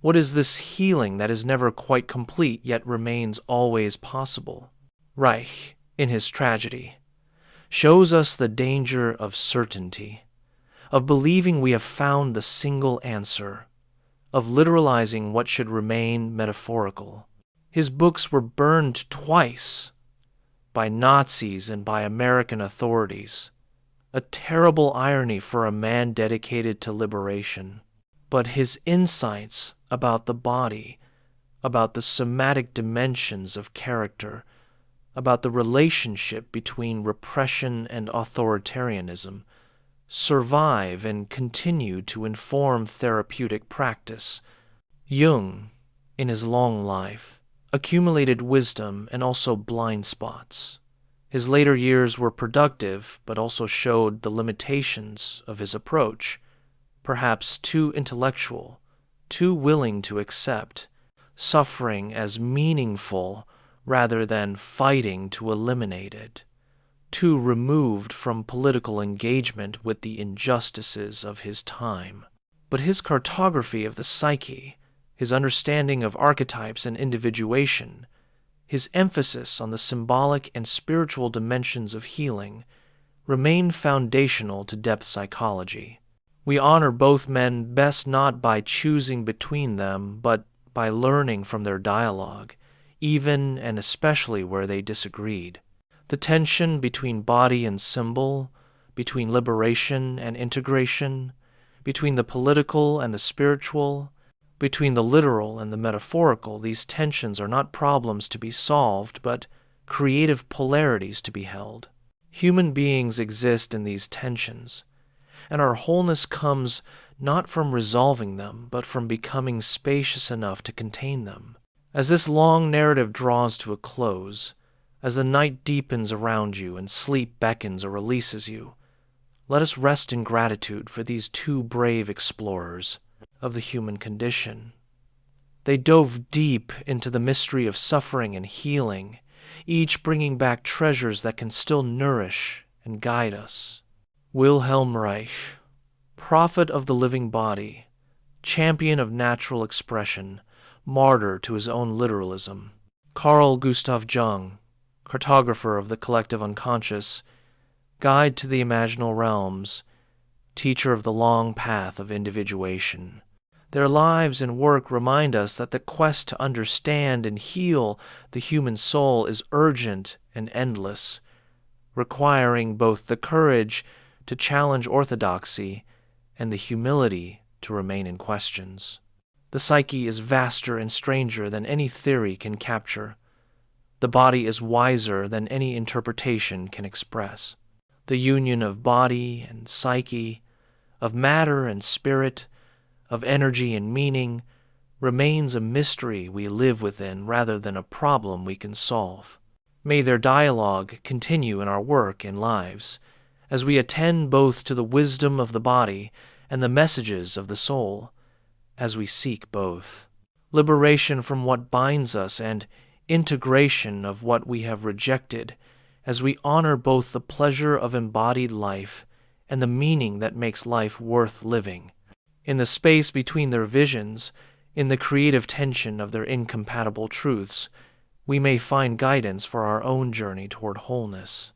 What is this healing that is never quite complete yet remains always possible? Reich, in his tragedy, shows us the danger of certainty, of believing we have found the single answer, of literalizing what should remain metaphorical. His books were burned twice, by Nazis and by American authorities, a terrible irony for a man dedicated to liberation. But his insights about the body, about the somatic dimensions of character, about the relationship between repression and authoritarianism, survive and continue to inform therapeutic practice. Jung, in his long life, accumulated wisdom and also blind spots. His later years were productive, but also showed the limitations of his approach, perhaps too intellectual, too willing to accept suffering as meaningful rather than fighting to eliminate it, too removed from political engagement with the injustices of his time. But his cartography of the psyche, his understanding of archetypes and individuation, his emphasis on the symbolic and spiritual dimensions of healing, remain foundational to depth psychology. We honor both men best not by choosing between them, but by learning from their dialogue, even and especially where they disagreed. The tension between body and symbol, between liberation and integration, between the political and the spiritual, between the literal and the metaphorical, these tensions are not problems to be solved, but creative polarities to be held. Human beings exist in these tensions, and our wholeness comes not from resolving them, but from becoming spacious enough to contain them. As this long narrative draws to a close, as the night deepens around you and sleep beckons or releases you, let us rest in gratitude for these two brave explorers of the human condition. They dove deep into the mystery of suffering and healing, each bringing back treasures that can still nourish and guide us. Wilhelm Reich, prophet of the living body, champion of natural expression, martyr to his own literalism. Carl Gustav Jung, cartographer of the collective unconscious, guide to the imaginal realms, teacher of the long path of individuation. Their lives and work remind us that the quest to understand and heal the human soul is urgent and endless, requiring both the courage to challenge orthodoxy and the humility to remain in questions. The psyche is vaster and stranger than any theory can capture. The body is wiser than any interpretation can express. The union of body and psyche, of matter and spirit, of energy and meaning, remains a mystery we live within rather than a problem we can solve. May their dialogue continue in our work and lives, as we attend both to the wisdom of the body and the messages of the soul, as we seek both. Liberation from what binds us and integration of what we have rejected, as we honor both the pleasure of embodied life and the meaning that makes life worth living. In the space between their visions, in the creative tension of their incompatible truths, we may find guidance for our own journey toward wholeness.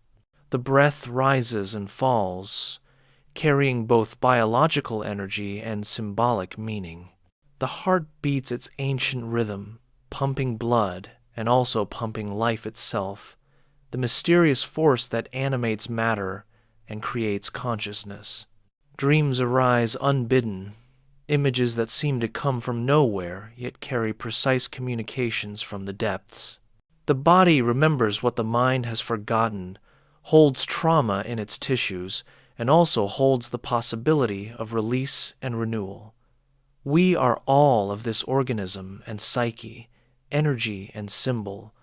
The breath rises and falls, carrying both biological energy and symbolic meaning. The heart beats its ancient rhythm, pumping blood and also pumping life itself, the mysterious force that animates matter and creates consciousness. Dreams arise unbidden, images that seem to come from nowhere yet carry precise communications from the depths. The body remembers what the mind has forgotten, holds trauma in its tissues, and also holds the possibility of release and renewal. We are all of this organism and psyche, energy and symbol,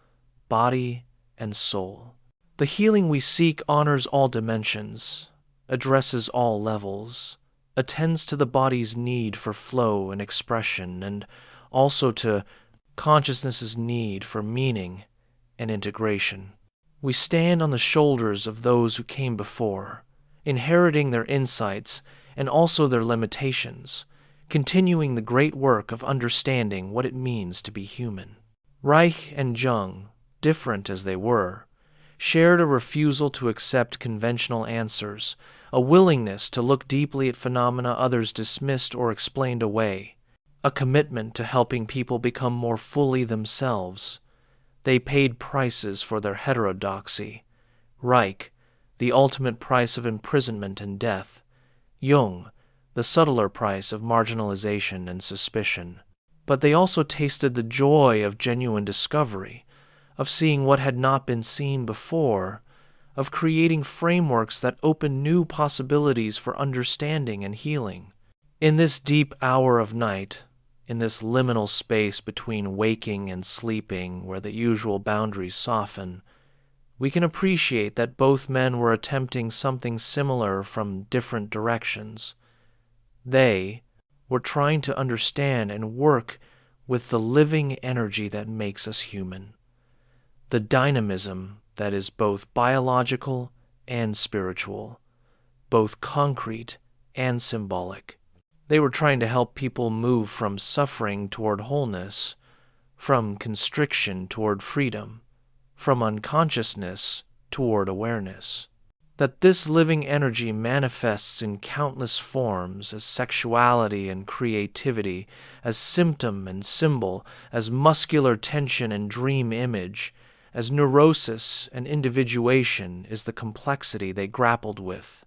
body and soul. The healing we seek honors all dimensions, addresses all levels, attends to the body's need for flow and expression, and also to consciousness's need for meaning and integration. We stand on the shoulders of those who came before, inheriting their insights and also their limitations, continuing the great work of understanding what it means to be human. Reich and Jung, different as they were, shared a refusal to accept conventional answers, a willingness to look deeply at phenomena others dismissed or explained away, a commitment to helping people become more fully themselves. They paid prices for their heterodoxy. Reich, the ultimate price of imprisonment and death. Jung, the subtler price of marginalization and suspicion. But they also tasted the joy of genuine discovery, of seeing what had not been seen before, of creating frameworks that open new possibilities for understanding and healing. In this deep hour of night, in this liminal space between waking and sleeping where the usual boundaries soften, we can appreciate that both men were attempting something similar from different directions. They were trying to understand and work with the living energy that makes us human, the dynamism that is both biological and spiritual, both concrete and symbolic. They were trying to help people move from suffering toward wholeness, from constriction toward freedom, from unconsciousness toward awareness. That this living energy manifests in countless forms as sexuality and creativity, as symptom and symbol, as muscular tension and dream image, as neurosis and individuation is the complexity they grappled with.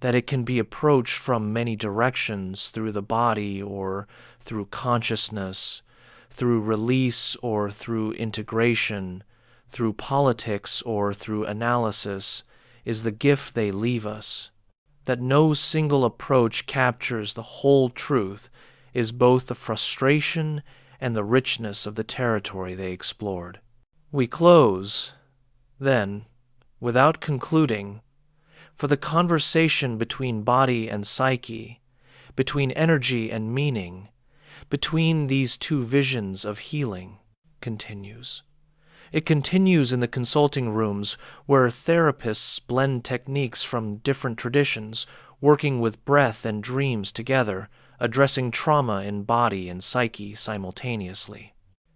That it can be approached from many directions through the body or through consciousness, through release or through integration, through politics or through analysis, is the gift they leave us. That no single approach captures the whole truth is both the frustration and the richness of the territory they explored. We close, then, without concluding, for the conversation between body and psyche, between energy and meaning, between these two visions of healing, continues. It continues in the consulting rooms where therapists blend techniques from different traditions, working with breath and dreams together, addressing trauma in body and psyche simultaneously.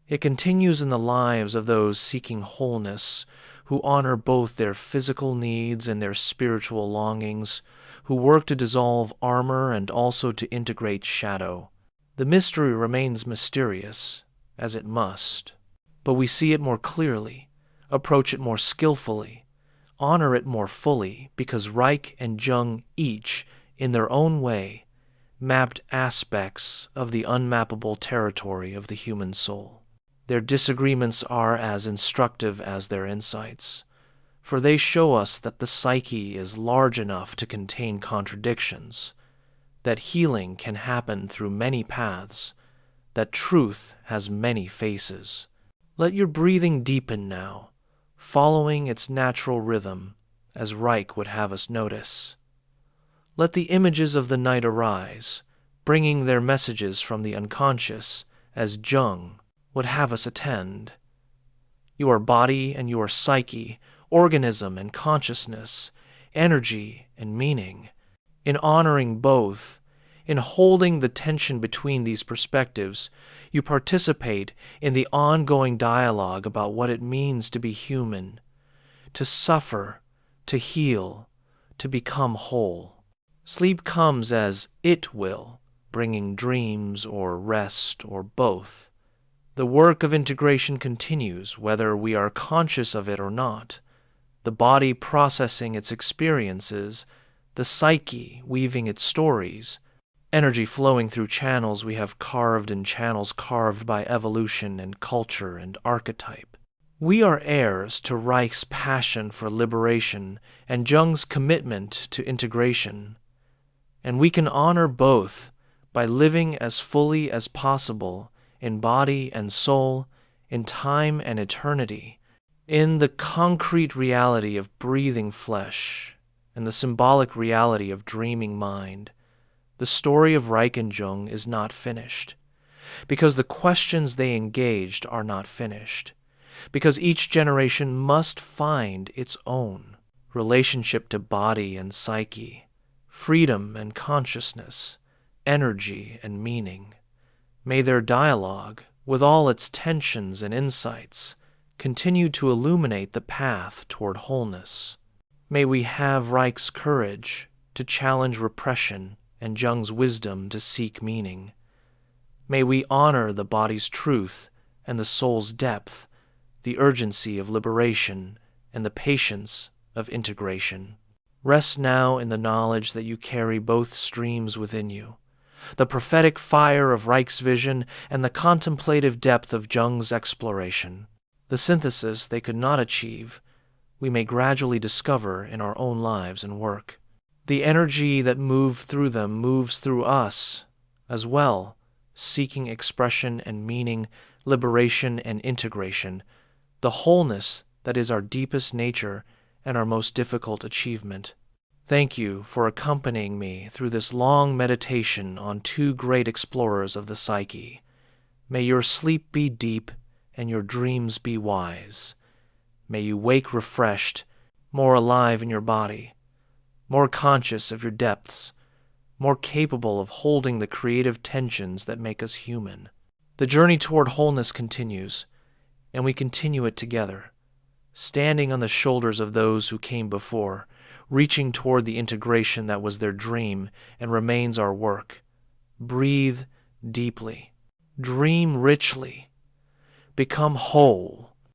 It continues in the lives of those seeking wholeness, who honor both their physical needs and their spiritual longings, who work to dissolve armor and also to integrate shadow. The mystery remains mysterious, as it must, but we see it more clearly, approach it more skillfully, honor it more fully, because Reich and Jung each, in their own way, mapped aspects of the unmappable territory of the human soul. Their disagreements are as instructive as their insights, for they show us that the psyche is large enough to contain contradictions, that healing can happen through many paths, that truth has many faces. Let your breathing deepen now, following its natural rhythm, as Reich would have us notice. Let the images of the night arise, bringing their messages from the unconscious, as Jung would have us attend. You are body and you are psyche, organism and consciousness, energy and meaning. In honoring both, in holding the tension between these perspectives, you participate in the ongoing dialogue about what it means to be human, to suffer, to heal, to become whole. Sleep comes as it will, bringing dreams or rest or both. The work of integration continues whether we are conscious of it or not, the body processing its experiences, the psyche weaving its stories, energy flowing through channels we have carved and channels carved by evolution and culture and archetype. We are heirs to Reich's passion for liberation and Jung's commitment to integration, and we can honor both by living as fully as possible in body and soul, in time and eternity, in the concrete reality of breathing flesh and the symbolic reality of dreaming mind. The story of Reich and Jung is not finished, because the questions they engaged are not finished, because each generation must find its own relationship to body and psyche, freedom and consciousness, energy and meaning. May their dialogue, with all its tensions and insights, continue to illuminate the path toward wholeness. May we have Reich's courage to challenge repression and Jung's wisdom to seek meaning. May we honor the body's truth and the soul's depth, the urgency of liberation and the patience of integration. Rest now in the knowledge that you carry both streams within you, the prophetic fire of Reich's vision and the contemplative depth of Jung's exploration. The synthesis they could not achieve, we may gradually discover in our own lives and work. The energy that moved through them moves through us as well, seeking expression and meaning, liberation and integration, the wholeness that is our deepest nature and our most difficult achievement. Thank you for accompanying me through this long meditation on two great explorers of the psyche. May your sleep be deep and your dreams be wise. May you wake refreshed, more alive in your body, more conscious of your depths, more capable of holding the creative tensions that make us human. The journey toward wholeness continues, and we continue it together, standing on the shoulders of those who came before, reaching toward the integration that was their dream and remains our work. Breathe deeply, dream richly, become whole.